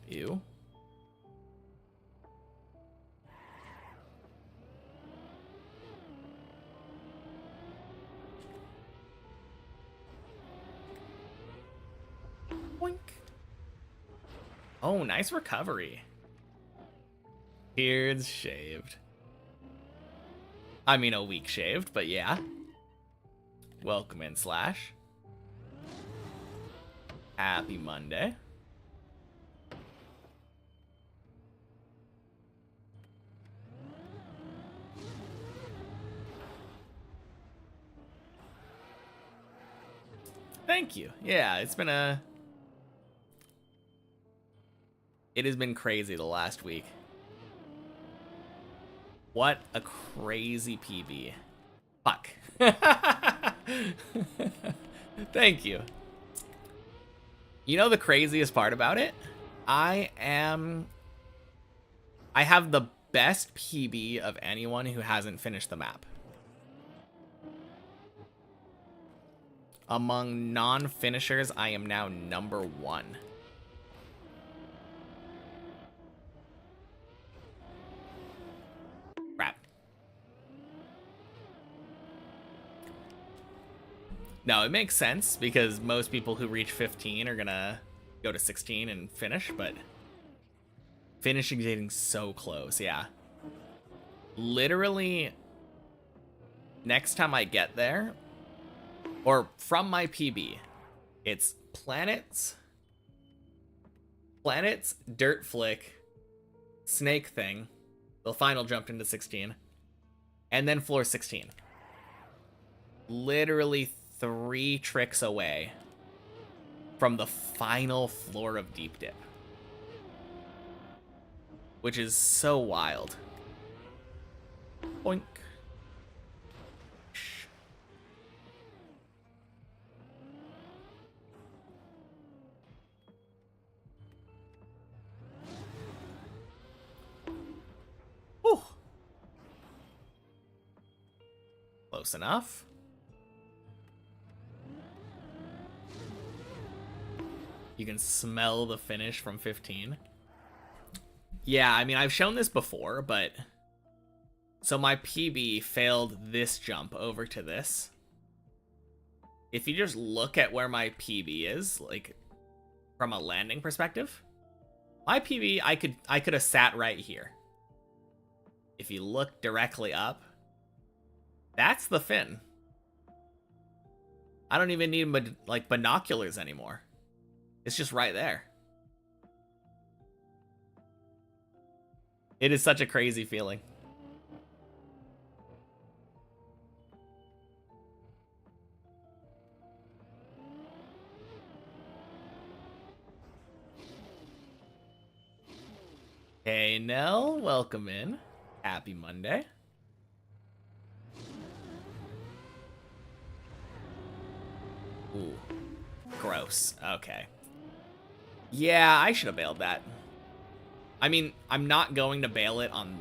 Ew. Boink. Oh, nice recovery. Beard's shaved. I mean, a week shaved, but yeah. Welcome in, Slash. Happy Monday. Thank you. Yeah, it's been a... It has been crazy the last week. What a crazy PB. Fuck. Thank you. You know the craziest part about it? I have the best PB of anyone who hasn't finished the map. Among non-finishers, I am now #1. Crap. No, it makes sense because most people who reach 15 are gonna go to 16 and finish, but finishing is getting so close, yeah. Literally, next time I get there, or from my PB, it's planets, dirt flick, snake thing, the final jumped into 16, and then floor 16. Literally 3 tricks away from the final floor of Deep Dip, which is so wild. Boink. Whew. Close enough. You can smell the finish from 15. Yeah, I mean, I've shown this before, but... So my PB failed this jump over to this. If you just look at where my PB is, like, from a landing perspective, my PB, I could have sat right here. If you look directly up, that's the fin. I don't even need, like, binoculars anymore. It's just right there. It is such a crazy feeling. Hey, Nell, welcome in. Happy Monday. Ooh, gross. Okay. Yeah, I should have bailed that. I mean, I'm not going to bail it on...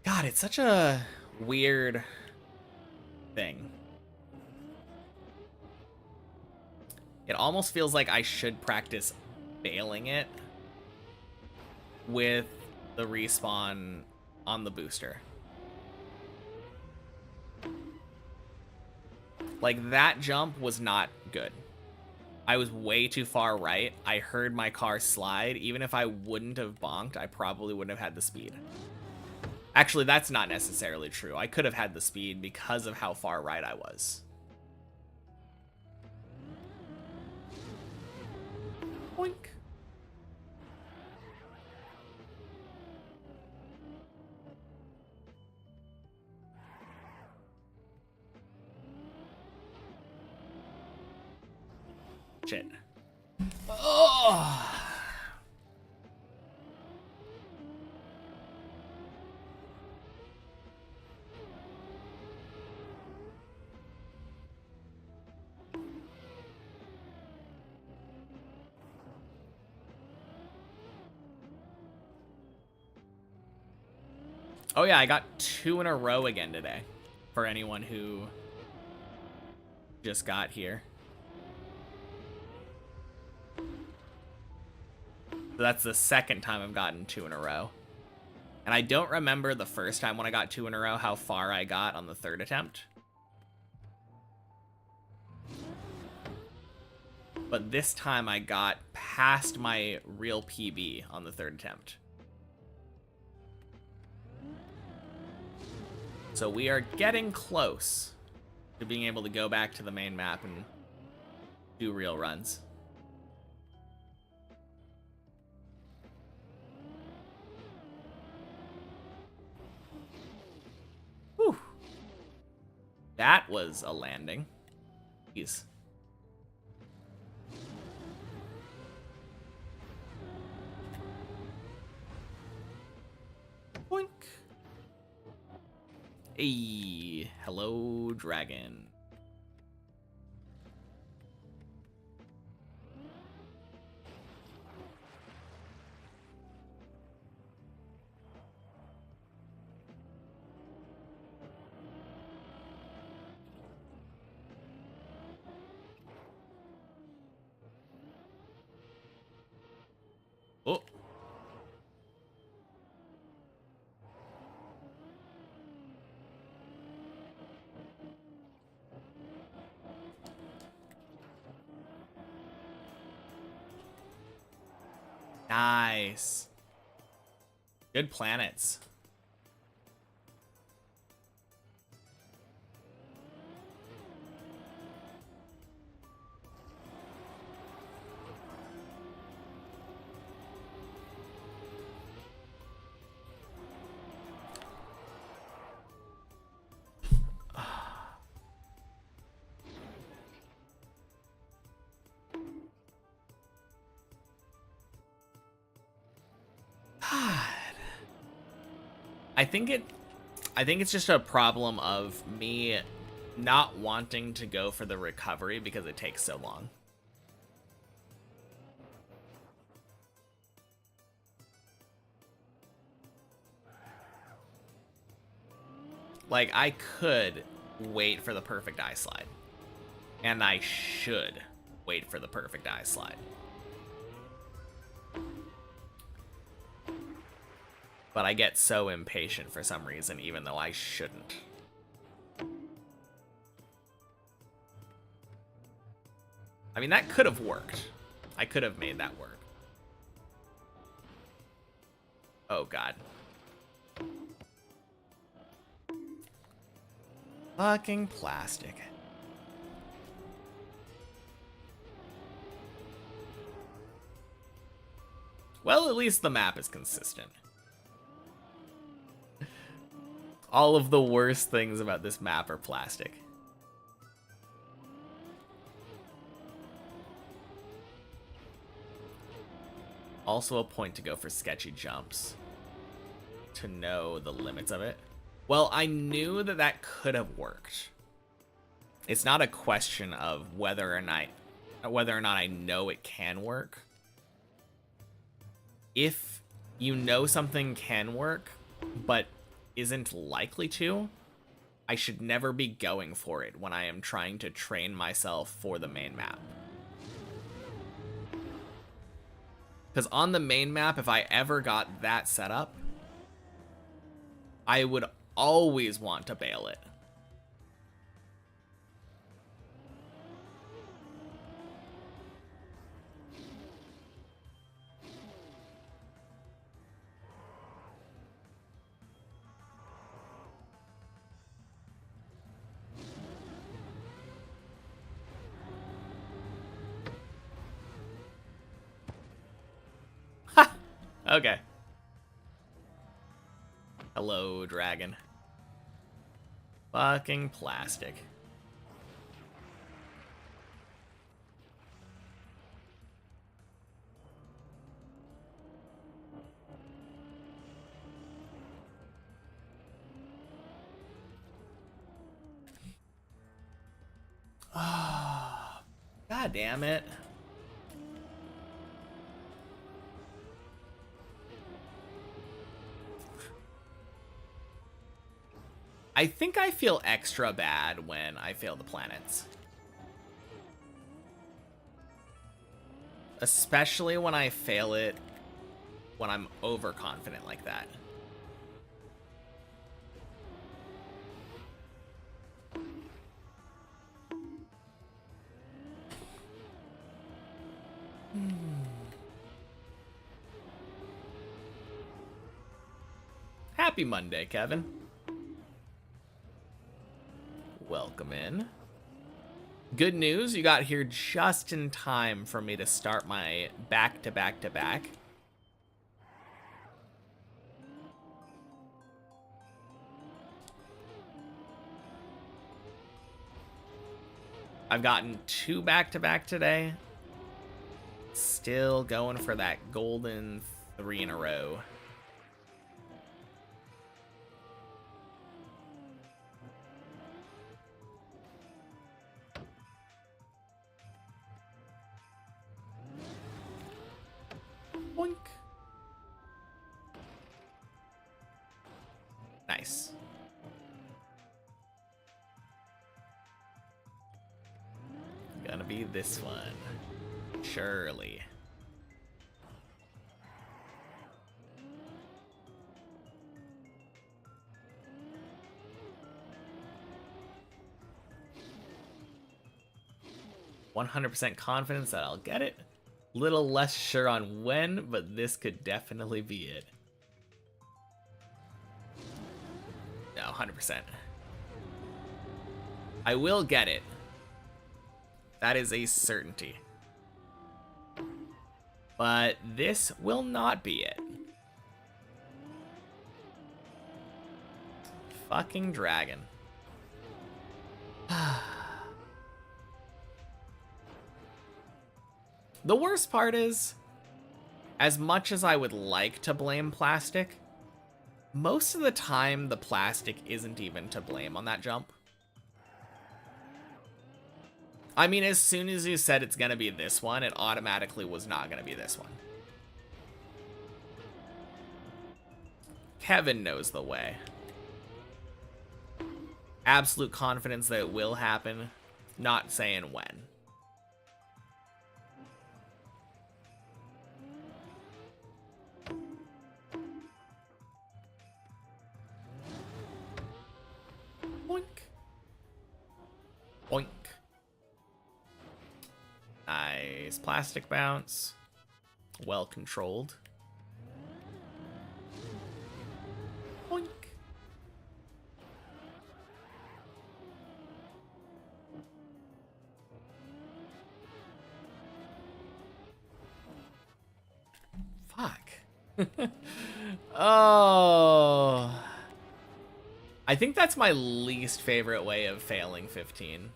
God, it's such a weird thing. It almost feels like I should practice bailing it with the respawn on the booster. Like, that jump was not good. I was way too far right. I heard my car slide. Even if I wouldn't have bonked, I probably wouldn't have had the speed. Actually, that's not necessarily true. I could have had the speed because of how far right I was. Boink. Shit. Oh. Oh yeah, I got 2 in a row again today. For anyone who just got here. So that's the second time I've gotten 2 in a row. And I don't remember the first time when I got 2 in a row how far I got on the third attempt. But this time I got past my real PB on the third attempt. So we are getting close to being able to go back to the main map and do real runs. Whew. That was a landing. Jeez. Boink. Hey, hello, dragon. Oh. Nice. Good planets. I think it's just a problem of me not wanting to go for the recovery because it takes so long. Like, I could wait for the perfect eye slide. And I should wait for the perfect eye slide. But I get so impatient for some reason, even though I shouldn't. I mean, that could have worked. I could have made that work. Oh, God. Fucking plastic. Well, at least the map is consistent. All of the worst things about this map are plastic. Also a point to go for sketchy jumps. To know the limits of it. Well, I knew that that could have worked. It's not a question of whether or not I know it can work. If you know something can work, but isn't likely to, I should never be going for it when I am trying to train myself for the main map. Because on the main map, if I ever got that set up, I would always want to bail it. Okay. Hello, dragon. Fucking plastic. Ah, God damn it. I think I feel extra bad when I fail the planets. Especially when I fail it when I'm overconfident like that. Happy Monday, Kevin. Welcome in. Good news, you got here just in time for me to start my back-to-back-to-back. I've gotten 2 back-to-back today. Still going for that golden 3 in a row. Boink. Nice. Gonna be this one. Surely. %100% confidence that I'll get it. Little less sure on when, but this could definitely be it. No, 100%. I will get it. That is a certainty. But this will not be it. Fucking dragon. The worst part is, as much as I would like to blame plastic, most of the time the plastic isn't even to blame on that jump. I mean, as soon as you said it's gonna be this one, it automatically was not gonna be this one. Kevin knows the way. Absolute confidence that it will happen, not saying when. Boink. Boink. Nice plastic bounce. Well controlled. Boink. Fuck. Oh. I think that's my least favorite way of failing 15.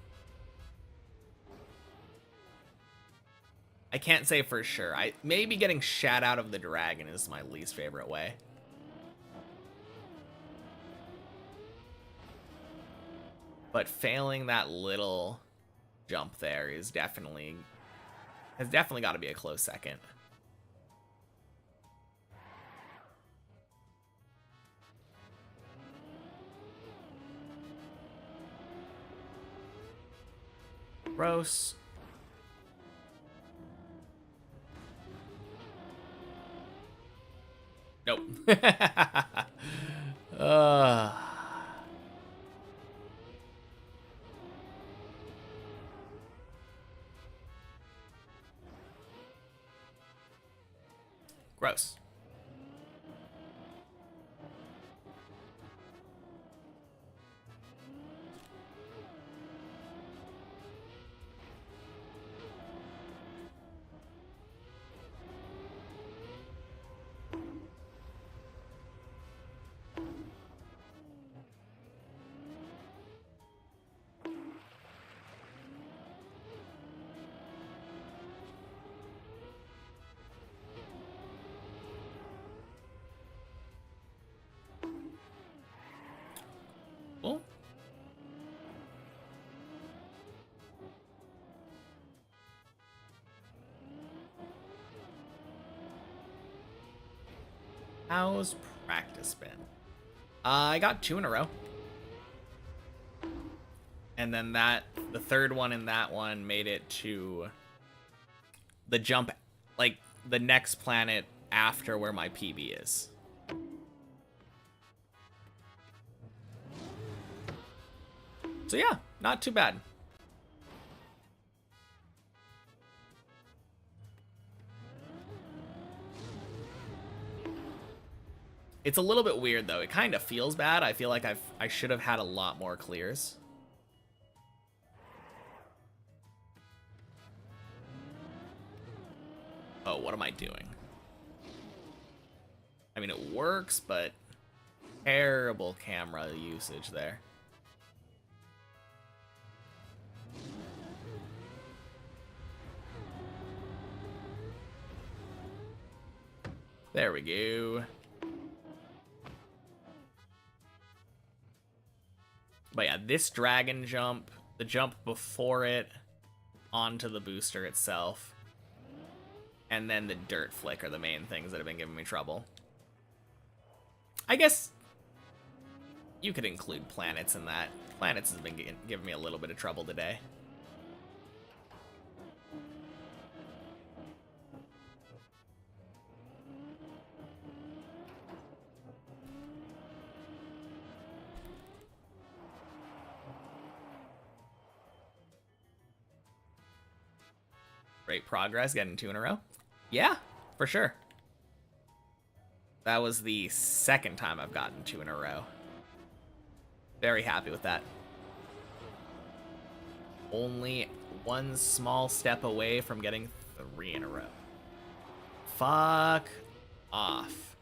I can't say for sure. Maybe getting shat out of the dragon is my least favorite way. But failing that little jump there has definitely got to be a close second. Gross. Nope. Gross. Well, how's practice been? I got 2 in a row. And then the third one in that one made it to the jump, like the next planet after where my PB is. So yeah, not too bad. It's a little bit weird though. It kind of feels bad. I feel like I should have had a lot more clears. Oh, what am I doing? I mean, it works, but terrible camera usage there. There we go. But yeah, this dragon jump, the jump before it onto the booster itself, and then the dirt flick are the main things that have been giving me trouble. I guess you could include planets in that. Planets has been giving me a little bit of trouble today. Great progress, getting 2 in a row. Yeah, for sure. That was the second time I've gotten 2 in a row. Very happy with that. Only one small step away from getting 3 in a row. Fuck off.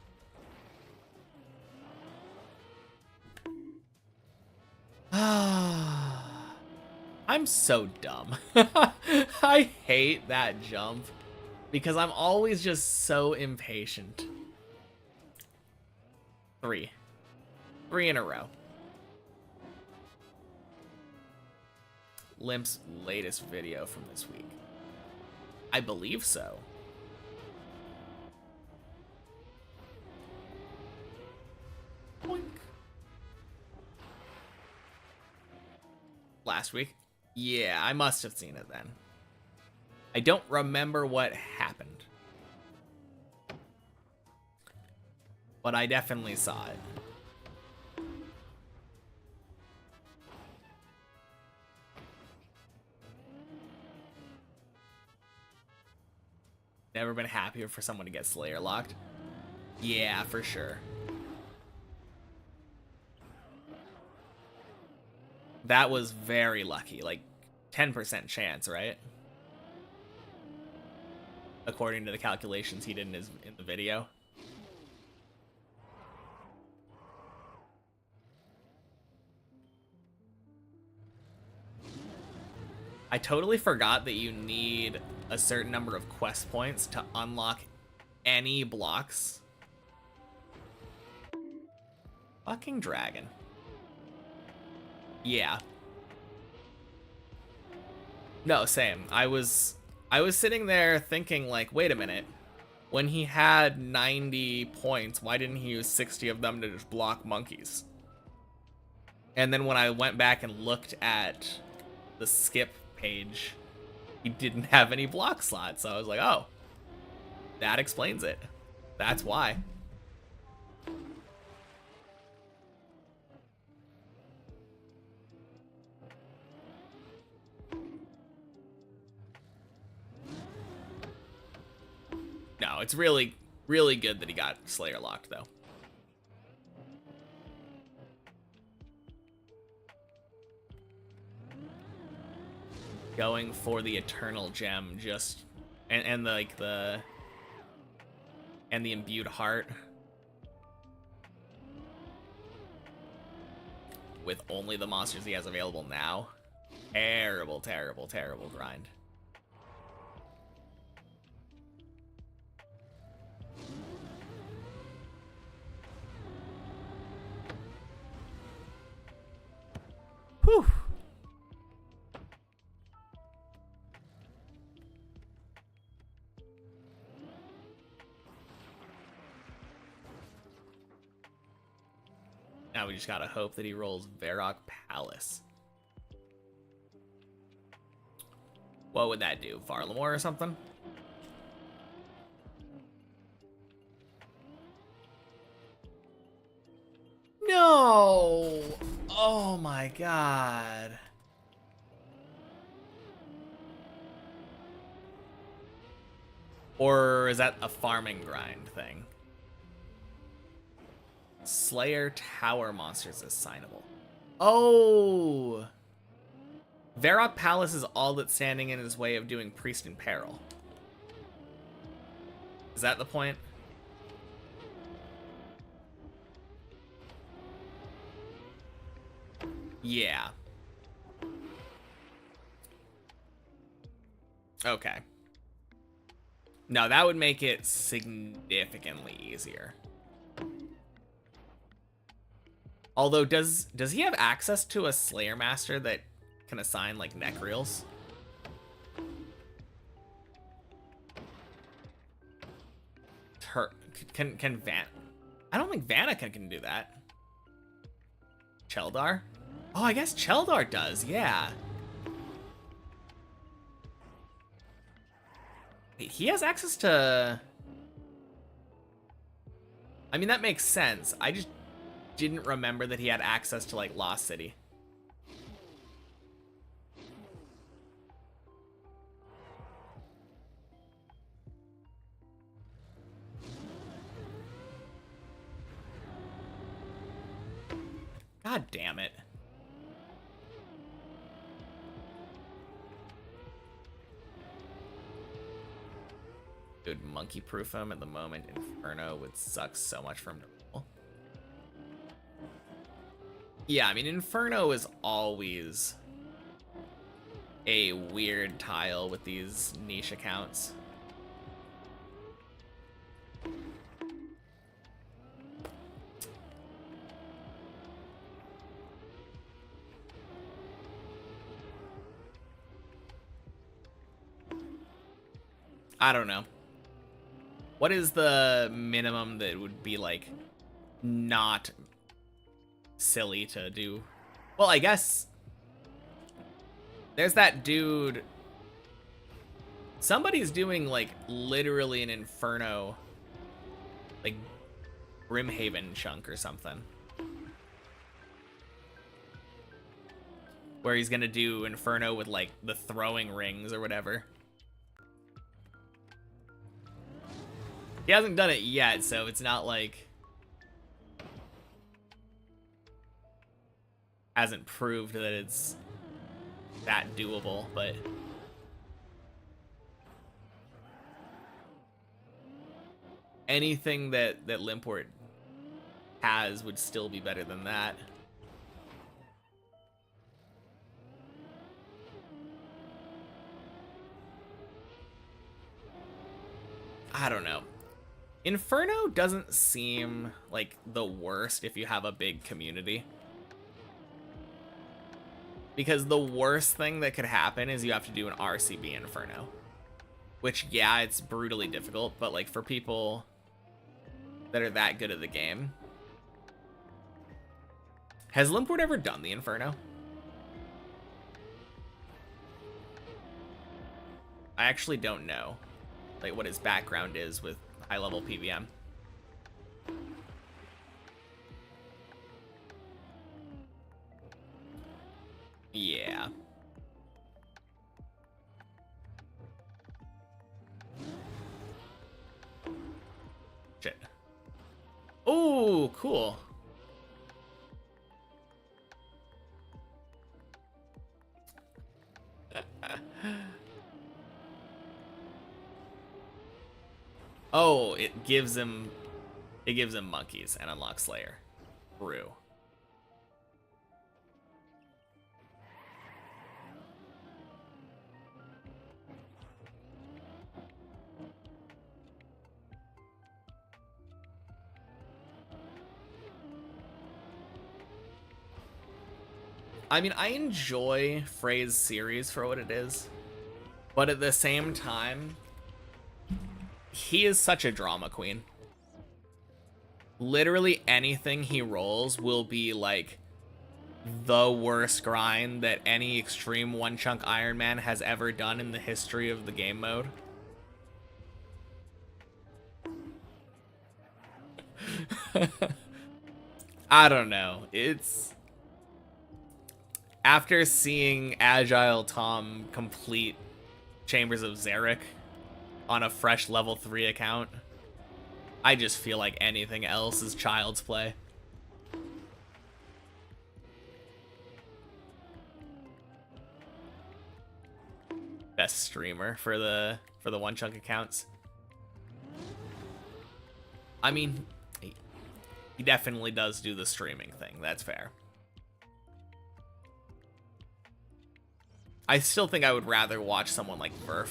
I'm so dumb. I hate that jump because I'm always just so impatient. 3 in a row. Limp's latest video from this week. I believe so. Boink. Last week? Yeah, I must have seen it then. I don't remember what happened. But I definitely saw it. Never been happier for someone to get Slayer locked. Yeah, for sure. That was very lucky, like 10% chance, right? According to the calculations he did in the video. I totally forgot that you need a certain number of quest points to unlock any blocks. Fucking dragon. Yeah. No, same. I was sitting there thinking like, wait a minute. When he had 90 points, why didn't he use 60 of them to just block monkeys? And then when I went back and looked at the skip page, he didn't have any block slots. So I was like, oh, that explains it. That's why. No, it's really, really good that he got Slayer locked, though. Going for the Eternal Gem, just and like the Imbued Heart with only the monsters he has available now. Terrible, terrible, terrible grind. Whew. Now we just gotta hope that he rolls Varrock Palace. What would that do? Varlamore or something? No! Oh my god. Or is that a farming grind thing? Slayer Tower monsters is signable. Oh! Varrock Palace is all that's standing in his way of doing Priest in Peril. Is that the point? Yeah. Okay. No, that would make it significantly easier. Although, does he have access to a Slayer Master that can assign, like, Necreals? Can Van... I don't think Vanna can do that. Cheldar? Oh, I guess Cheldar does, yeah. Wait, he has access to... I mean, that makes sense. I just didn't remember that he had access to, like, Lost City. God damn it. Good monkey-proof him at the moment. Inferno would suck so much for him to roll. Yeah, I mean, Inferno is always a weird tile with these niche accounts. I don't know. What is the minimum that would be, like, not silly to do? Well, I guess there's that dude. Somebody's doing, like, literally an Inferno, like, Brimhaven chunk or something, where he's gonna do Inferno with, like, the throwing rings or whatever. He hasn't done it yet, so it's not like... hasn't proved that it's that doable, but... anything that Limpwort has would still be better than that. I don't know. Inferno doesn't seem like the worst if you have a big community. Because the worst thing that could happen is you have to do an RCB Inferno. Which, yeah, it's brutally difficult, but like for people that are that good at the game. Has Limpward ever done the Inferno? I actually don't know, like, what his background is with high-level PVM. Yeah. Shit. Oh, cool. Oh, it gives him monkeys and unlocks Slayer. Brew. I mean, I enjoy Frey's series for what it is, but at the same time, he is such a drama queen. Literally anything he rolls will be like the worst grind that any extreme one chunk Iron Man has ever done in the history of the game mode. I don't know. It's after seeing Agile Tom complete Chambers of Zarek on a fresh level 3 account, I just feel like anything else is child's play. Best streamer for the one chunk accounts. I mean, he definitely does do the streaming thing. That's fair. I still think I would rather watch someone like Verf.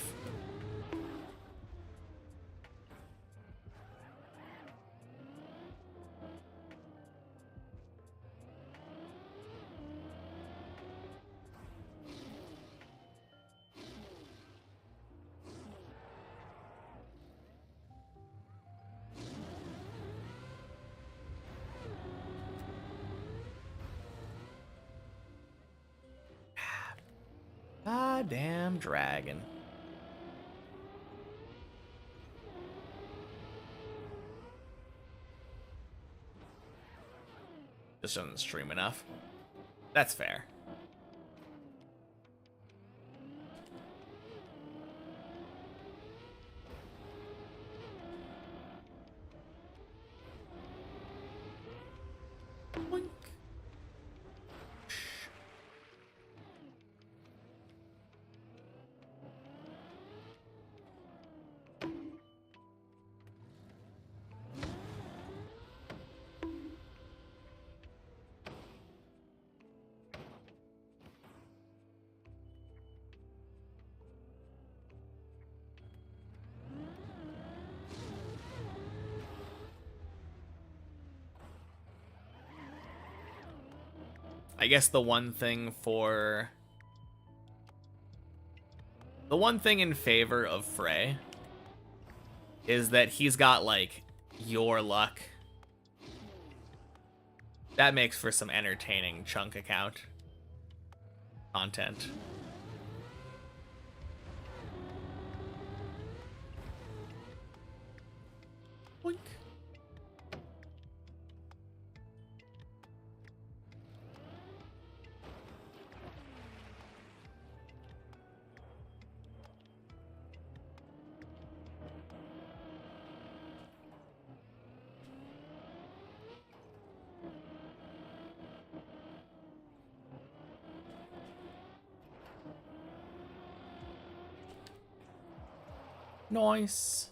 Ah, damn dragon. Just doesn't stream enough. That's fair. Boink. I guess the one thing in favor of Frey is that he's got like your luck. That makes for some entertaining chunk account content. Boink. Nice.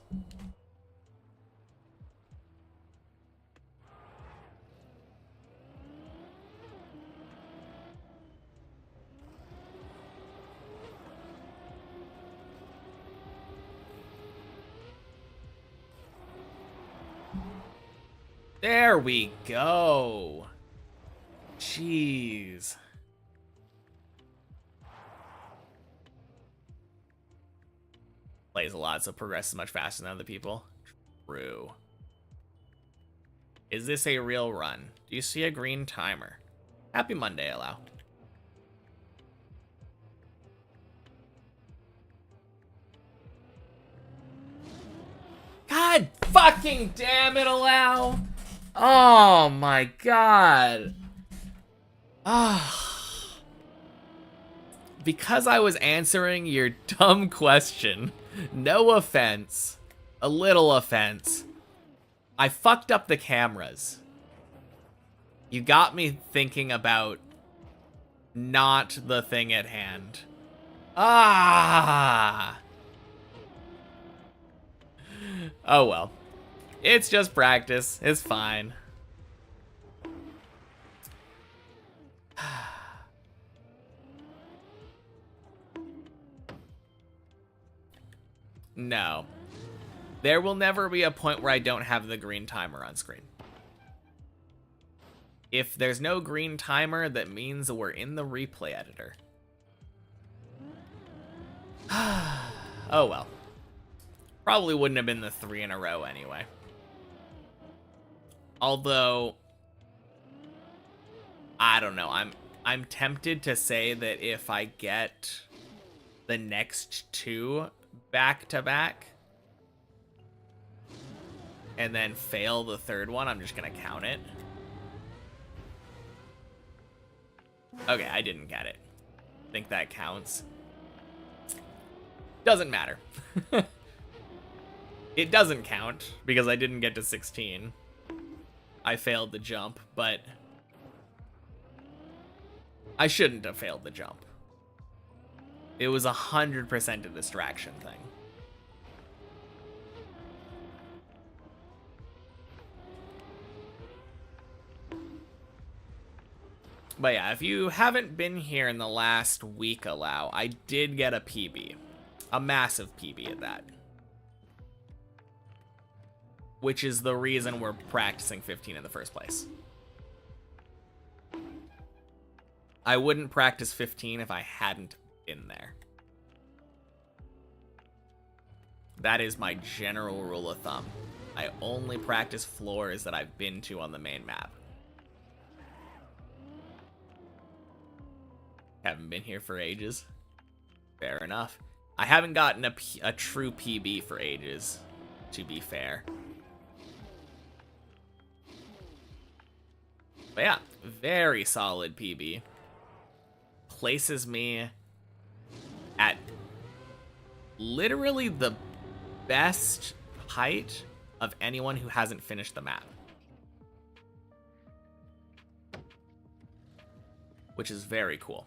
There we go. Jeez. Plays a lot, so progresses much faster than other people. True. Is this a real run? Do you see a green timer? Happy Monday, Allow. God fucking damn it, Allow. Oh my god. Ah. Because I was answering your dumb question, no offense, a little offense, I fucked up the cameras. You got me thinking about not the thing at hand. Ah. Oh well. It's just practice. It's fine. No. There will never be a point where I don't have the green timer on screen. If there's no green timer, that means we're in the replay editor. Oh well. Probably wouldn't have been the 3 in a row anyway. Although, I don't know. I'm tempted to say that if I get the next 2 back to back and then fail the 3rd one, I'm just gonna count it. Okay, I didn't get it. Think that counts. Doesn't matter. It doesn't count because I didn't get to 16. I failed the jump, but I shouldn't have failed the jump. It was 100% a distraction thing. But yeah, if you haven't been here in the last week, Allow, I did get a PB. A massive PB at that. Which is the reason we're practicing 15 in the first place. I wouldn't practice 15 if I hadn't been there. That is my general rule of thumb. I only practice floors that I've been to on the main map. Haven't been here for ages. Fair enough. I haven't gotten a true PB for ages, to be fair. But yeah, very solid PB. Places me at literally the best height of anyone who hasn't finished the map. Which is very cool.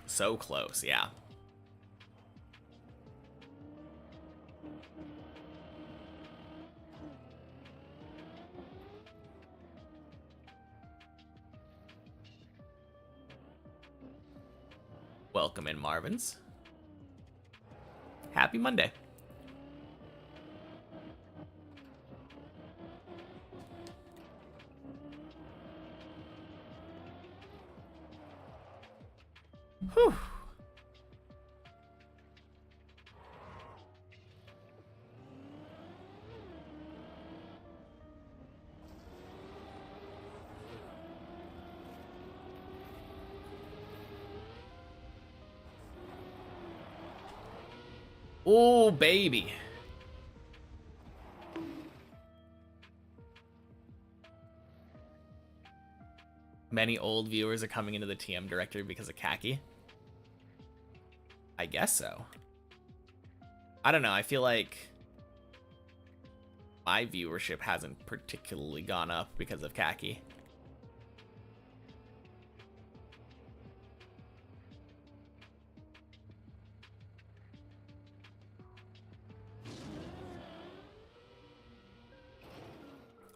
So close, yeah. Welcome in, Marvins. Happy Monday. Whew. Oh, baby. Many old viewers are coming into the TM directory because of Khaki. I guess so. I don't know. I feel like my viewership hasn't particularly gone up because of Khaki.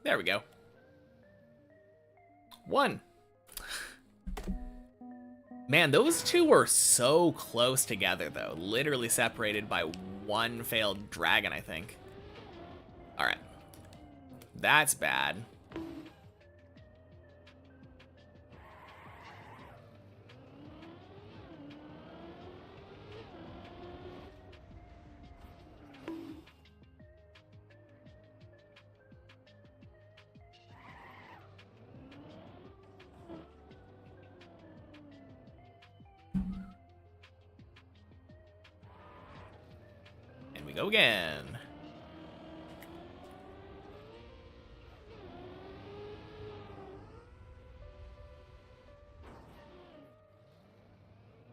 There we go. 1. Man, those two were so close together, though. Literally separated by 1 failed dragon, I think. All right. That's bad. And we go again.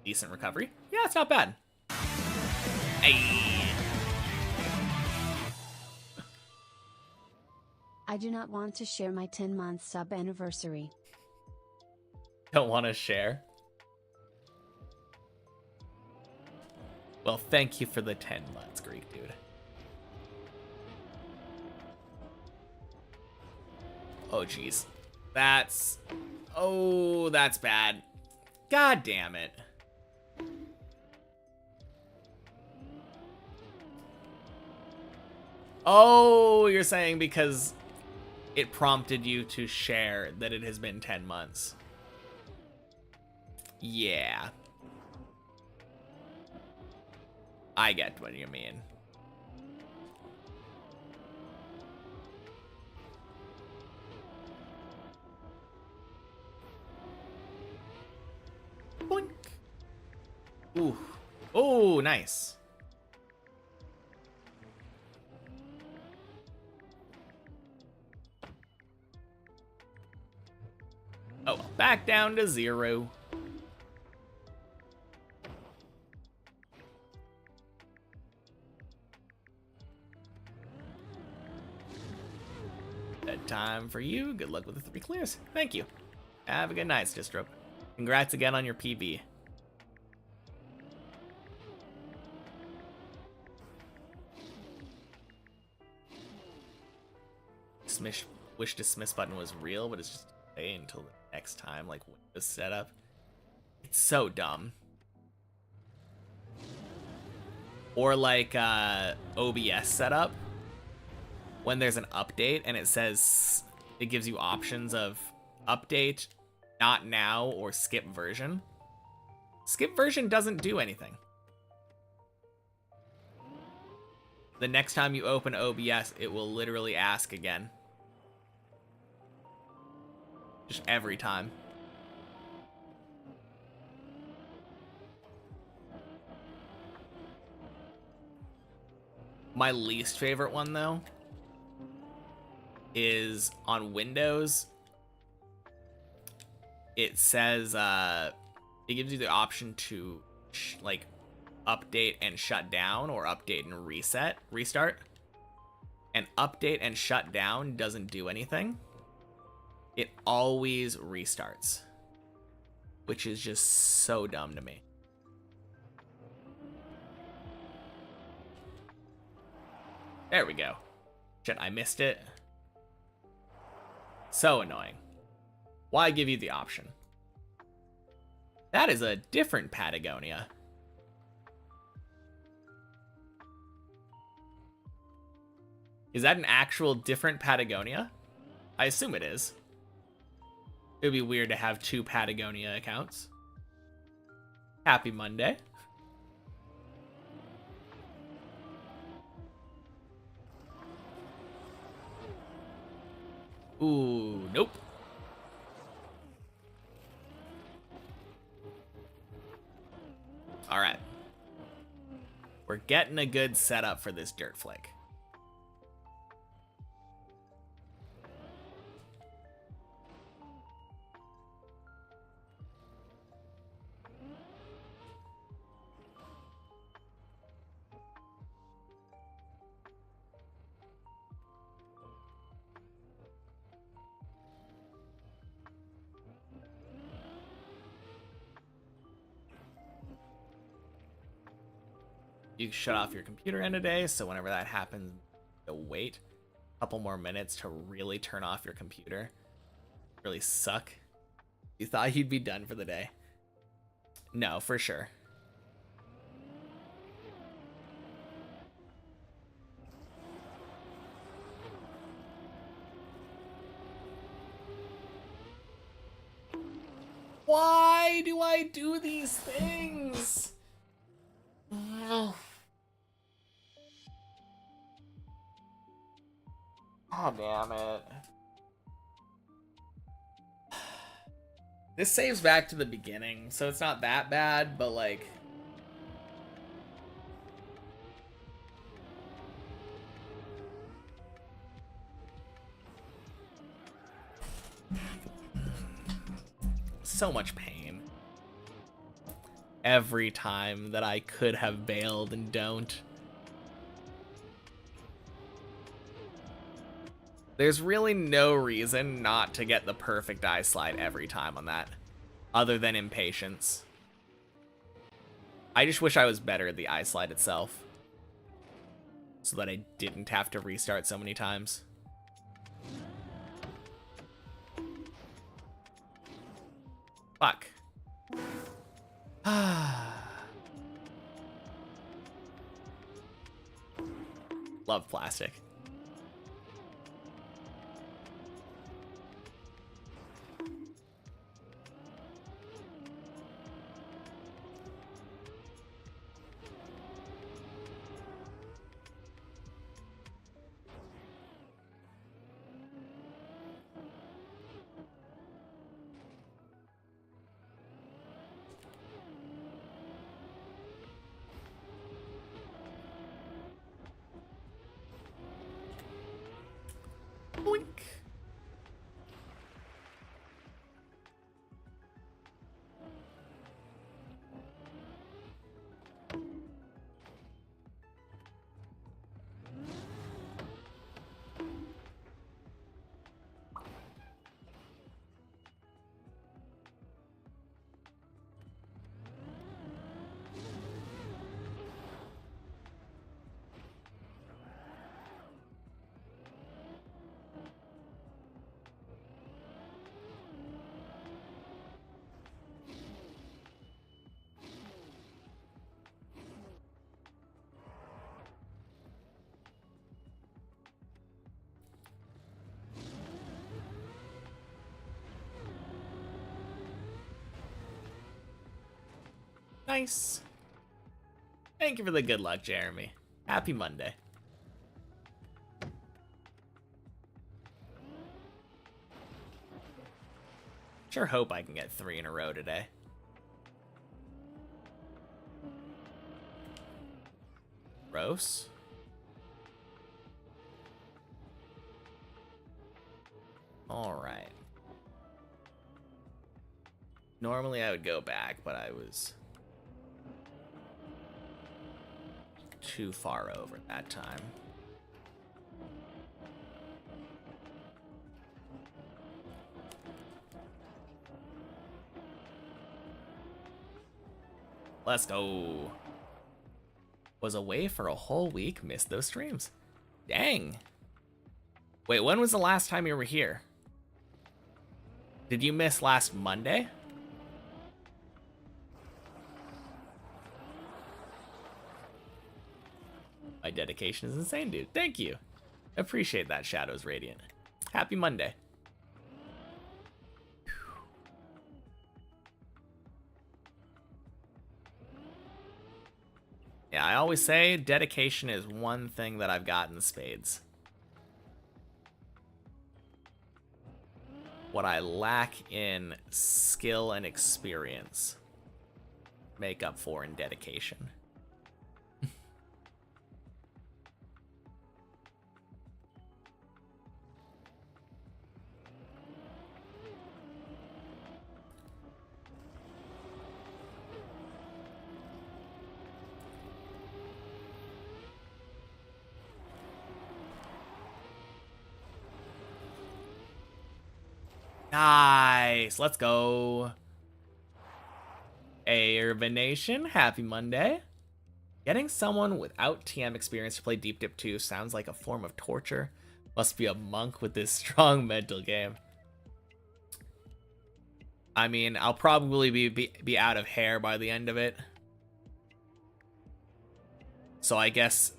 Decent recovery. Yeah, it's not bad. Hey. I do not want to share my 10-month sub anniversary. Don't want to share. Well, thank you for the 10 months, Greek dude. Oh, jeez. That's... Oh, that's bad. God damn it. Oh, you're saying because it prompted you to share that it has been 10 months. Yeah. I get what you mean. Boink. Ooh. Oh, nice. Oh, well, back down to 0. Bedtime for you. Good luck with the 3 clears. Thank you. Have a good night, Distrop. Congrats again on your PB. Wish dismiss button was real, but it's just stay until the next time, like Windows setup. It's so dumb. Or like OBS setup, when there's an update and it says it gives you options of update, not now, or skip version. Skip version doesn't do anything. The next time you open OBS, it will literally ask again. Just every time. My least favorite one, though, is on Windows. It says, it gives you the option to, like, update and shut down, or update and restart. And update and shut down doesn't do anything. It always restarts, which is just so dumb to me. There we go. Shit, I missed it. So annoying. Why give you the option? That is a different Patagonia. Is that an actual different Patagonia? I assume it is. It would be weird to have 2 Patagonia accounts. Happy Monday. Ooh, nope. All right. We're getting a good setup for this dirt flick. You shut off your computer in a day, so whenever that happens, you'll wait a couple more minutes to really turn off your computer. Really suck. You thought you'd be done for the day. No, for sure. I do these things? Oh, damn it. This saves back to the beginning, so it's not that bad, but like... so much pain. Every time that I could have bailed and don't. There's really no reason not to get the perfect ice slide every time on that, other than impatience. I just wish I was better at the ice slide itself, so that I didn't have to restart so many times. Fuck. Love plastic. Boink. Nice. Thank you for the good luck, Jeremy. Happy Monday. Sure hope I can get 3 in a row today. Gross. Alright. Normally I would go back, but I was too far over that time. Let's go. Was away for a whole week, missed those streams. Dang. Wait, when was the last time you were here? Did you miss last Monday? My dedication is insane, dude. Thank you. Appreciate that, Shadows Radiant. Happy Monday. Yeah, I always say dedication is one thing that I've got in spades. What I lack in skill and experience, make up for in dedication. Nice. Let's go. Urban Nation, happy Monday. Getting someone without TM experience to play Deep Dip 2 sounds like a form of torture. Must be a monk with this strong mental game. I mean, I'll probably be out of hair by the end of it. So I guess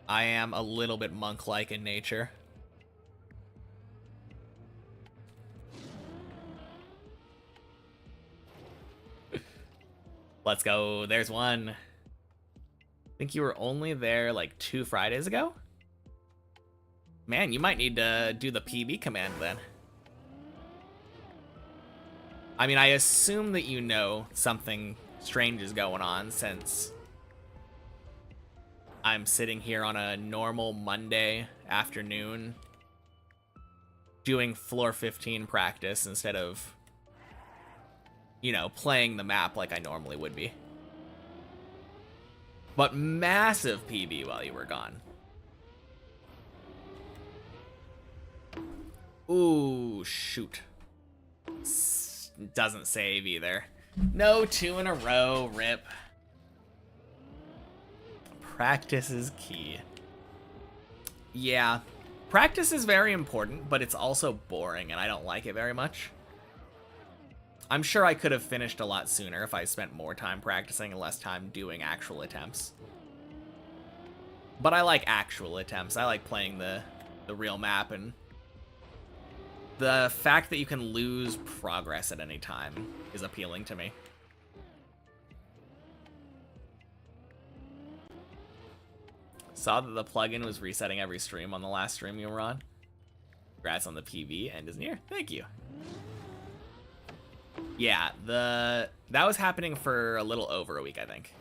I am a little bit monk-like in nature. Let's go. There's one. I think you were only there like 2 Fridays ago? Man, you might need to do the PB command then. I mean, I assume that you know something strange is going on since I'm sitting here on a normal Monday afternoon doing floor 15 practice instead of, you know, playing the map like I normally would be. But massive PB while you were gone. Ooh, shoot. Doesn't save either. No 2 in a row, rip. Practice is key. Yeah, practice is very important, but it's also boring, and I don't like it very much. I'm sure I could have finished a lot sooner if I spent more time practicing and less time doing actual attempts. But I like actual attempts. I like playing the real map, and the fact that you can lose progress at any time is appealing to me. Saw that the plugin was resetting every stream on the last stream you were on. Congrats on the PV, end is near. Thank you. Yeah, that was happening for a little over a week, I think.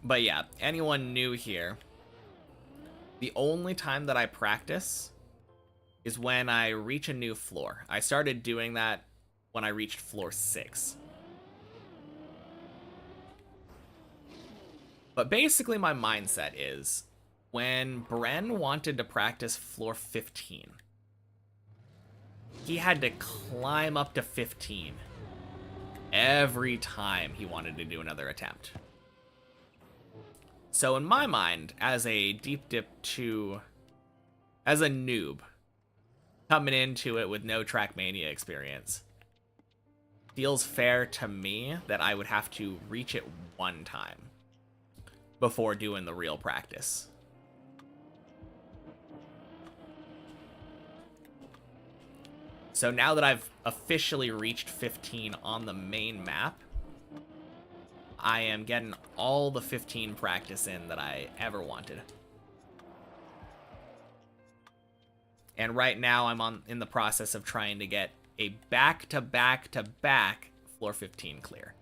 But yeah, anyone new here, the only time that I practice is when I reach a new floor. I started doing that when I reached floor 6. But basically my mindset is, when Bren wanted to practice floor 15, he had to climb up to 15 every time he wanted to do another attempt. So in my mind, as a deep dip 2, as a noob, coming into it with no Trackmania experience, feels fair to me that I would have to reach it one time before doing the real practice. So now that I've officially reached 15 on the main map, I am getting all the 15 practice in that I ever wanted. And right now I'm in the process of trying to get a back-to-back-to-back floor 15 clear.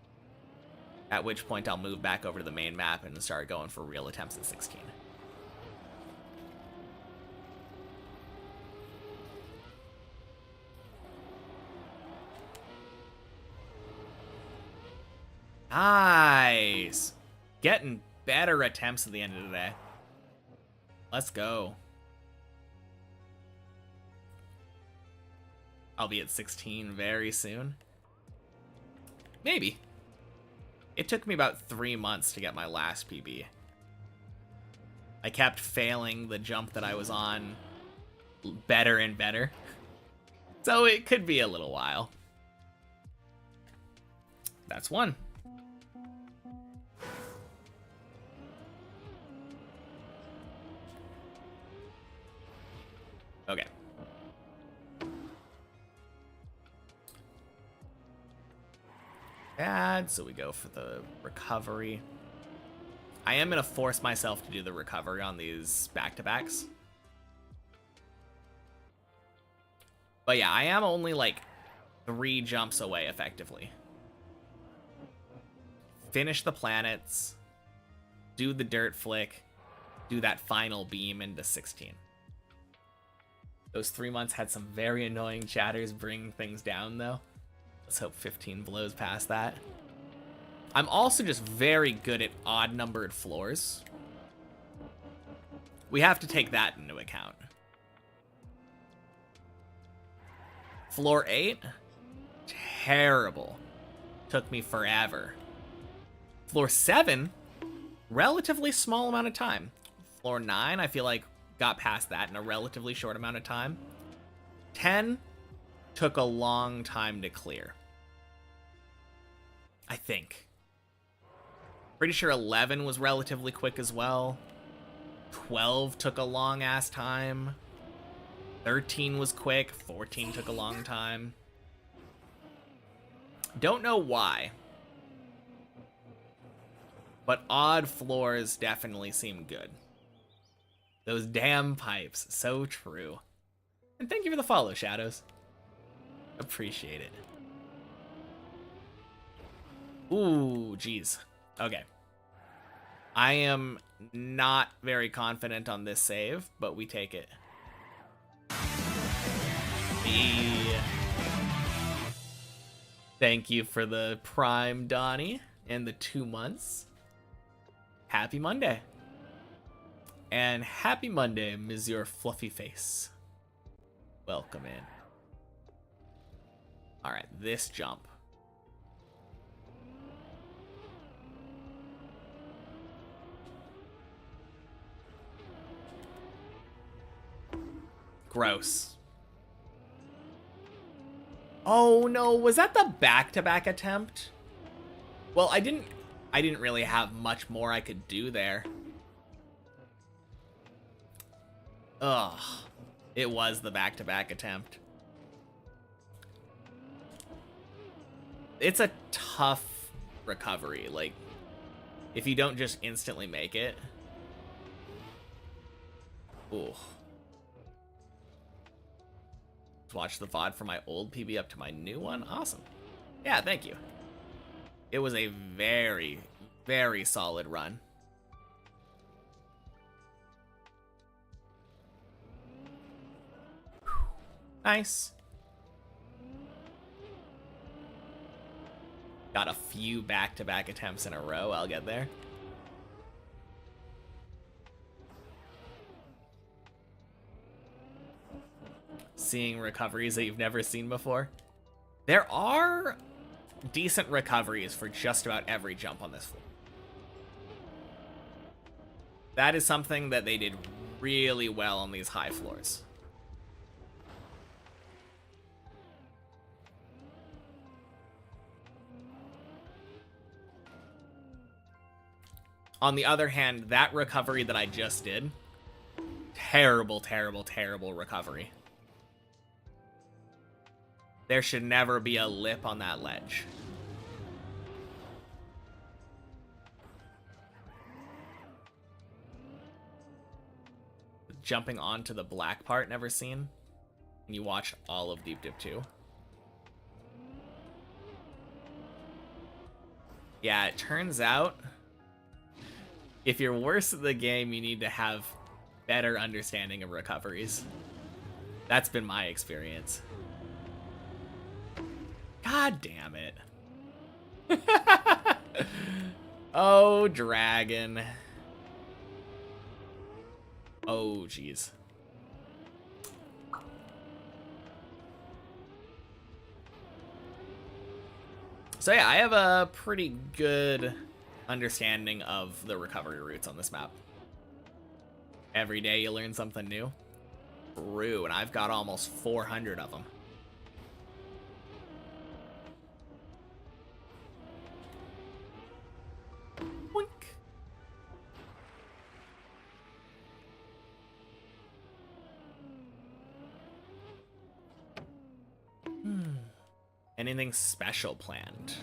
At which point I'll move back over to the main map and start going for real attempts at 16. Nice! Getting better attempts at the end of the day. Let's go. I'll be at 16 very soon. Maybe. It took me about 3 months to get my last PB. I kept failing the jump that I was on better and better. So it could be a little while. That's one. Okay. Bad, so we go for the recovery. I am going to force myself to do the recovery on these back-to-backs. But yeah, I am only like 3 jumps away, effectively. Finish the planets, do the dirt flick, do that final beam into 16. Those 3 months had some very annoying chatters bringing things down, though. Let's hope 15 blows past that. I'm also just very good at odd-numbered floors. We have to take that into account. Floor 8? Terrible. Took me forever. Floor 7? Relatively small amount of time. Floor 9, I feel like got past that in a relatively short amount of time. 10 took a long time to clear. I think. Pretty sure 11 was relatively quick as well. 12 took a long ass time. 13 was quick. 14 took a long time. Don't know why. But odd floors definitely seem good. Those damn pipes. So true. And thank you for the follow, Shadows. Appreciate it. Ooh, geez. Okay. I am not very confident on this save, but we take it. Thank you for the Prime, Donnie, and the 2 months. Happy Monday. And happy Monday, Monsieur Fluffy Face. Welcome in. Alright, this jump. Gross. Oh no, was that the back-to-back attempt? Well, I didn't really have much more I could do there. Ugh. It was the back-to-back attempt. It's a tough recovery. Like, if you don't just instantly make it. Ooh. Watch the VOD from my old PB up to my new one. Awesome. Yeah, thank you. It was a very, very solid run. Nice. Got a few back-to-back attempts in a row. I'll get there. Seeing recoveries that you've never seen before. There are decent recoveries for just about every jump on this floor. That is something that they did really well on these high floors. On the other hand, that recovery that I just did, terrible, terrible, terrible recovery. There should never be a lip on that ledge. Jumping onto the black part, never seen. And you watch all of Deep Dip 2. Yeah, it turns out, if you're worse at the game, you need to have better understanding of recoveries. That's been my experience. God damn it. Oh, dragon. Oh, jeez. So yeah, I have a pretty good understanding of the recovery routes on this map. Every day you learn something new. True, and I've got almost 400 of them. Boink. Anything special planned?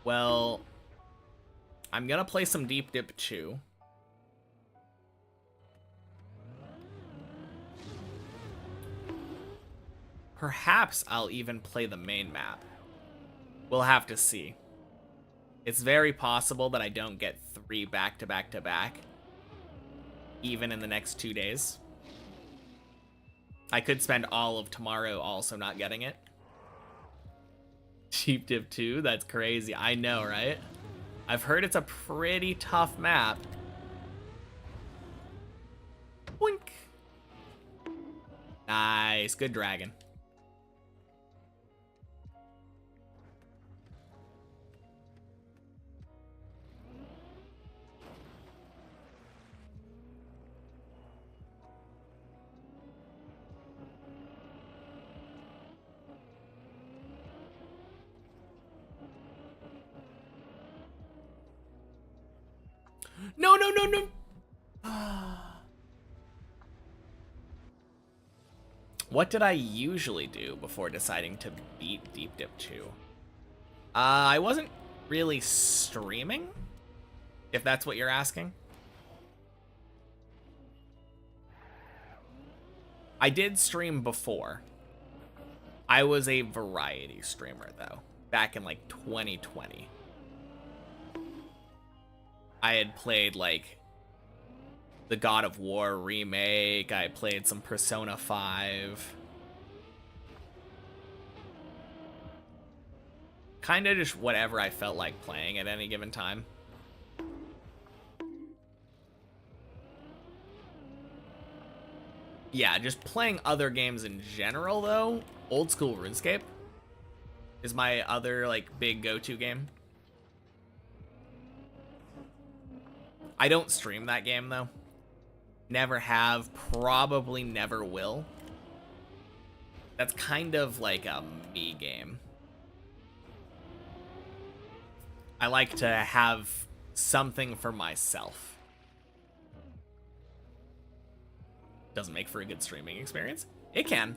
Well, I'm gonna play some Deep Dip 2. Perhaps I'll even play the main map. We'll have to see. It's very possible that I don't get 3 back-to-back-to-back, even in the next 2 days. I could spend all of tomorrow also not getting it. Deep Dip 2? That's crazy. I know, right? I've heard it's a pretty tough map. Boink. Nice. Good dragon. No, no, no, no. What did I usually do before deciding to beat Deep Dip 2? I wasn't really streaming, if that's what you're asking. I did stream before. I was a variety streamer, though, back in, like, 2020. I had played, like, the God of War remake. I played some Persona 5. Kind of just whatever I felt like playing at any given time. Yeah, just playing other games in general, though. Old school RuneScape is my other, like, big go-to game. I don't stream that game, though. Never have, probably never will. That's kind of like a me game. I like to have something for myself. Doesn't make for a good streaming experience. It can.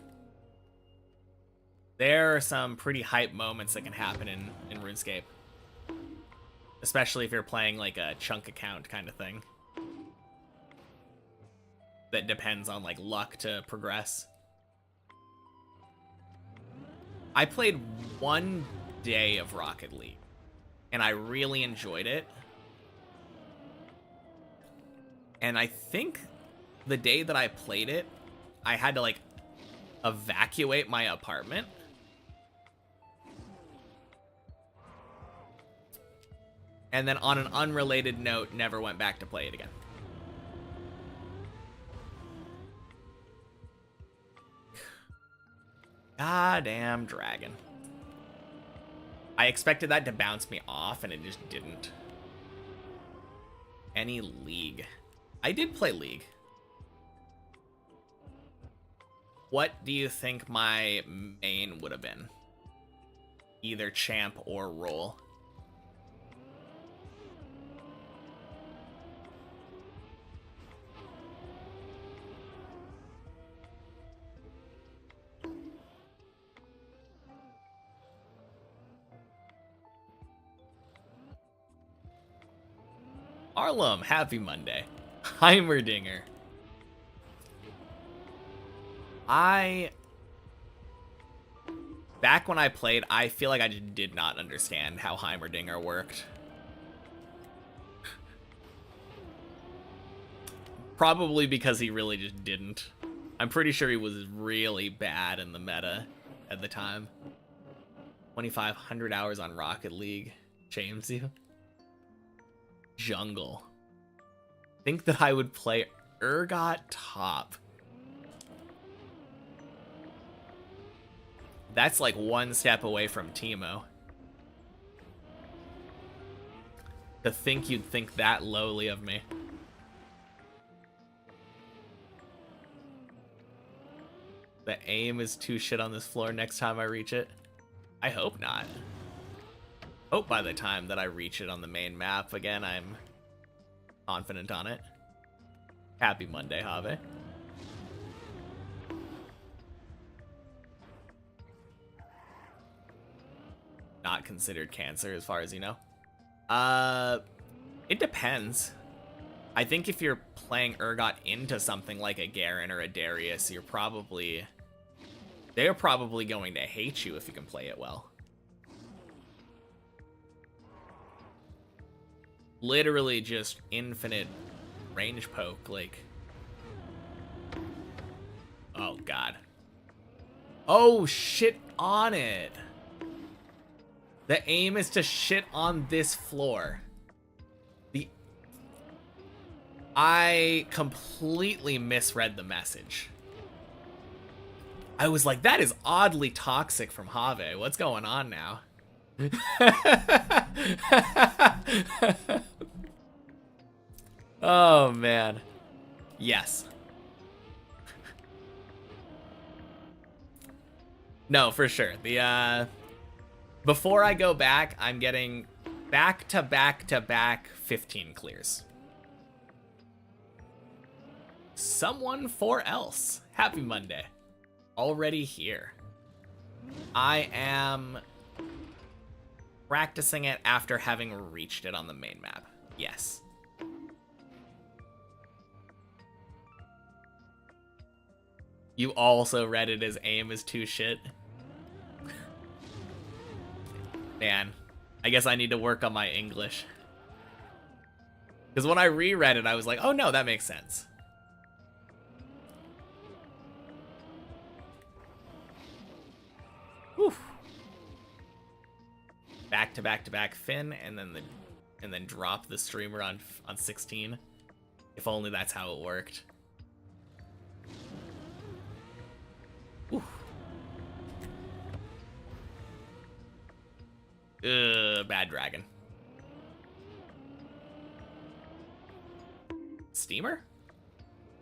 There are some pretty hype moments that can happen in RuneScape. Especially if you're playing like a chunk account kind of thing. That depends on like luck to progress. I played 1 day of Rocket League. And I really enjoyed it. And I think the day that I played it, I had to like evacuate my apartment. And then on an unrelated note, never went back to play it again. Goddamn dragon. I expected that to bounce me off, and it just didn't. Any League. I did play League. What do you think my main would have been? Either champ or role. Harlem, happy Monday. Heimerdinger. Back when I played, I feel like I just did not understand how Heimerdinger worked. Probably because he really just didn't. I'm pretty sure he was really bad in the meta at the time. 2,500 hours on Rocket League. Shames you. Jungle. Think that I would play Urgot top. That's like one step away from Teemo. To think you'd think that lowly of me. The aim is too shit on this floor next time I reach it. I hope not. Hope by the time that I reach it on the main map again, I'm confident on it. Happy Monday, Have. Not considered cancer as far as you know. It depends. I think if you're playing Urgot into something like a Garen or a Darius, they're probably going to hate you if you can play it well. Literally just infinite range poke, like. Oh god. Oh, shit on it. The aim is to shit on this floor. I completely misread the message. I was like, that is oddly toxic from Have. What's going on now? Oh, man. Yes. No, for sure. Before I go back, I'm getting back to back to back 15 clears. Someone for else. Happy Monday. Already here. I am practicing it after having reached it on the main map. Yes. You also read it as aim is too shit. Man, I guess I need to work on my English. Because when I reread it, I was like, oh no, that makes sense. Whew. Back to back to back Finn, and then drop the streamer on 16. If only that's how it worked. Whew. Bad dragon. Steamer?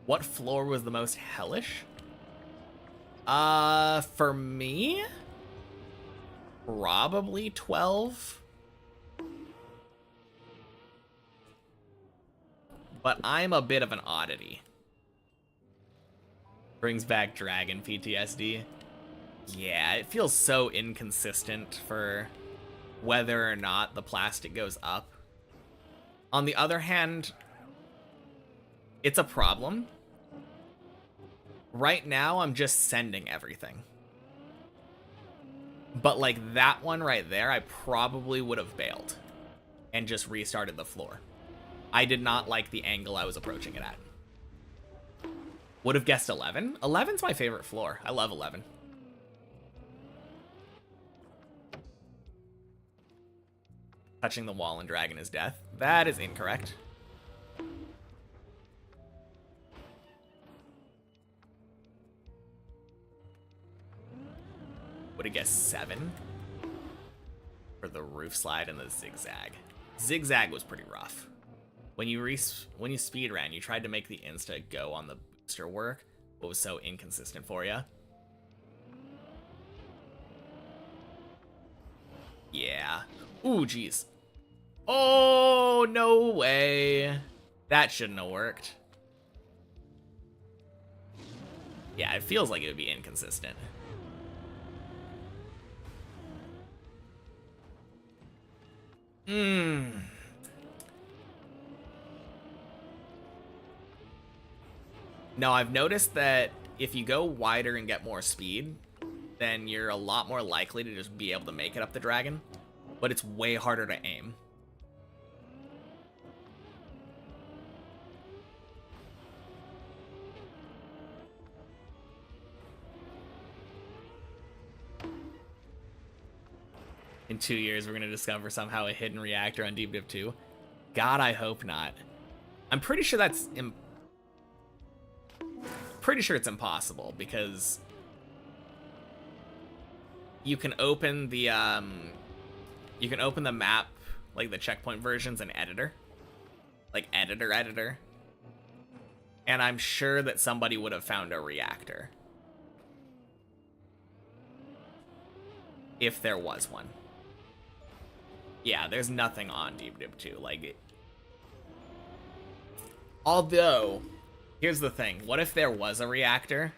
What floor was the most hellish? For me? Probably 12. But I'm a bit of an oddity. Brings back dragon PTSD. Yeah, it feels so inconsistent for whether or not the plastic goes up. On the other hand, it's a problem. Right now, I'm just sending everything. But like that one right there, I probably would have bailed and just restarted the floor. I did not like the angle I was approaching it at. Would have guessed 11. 11's my favorite floor. I love 11. Touching the wall and dragon is death. That is incorrect. Would have guessed 7 for the roof slide and the zigzag. Zigzag was pretty rough. When you speed ran, you tried to make the insta go on the booster work, but was so inconsistent for you. Yeah. Ooh, jeez. Oh, no way. That shouldn't have worked. Yeah, it feels like it would be inconsistent. No, I've noticed that if you go wider and get more speed, then you're a lot more likely to just be able to make it up the dragon, but it's way harder to aim. In 2 years, we're going to discover somehow a hidden reactor on Deep Dip 2. God, I hope not. I'm pretty sure that's... pretty sure it's impossible, because... you can open the, you can open the map, like the checkpoint versions in editor. Like editor. And I'm sure that somebody would have found a reactor. If there was one. Yeah, there's nothing on Deep Dip 2. Like, although, here's the thing. What if there was a reactor?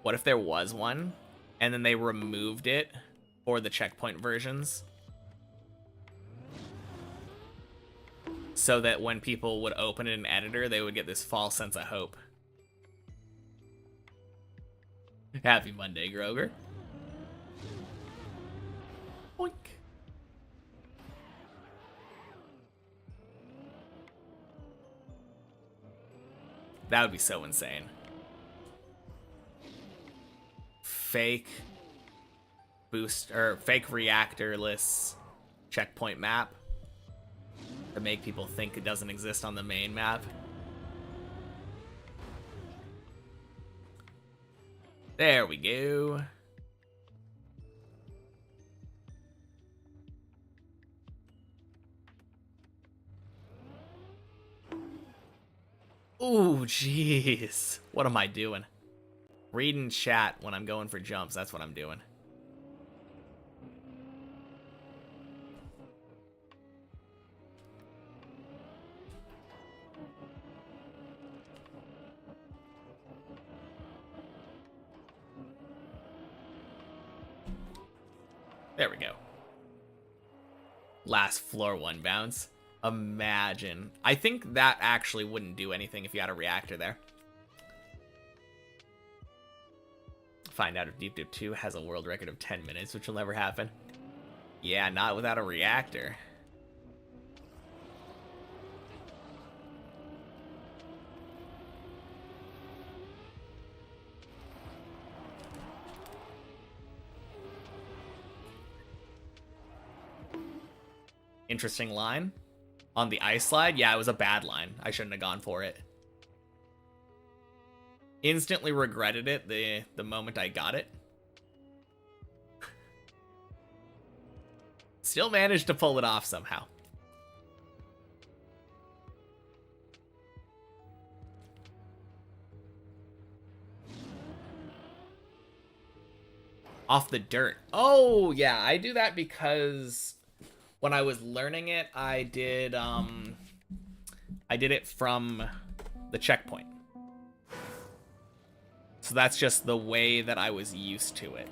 What if there was one, and then they removed it for the checkpoint versions? So that when people would open it in editor, they would get this false sense of hope. Happy Monday, Grover. Boink. That would be so insane. Fake boost or fake reactorless checkpoint map to make people think it doesn't exist on the main map. There we go. Ooh, jeez. What am I doing? Reading chat when I'm going for jumps. That's what I'm doing. There we go. Last floor 1 bounce. Imagine. I think that actually wouldn't do anything if you had a reactor there. Find out if Deep Dip 2 has a world record of 10 minutes, which will never happen. Yeah, not without a reactor. Interesting line. On the ice slide, yeah, it was a bad line. I shouldn't have gone for it. Instantly regretted it the moment I got it. Still managed to pull it off somehow. Off the dirt. Oh, yeah, I do that because when I was learning it, I did it from the checkpoint. So that's just the way that I was used to it.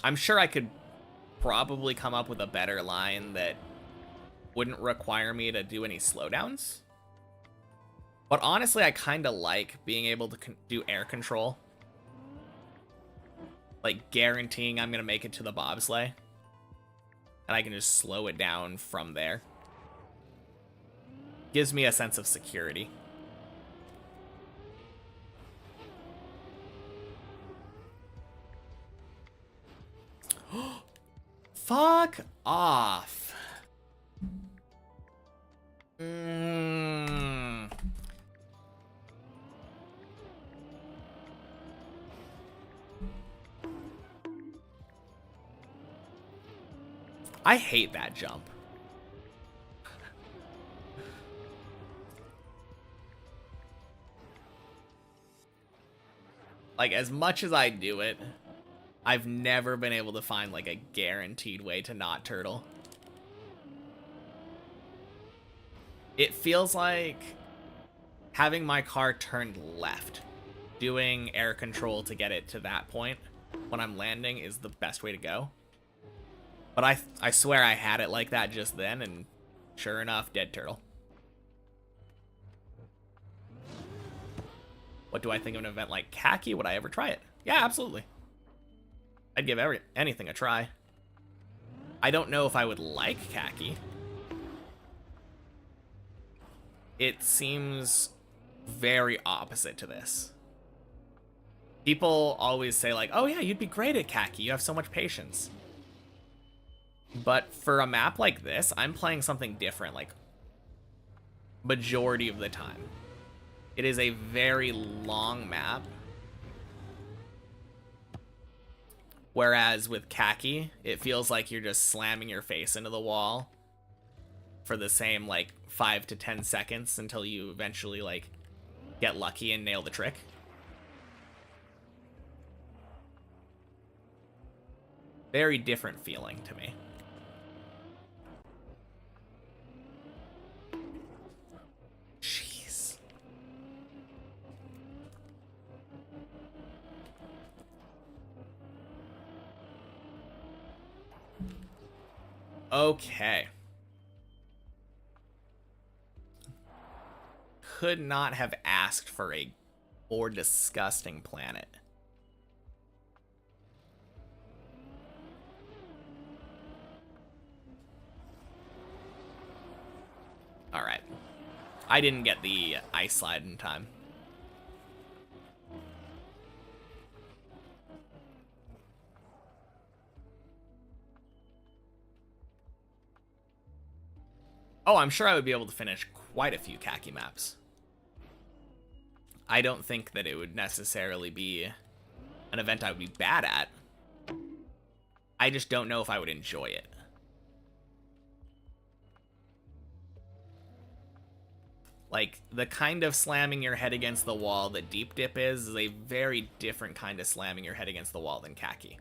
I'm sure I could probably come up with a better line that wouldn't require me to do any slowdowns. But honestly, I kind of like being able to do air control. Like guaranteeing I'm going to make it to the bobsleigh. And I can just slow it down from there. Gives me a sense of security. Fuck off. I hate that jump. Like, as much as I do it, I've never been able to find, like, a guaranteed way to not turtle. It feels like having my car turned left, doing air control to get it to that point when I'm landing is the best way to go. But I swear I had it like that just then, and sure enough, dead turtle. What do I think of an event like Khaki? Would I ever try it? Yeah, absolutely. I'd give anything a try. I don't know if I would like Khaki. It seems very opposite to this. People always say like, oh yeah, you'd be great at Khaki. You have so much patience. But for a map like this, I'm playing something different, like, majority of the time. It is a very long map. Whereas with Khaki, it feels like you're just slamming your face into the wall for the same, like, 5 to 10 seconds until you eventually, like, get lucky and nail the trick. Very different feeling to me. Jeez. Okay. Could not have asked for a more disgusting planet. All right. I didn't get the ice slide in time. Oh, I'm sure I would be able to finish quite a few Khaki maps. I don't think that it would necessarily be an event I would be bad at. I just don't know if I would enjoy it. Like, the kind of slamming your head against the wall that Deep Dip is a very different kind of slamming your head against the wall than Khaki.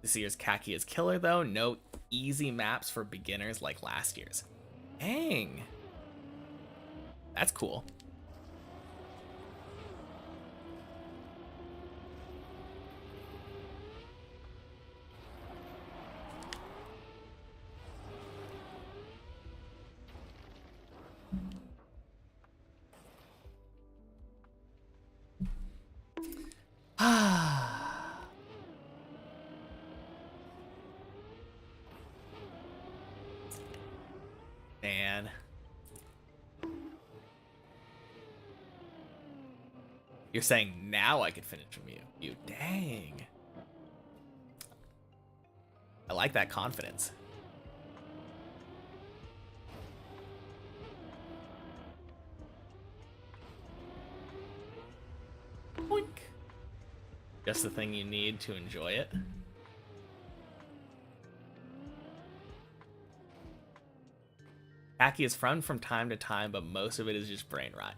This year's Khaki is killer, though. No easy maps for beginners like last year's. Dang. That's cool. Man. You're saying now I could finish from you. Dang. I like that confidence. Boink. Just the thing you need to enjoy it. Khaki is fun from time to time, but most of it is just brain rot.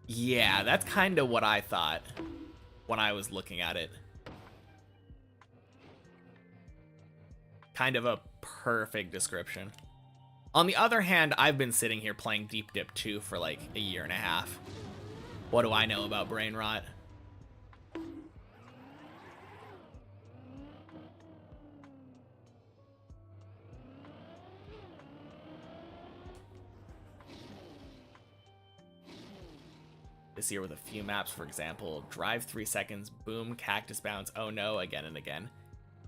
Yeah, that's kind of what I thought when I was looking at it. Kind of a perfect description. On the other hand, I've been sitting here playing Deep Dip 2 for like a year and a half. What do I know about brain rot? This year with a few maps, for example, drive 3 seconds, boom, cactus bounce, oh no, again and again.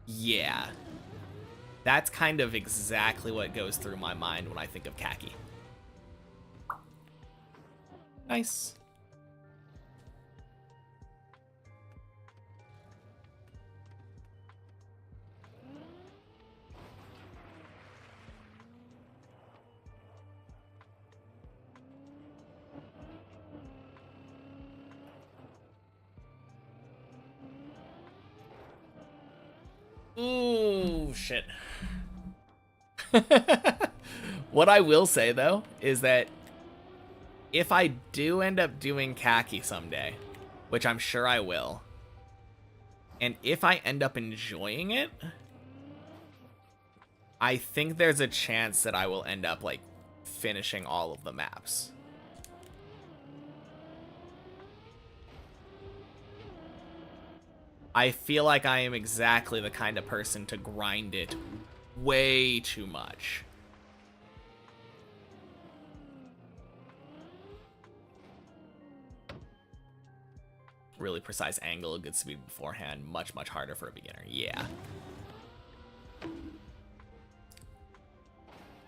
Yeah. That's kind of exactly what goes through my mind when I think of Khaki. Nice. Ooh, shit. What I will say, though, is that if I do end up doing Khaki someday, which I'm sure I will, and if I end up enjoying it, I think there's a chance that I will end up, like, finishing all of the maps. I feel like I am exactly the kind of person to grind it way too much. Really precise angle, good speed beforehand, much harder for a beginner. Yeah.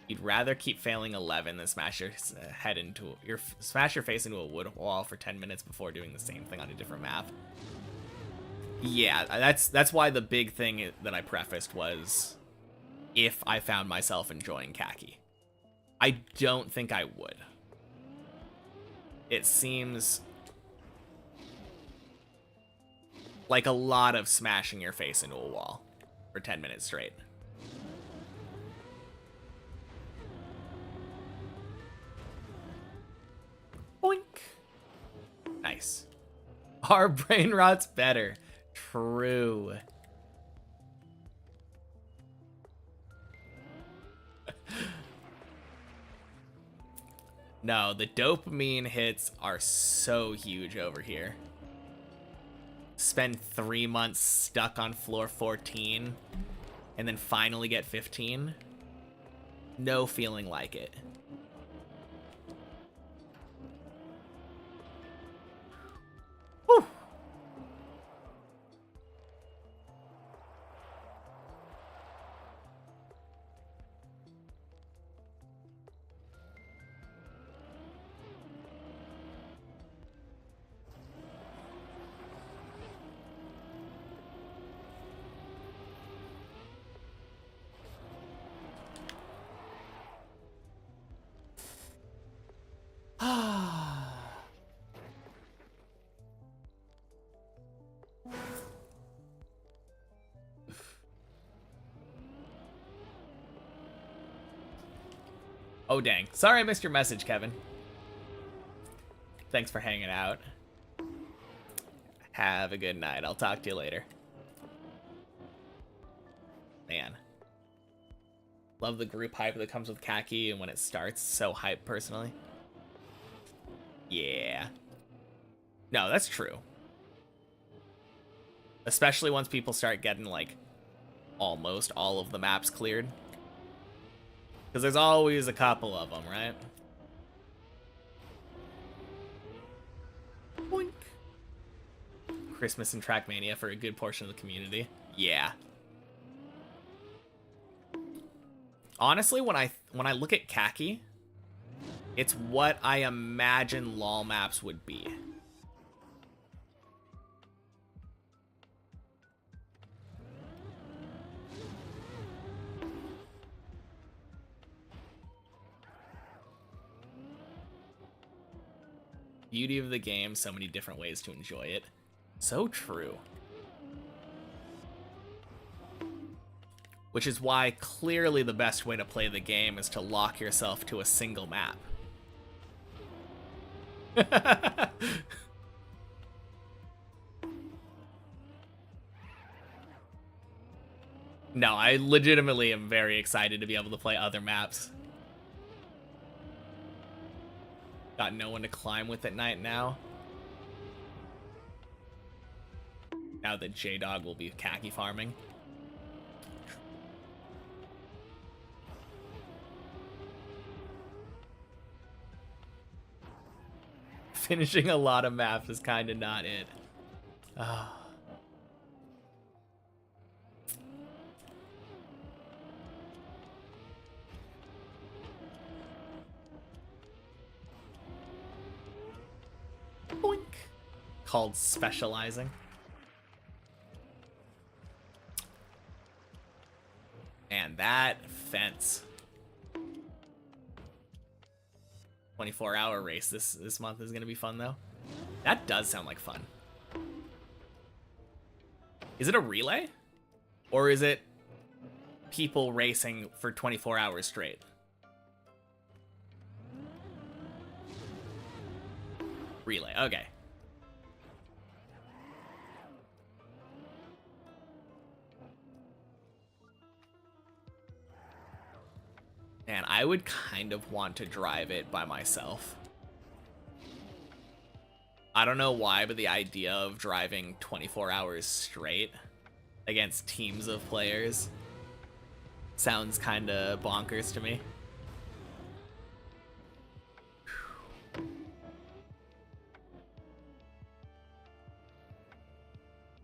You'd rather keep failing 11 than smash your smash your face into a wood wall for 10 minutes before doing the same thing on a different map. Yeah, that's why the big thing that I prefaced was if I found myself enjoying Khaki. I don't think I would. It seems like a lot of smashing your face into a wall for 10 minutes straight. Boink. Nice. Our brain rot's better. True. No, the dopamine hits are so huge over here. Spend 3 months stuck on floor 14 and then finally get 15. No feeling like it. Whew. Oh, dang. Sorry I missed your message, Kevin. Thanks for hanging out. Have a good night. I'll talk to you later. Man. Love the group hype that comes with Khaki, and when it starts, so hype personally. Yeah. No, that's true. Especially once people start getting, like, almost all of the maps cleared. Because there's always a couple of them, right? Boink. Christmas and Trackmania for a good portion of the community. Yeah. Honestly, when I look at Khaki, it's what I imagine LoL maps would be. Beauty of the game, so many different ways to enjoy it. So true. Which is why clearly the best way to play the game is to lock yourself to a single map. No, I legitimately am very excited to be able to play other maps. Got no one to climb with at night now. Now that J-Dog will be Khaki farming. Finishing a lot of maps is kind of not it. Oh. Boink. Called specializing. And that fence. 24-hour race this month is gonna be fun though. That does sound like fun. Is it a relay? Or is it people racing for 24 hours straight? Relay, okay. Man, I would kind of want to drive it by myself. I don't know why, but the idea of driving 24 hours straight against teams of players sounds kind of bonkers to me.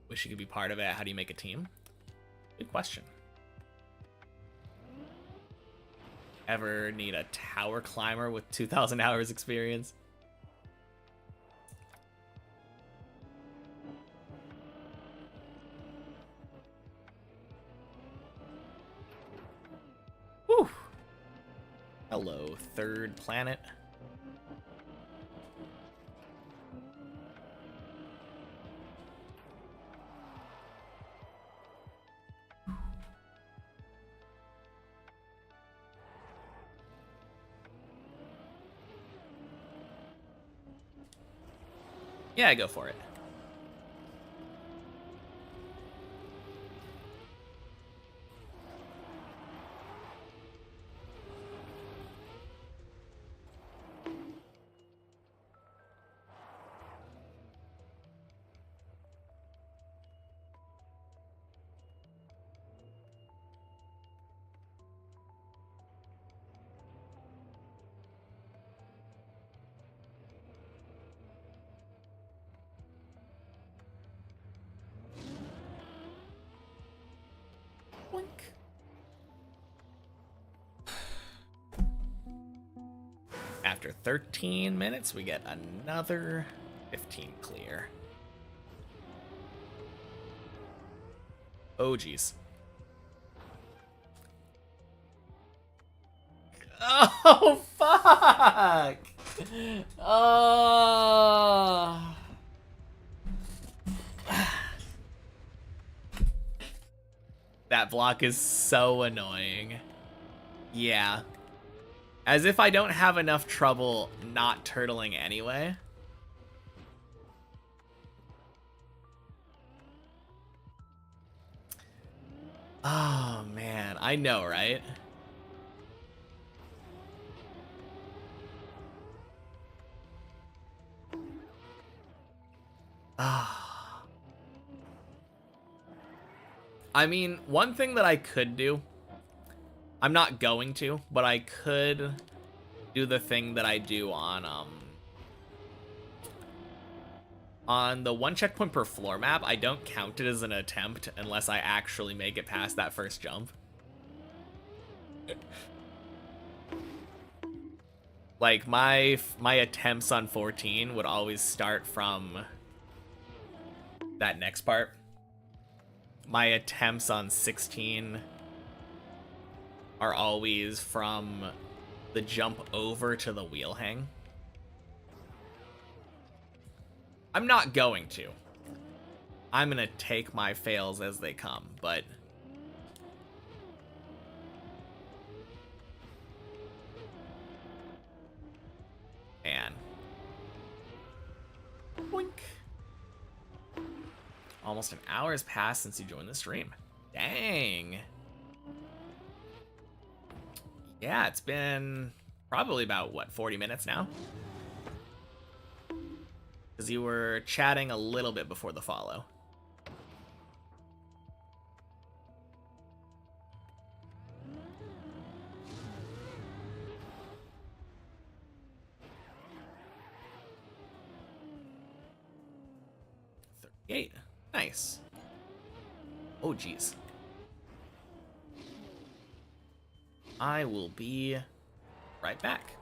Wish you could be part of it. How do you make a team? Good question. Ever need a tower climber with 2,000 hours experience? Whew. Hello, third planet. Yeah, go for it. Boink. After 13 minutes, we get another 15 clear. Oh, geez. Oh, fuck! Oh... That block is so annoying. Yeah. As if I don't have enough trouble not turtling anyway. Oh, man. I know, right? Ah. I mean, one thing that I could do, I'm not going to, but I could do the thing that I do on the one checkpoint per floor map. I don't count it as an attempt unless I actually make it past that first jump. Like my attempts on 14 would always start from that next part. My attempts on 16 are always from the jump over to the wheel hang. I'm not going to. I'm gonna take my fails as they come, but man. Boink. Almost an hour has passed since you joined the stream. Dang. Yeah, it's been probably about, what, 40 minutes now? Because you were chatting a little bit before the follow. Nice. Oh, geez. I will be right back.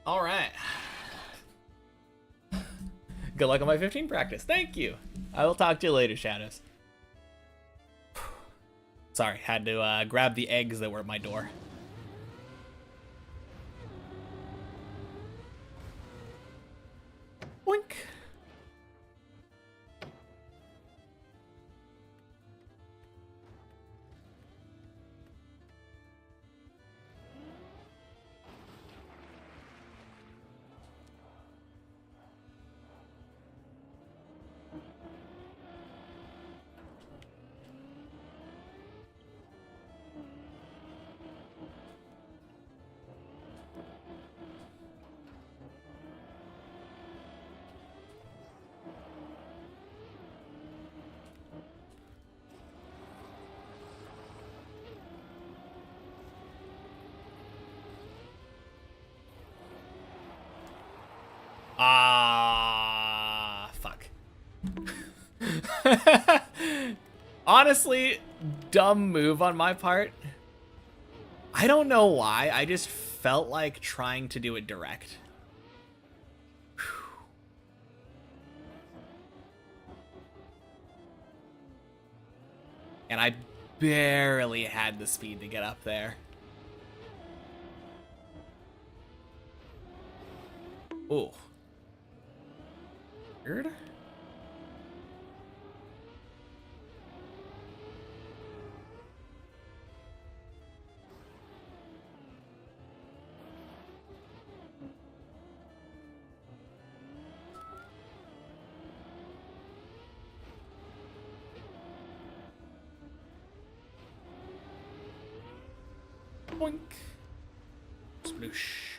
All right. Good luck on my 15 practice. Thank you. I will talk to you later, Shadows. Sorry, had to grab the eggs that were at my door. Boink. Honestly, dumb move on my part. I don't know why. I just felt like trying to do it direct. And I barely had the speed to get up there. Ooh. Weird. Boink. Sploosh.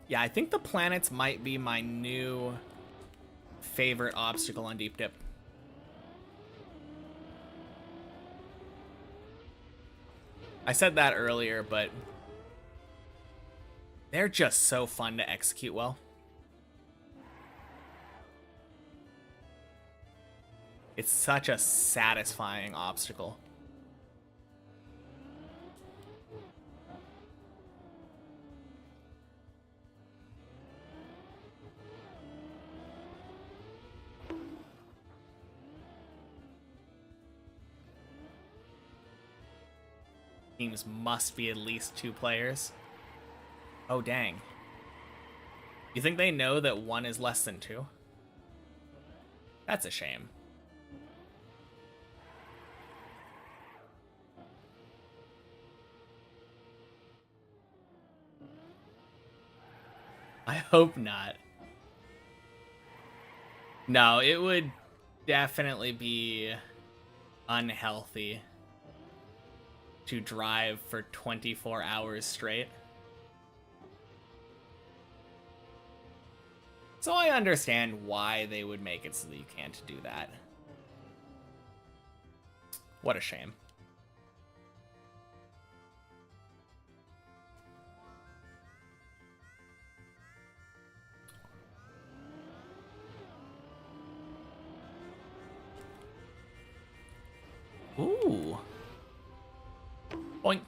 Yeah, I think the planets might be my new favorite obstacle on Deep Dip. I said that earlier, but they're just so fun to execute well. It's such a satisfying obstacle. Teams must be at least 2 players. Oh, dang. You think they know that 1 is less than 2? That's a shame. I hope not. No, it would definitely be unhealthy to drive for 24 hours straight. So I understand why they would make it so that you can't do that. What a shame. Ooh. Boink.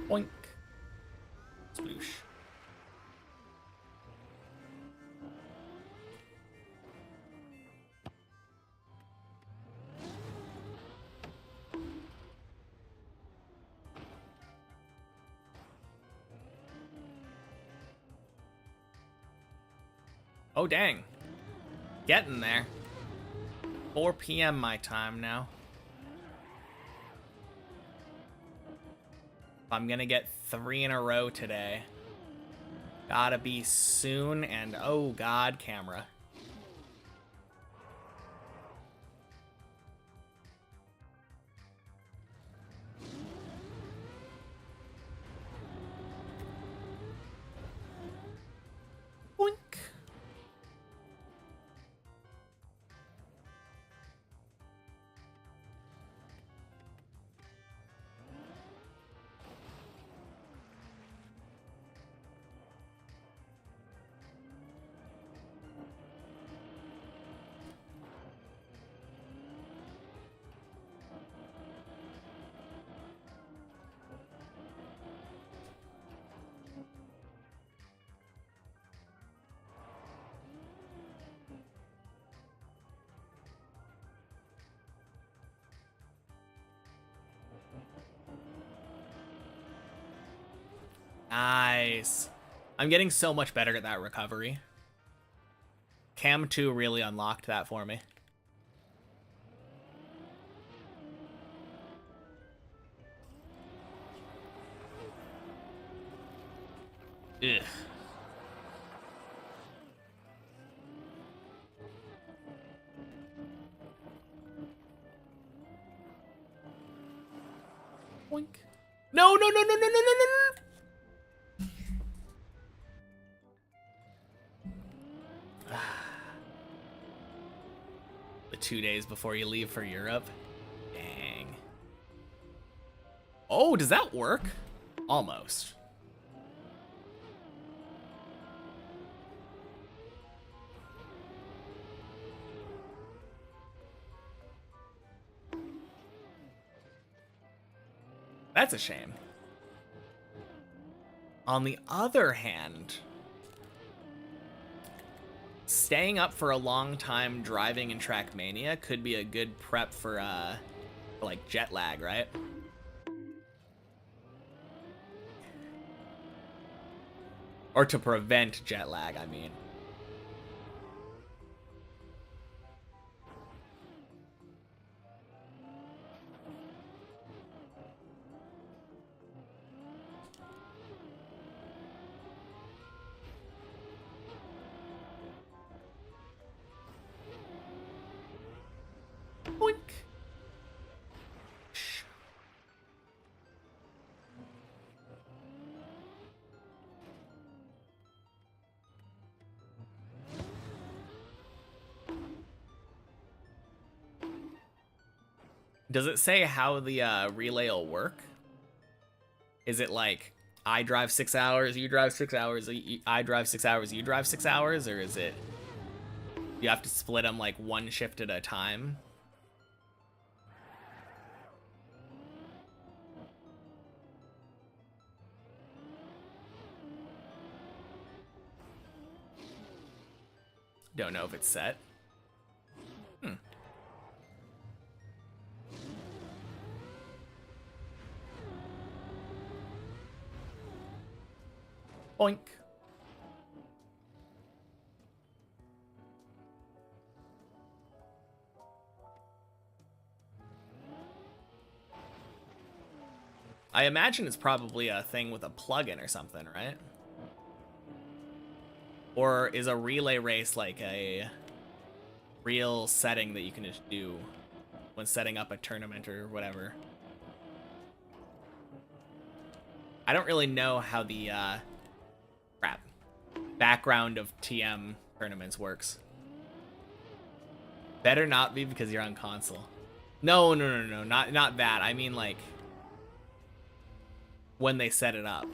Boink. Sploosh. Oh, dang. Getting there. 4 p.m. my time now. I'm gonna get 3 in a row today. Gotta be soon, and oh god, camera. Boink. Nice. I'm getting so much better at that recovery. Cam 2 really unlocked that for me. Ugh. Boink. No, no, no, no, no, no, no, no, no. The 2 days before you leave for Europe. Dang. Oh, does that work? Almost. That's a shame. On the other hand, staying up for a long time driving in Trackmania could be a good prep for like jet lag, right? Or to prevent jet lag, I mean. Boink. Does it say how the relay will work? Is it like I drive 6 hours, you drive 6 hours, I drive 6 hours, you drive 6 hours, or is it you have to split them like one shift at a time? Don't know if it's set. Oink. I imagine it's probably a thing with a plugin or something, right? Or is a relay race like a real setting that you can just do when setting up a tournament or whatever? I don't really know how the background of TM tournaments works. Better not be because you're on console. No, not that. I mean like when they set it up.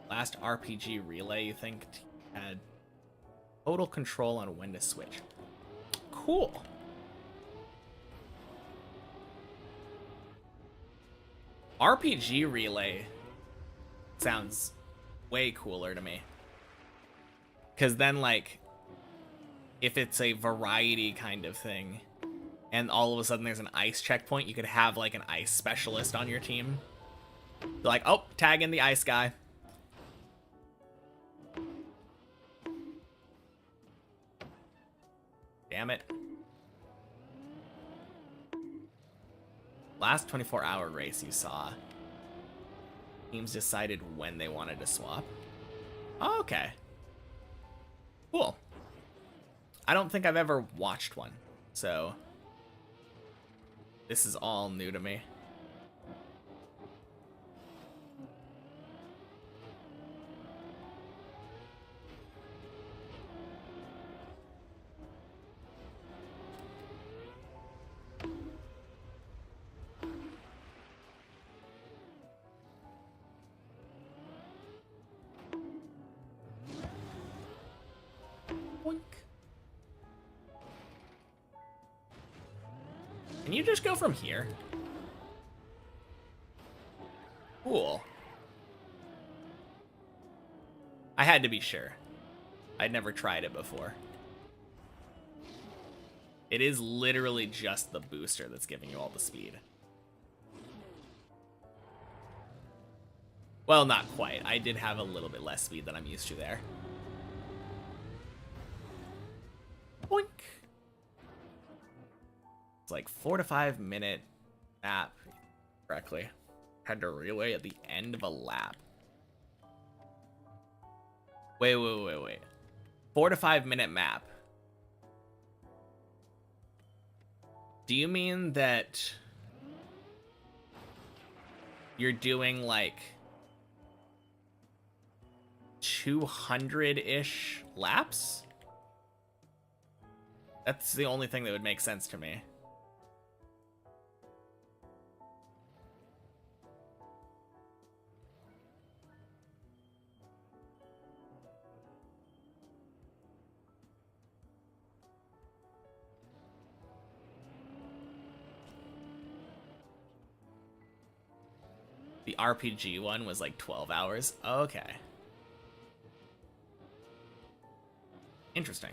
Last RPG relay you think had total control on when to switch. Cool. RPG relay sounds way cooler to me. Because then, like, if it's a variety kind of thing, and all of a sudden there's an ice checkpoint, you could have, like, an ice specialist on your team. Like, oh, tag in the ice guy. Damn it. Last 24-hour race you saw, teams decided when they wanted to swap. Oh, okay. Cool. I don't think I've ever watched one, so this is all new to me. Can you just go from here? Cool. I had to be sure. I'd never tried it before. It is literally just the booster that's giving you all the speed. Well, not quite. I did have a little bit less speed than I'm used to there. Boink. It's like 4 to 5 minute map. Correctly. Had to relay at the end of a lap. Wait. 4 to 5 minute map. Do you mean that you're doing like 200-ish laps? That's the only thing that would make sense to me. The RPG one was like 12 hours. Okay. Interesting.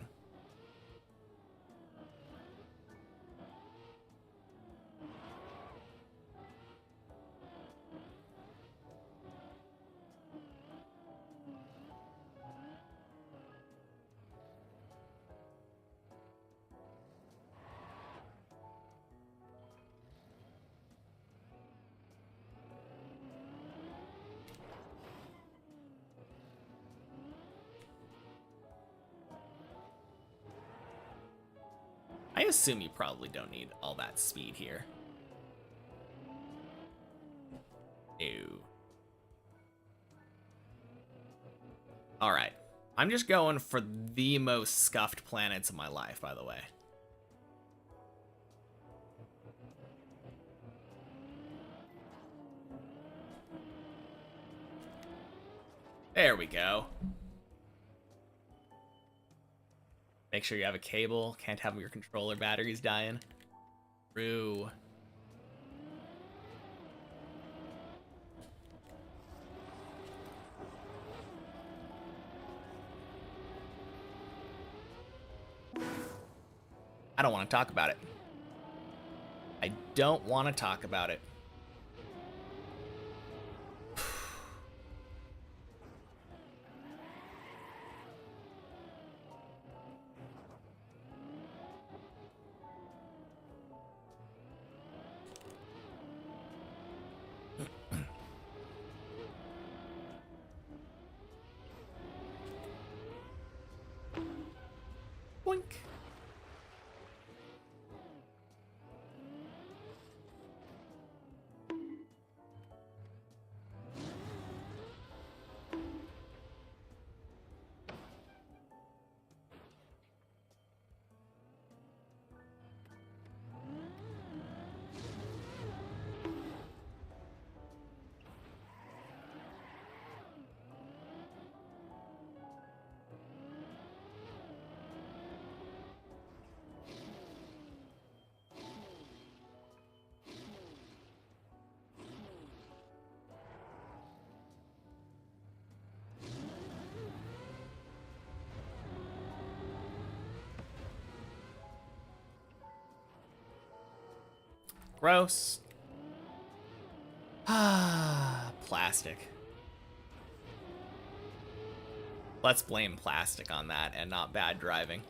I assume you probably don't need all that speed here. Ew. Alright. I'm just going for the most scuffed planets of my life, by the way. There we go. Make sure you have a cable. Can't have your controller batteries dying. True. I don't want to talk about it. I don't want to talk about it. Boink. Gross. Ah, plastic. Let's blame plastic on that and not bad driving.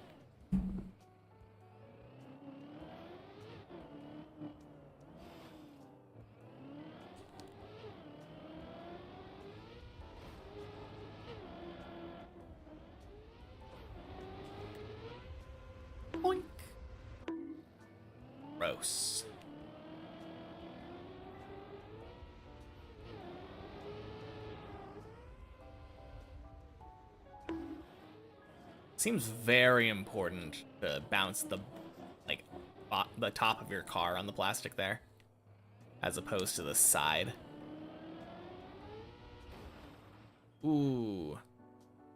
Boink. Gross. Seems very important to bounce the the top of your car on the plastic there, as opposed to the side. Ooh.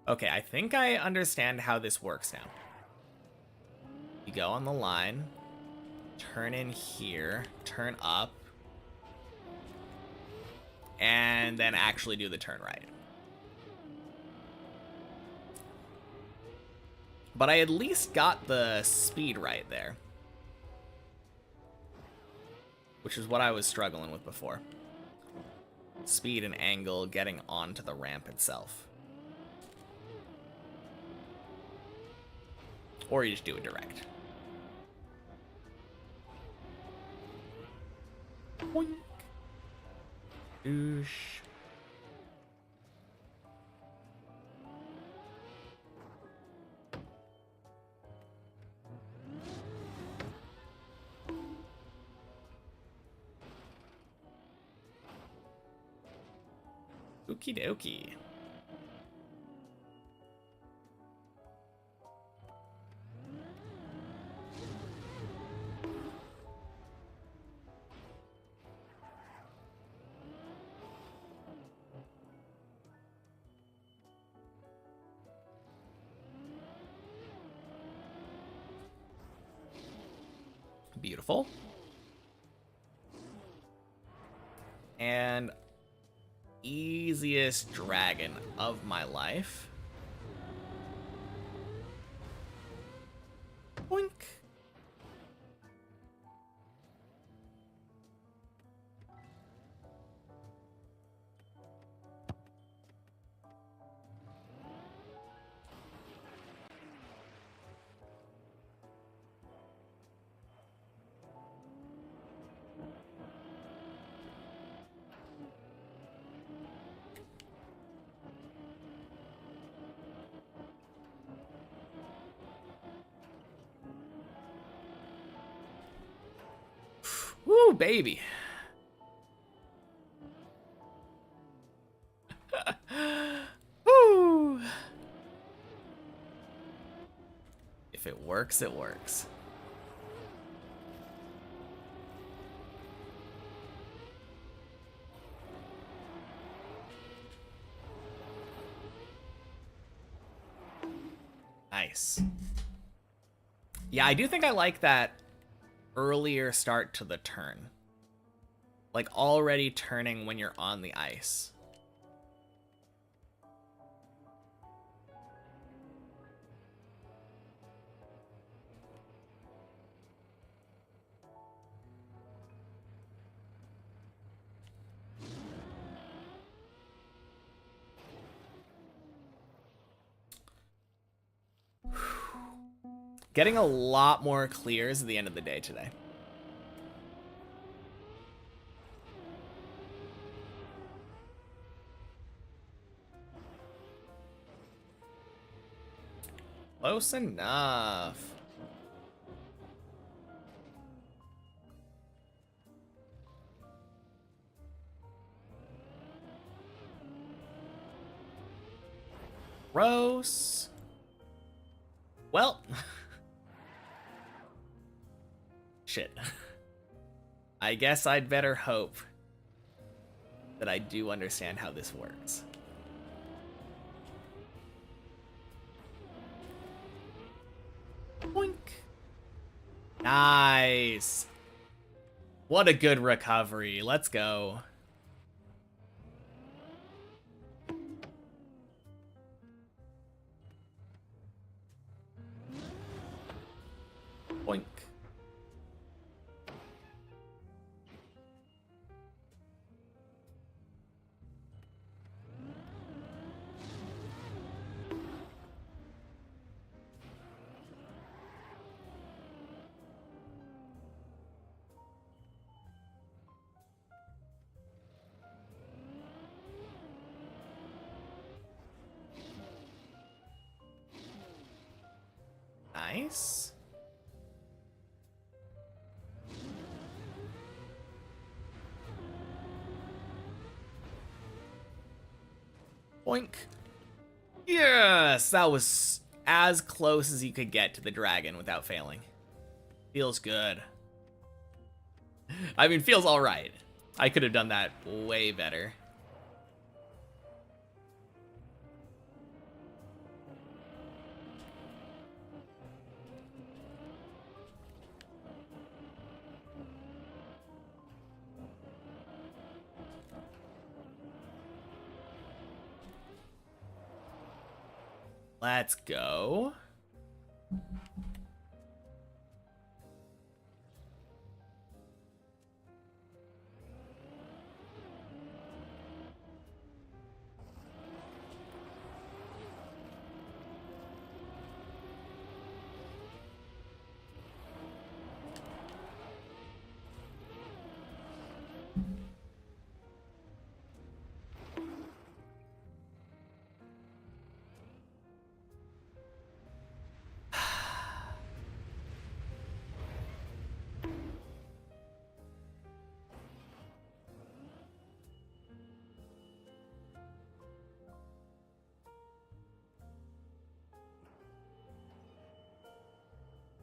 Okay, I think I understand how this works now. You go on the line, turn in here, turn up, and then actually do the turn right. But I at least got the speed right there, which is what I was struggling with before. speed and angle getting onto the ramp itself. Or you just do it direct. Boink. Oosh. Okie dokie. Beautiful. And easiest dragon of my life. Boink. Woo, baby. Woo. If it works, it works. Nice. Yeah, I do think I like that earlier start to the turn. Like already turning when you're on the ice. Getting a lot more clears at the end of the day today. Close enough. Gross. Well. Shit. I guess I'd better hope that I do understand how this works. Boink. Nice. What a good recovery. Let's go. Boink. Nice. Boink. Yes, that was as close as you could get to the dragon without failing. Feels good. I mean, feels all right. I could have done that way better. Let's go.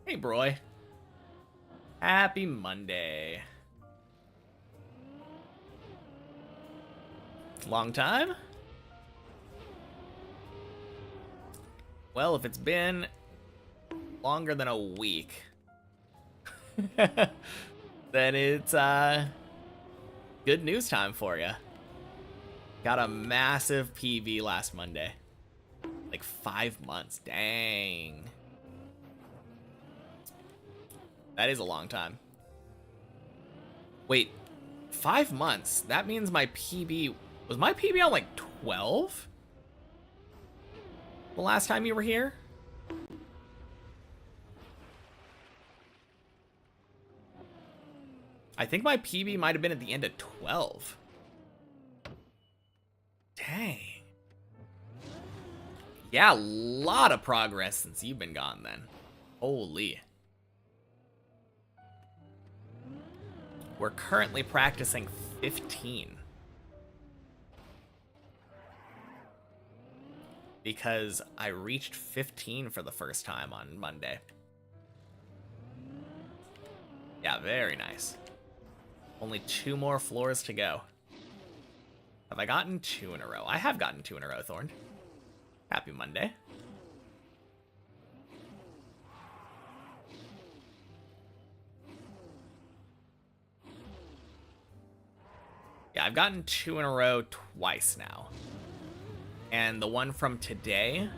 Hey, Broy. Happy Monday. Long time? Well, if it's been longer than a week, then it's good news time for you. Got a massive PV last Monday. Like 5 months. Dang. That is a long time. Wait, 5 months? That means my PB... Was my PB on like 12? The last time you were here? I think my PB might have been at the end of 12. Dang. Yeah, a lot of progress since you've been gone then. Holy. We're currently practicing 15. Because I reached 15 for the first time on Monday. Yeah, very nice. Only 2 more floors to go. Have I gotten 2 in a row? I have gotten 2 in a row, Thorn. Happy Monday. Yeah, I've gotten 2 in a row twice now. And the one from today,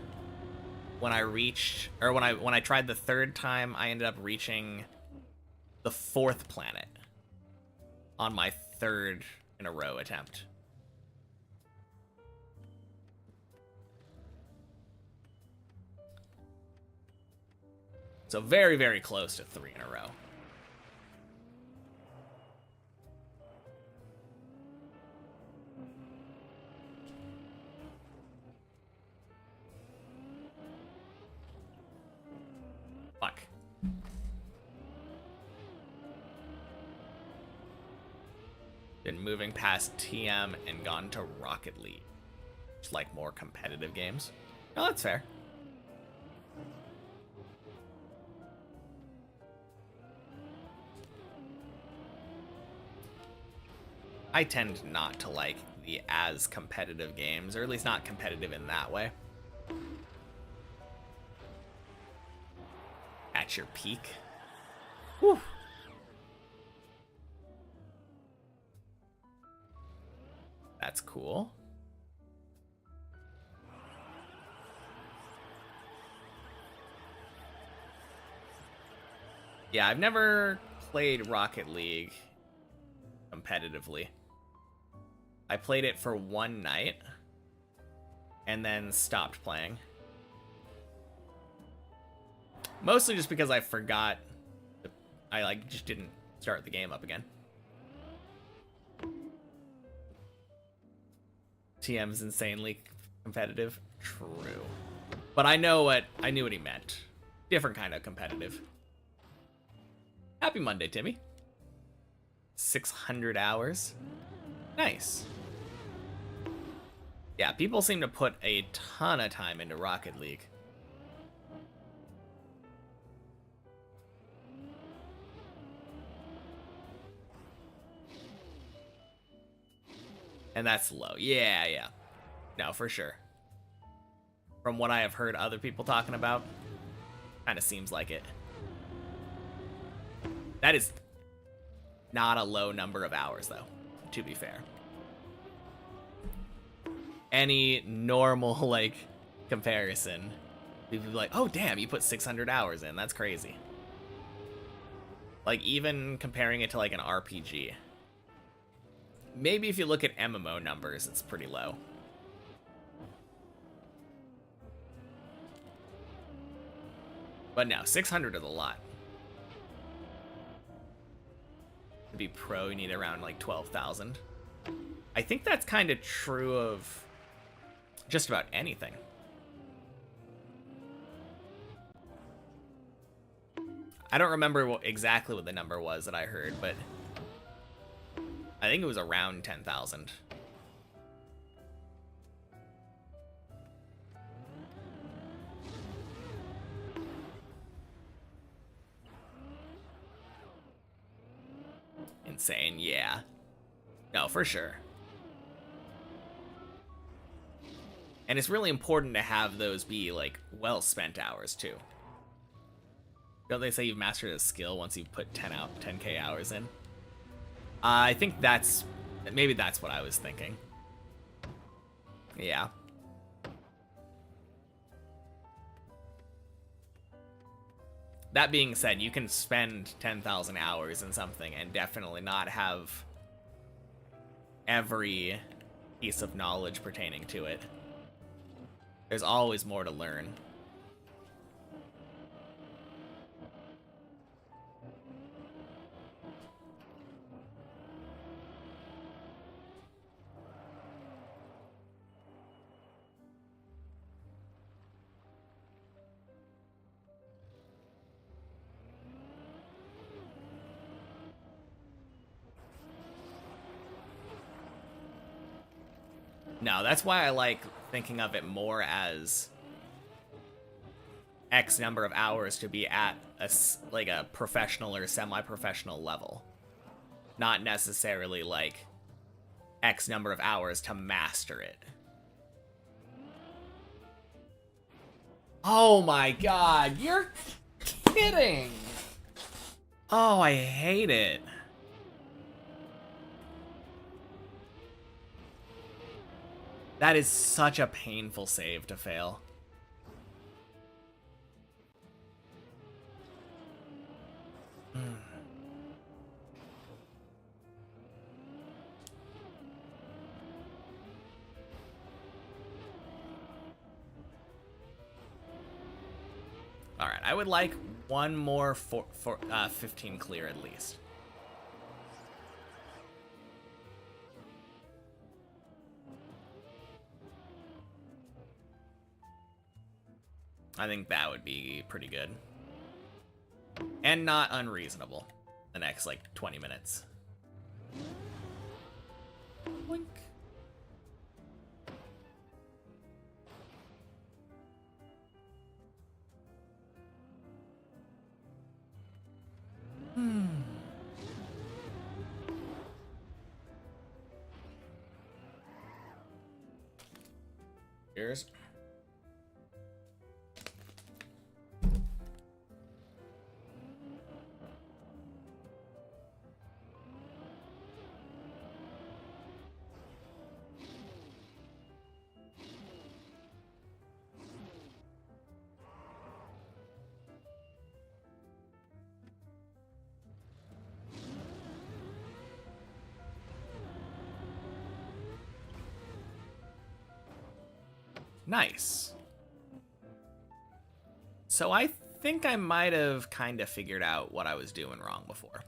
when I reached, or when I tried the 3rd time, I ended up reaching the 4th planet on my 3rd in a row attempt. So very, very close to 3 in a row. Fuck. Been moving past TM and gone to Rocket League. Just like more competitive games. Oh, that's fair. I tend not to like the as competitive games, or at least not competitive in that way. At your peak. Whew. That's cool. Yeah, I've never played Rocket League competitively. I played it for 1 night and then stopped playing. Mostly just because I forgot. I just didn't start the game up again. TM's insanely competitive. True. But I knew what he meant. Different kind of competitive. Happy Monday, Timmy. 600 hours. Nice. Yeah, people seem to put a ton of time into Rocket League. And that's low. Yeah, yeah. No, for sure. From what I have heard other people talking about, kind of seems like it. That is not a low number of hours, though, to be fair. Any normal, like, comparison, people would be like, oh, damn, you put 600 hours in. That's crazy. Like, even comparing it to, like, an RPG. Maybe if you look at MMO numbers, it's pretty low. But no, 600 is a lot. To be pro, you need around like 12,000. I think that's kind of true of just about anything. I don't remember exactly what the number was that I heard, but I think it was around 10,000. insane, yeah. No, for sure. And it's really important to have those be, like, well-spent hours, too. Don't they say you've mastered a skill once you've put 10k hours in? I think that's... maybe that's what I was thinking. Yeah. That being said, you can spend 10,000 hours in something and definitely not have every piece of knowledge pertaining to it. There's always more to learn. No, that's why I like thinking of it more as X number of hours to be at like a professional or semi-professional level. Not necessarily like X number of hours to master it. Oh my god, you're kidding! Oh, I hate it. That is such a painful save to fail. Alright, I would like one more 15 clear at least. I think that would be pretty good. And not unreasonable. The next, like, 20 minutes. Boink. Cheers. Nice. So I think I might have kind of figured out what I was doing wrong before.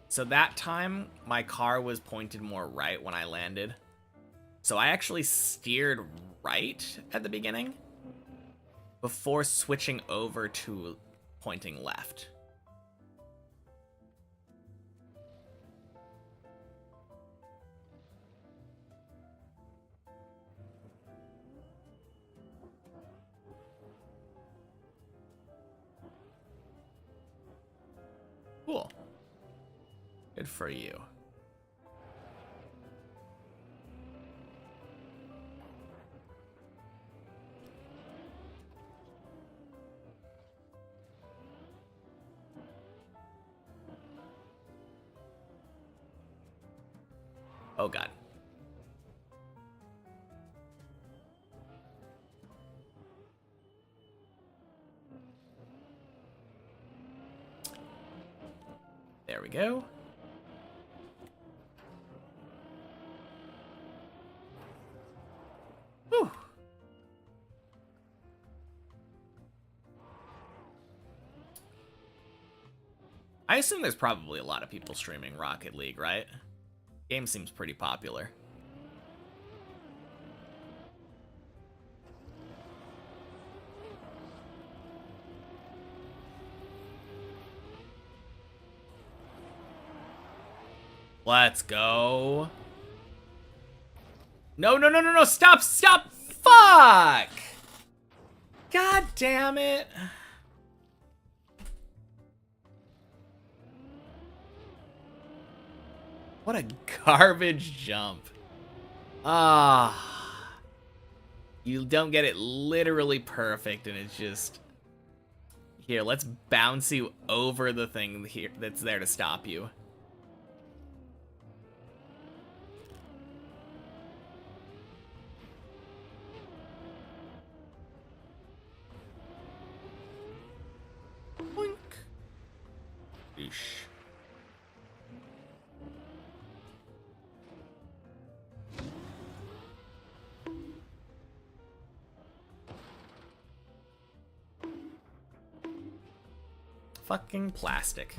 So that time, my car was pointed more right when I landed. So I actually steered right at the beginning before switching over to pointing left. Cool. Good for you. Oh god. There we go. Whew. I assume there's probably a lot of people streaming Rocket League, right? Game seems pretty popular. Let's go. No, no, no, no, no, stop, stop, fuck! God damn it. What a garbage jump. Ah. You don't get it literally perfect, and it's just... Here, let's bounce you over the thing here that's there to stop you. Boink. Eesh. Fucking plastic.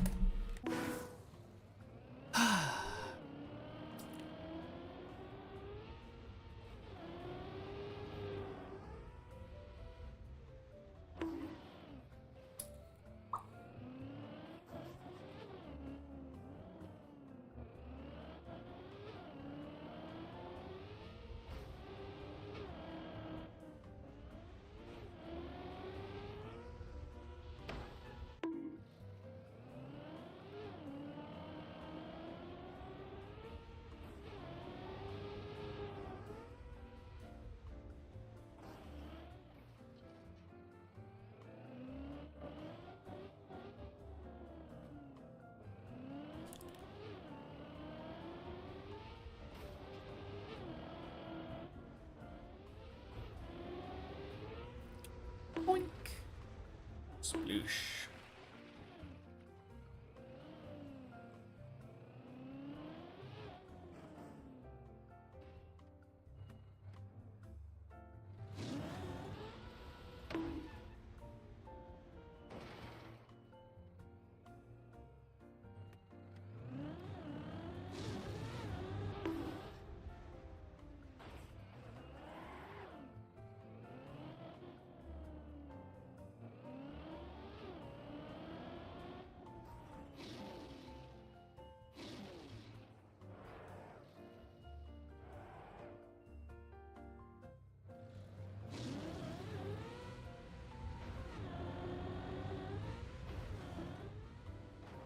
Boink. Sploosh.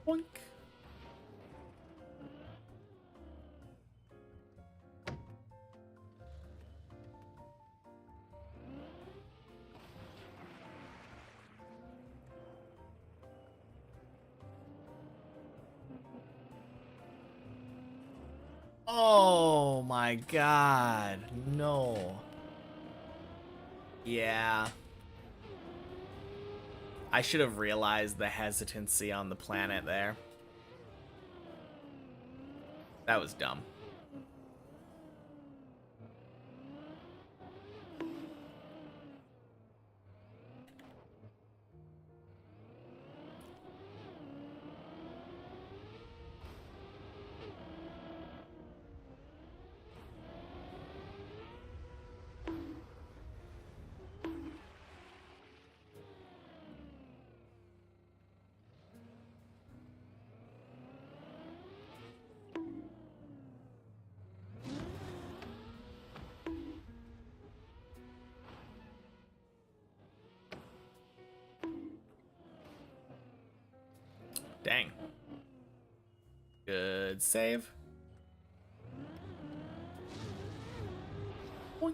Boink. Oh my god, no. Yeah. I should have realized the hesitancy on the planet there. That was dumb. Dang. Good save. Boink.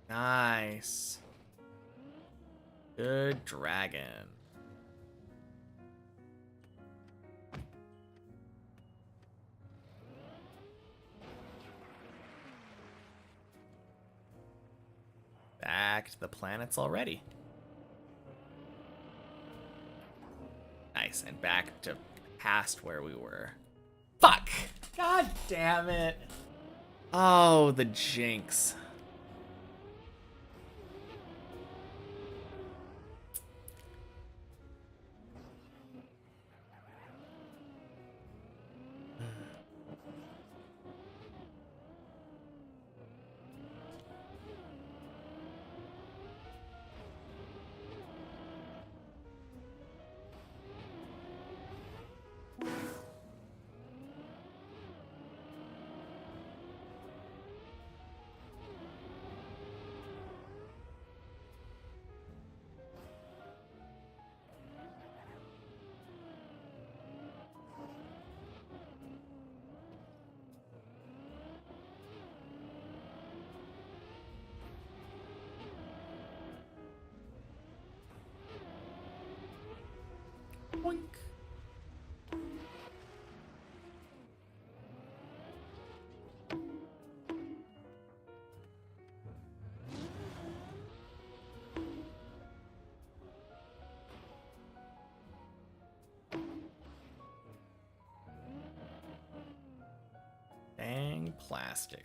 Nice. Good dragon. Back to the planets already. Nice, and back to past where we were. Fuck! God damn it. Oh, the jinx. Boink. Dang plastic.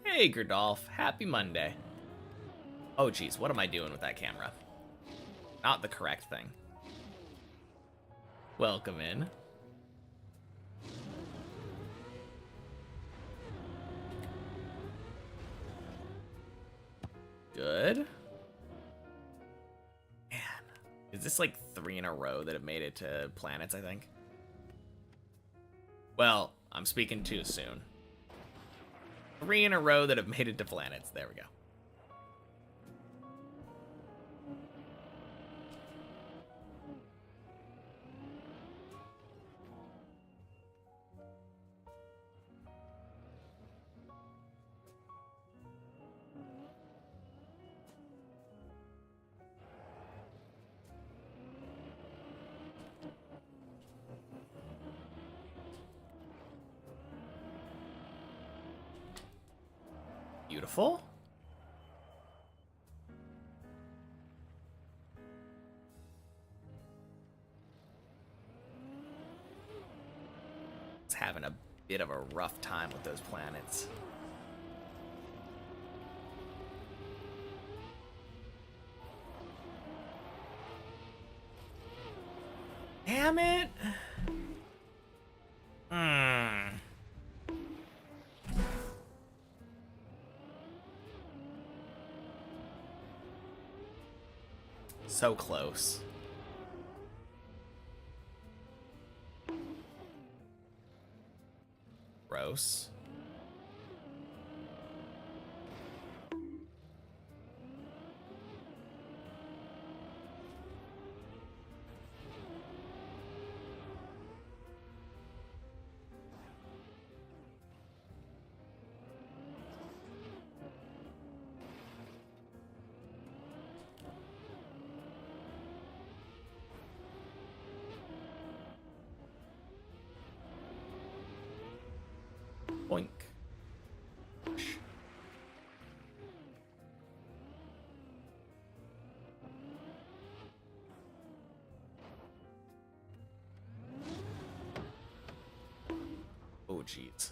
Hey, Gerdolf. Happy Monday. Oh, geez. What am I doing with that camera? Not the correct thing. Welcome in. Good. Man. Is this like 3 in a row that have made it to planets, I think? Well, I'm speaking too soon. 3 in a row that have made it to planets. There we go. Beautiful. It's having a bit of a rough time with those planets. Damn it. So close. Gross. Boink. Oh, jeez.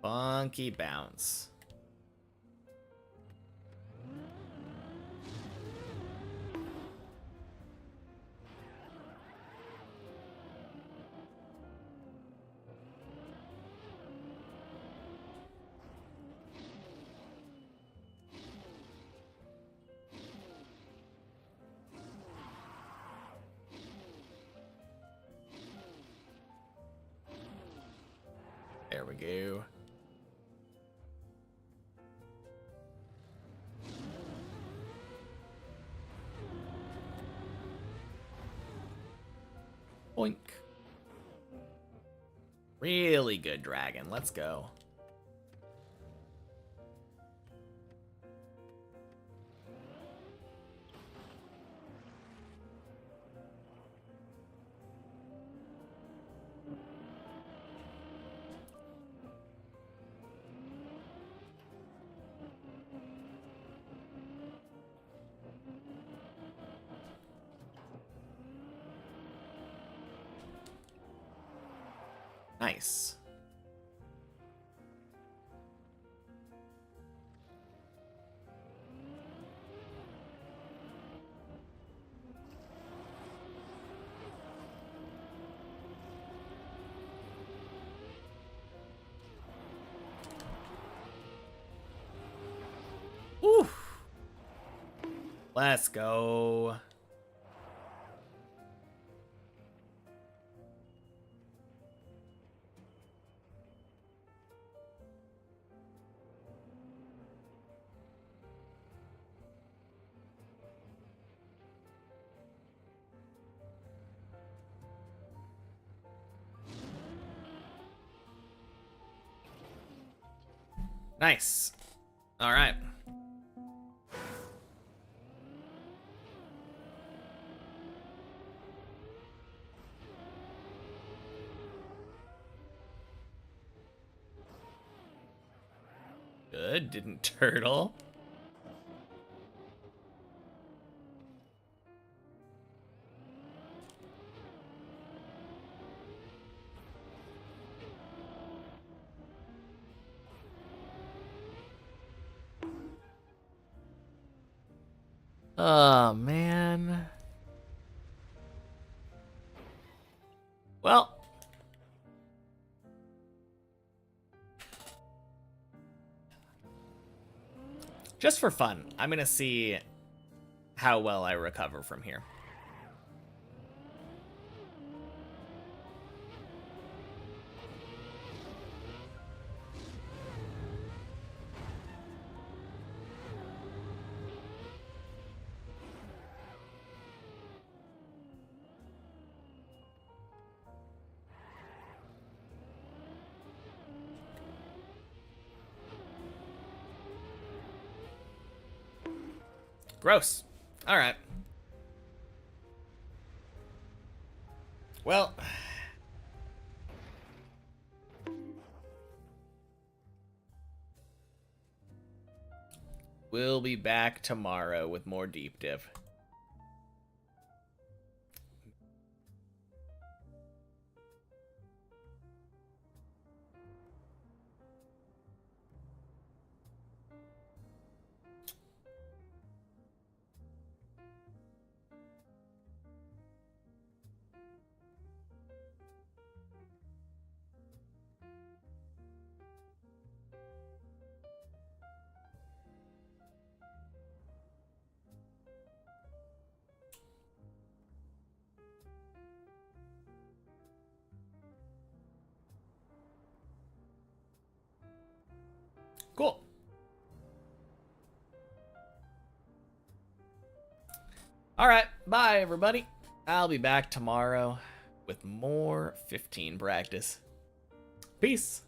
Funky bounce. There we go. Boink. Really good dragon. Let's go. Nice. Oof. Let's go. Nice. All right. Good. Didn't turtle. Oh, man. Well. Just for fun, I'm going to see how well I recover from here. Gross. All right. Well, we'll be back tomorrow with more deep div. Cool. All right. Bye, everybody. I'll be back tomorrow with more 15 practice. Peace.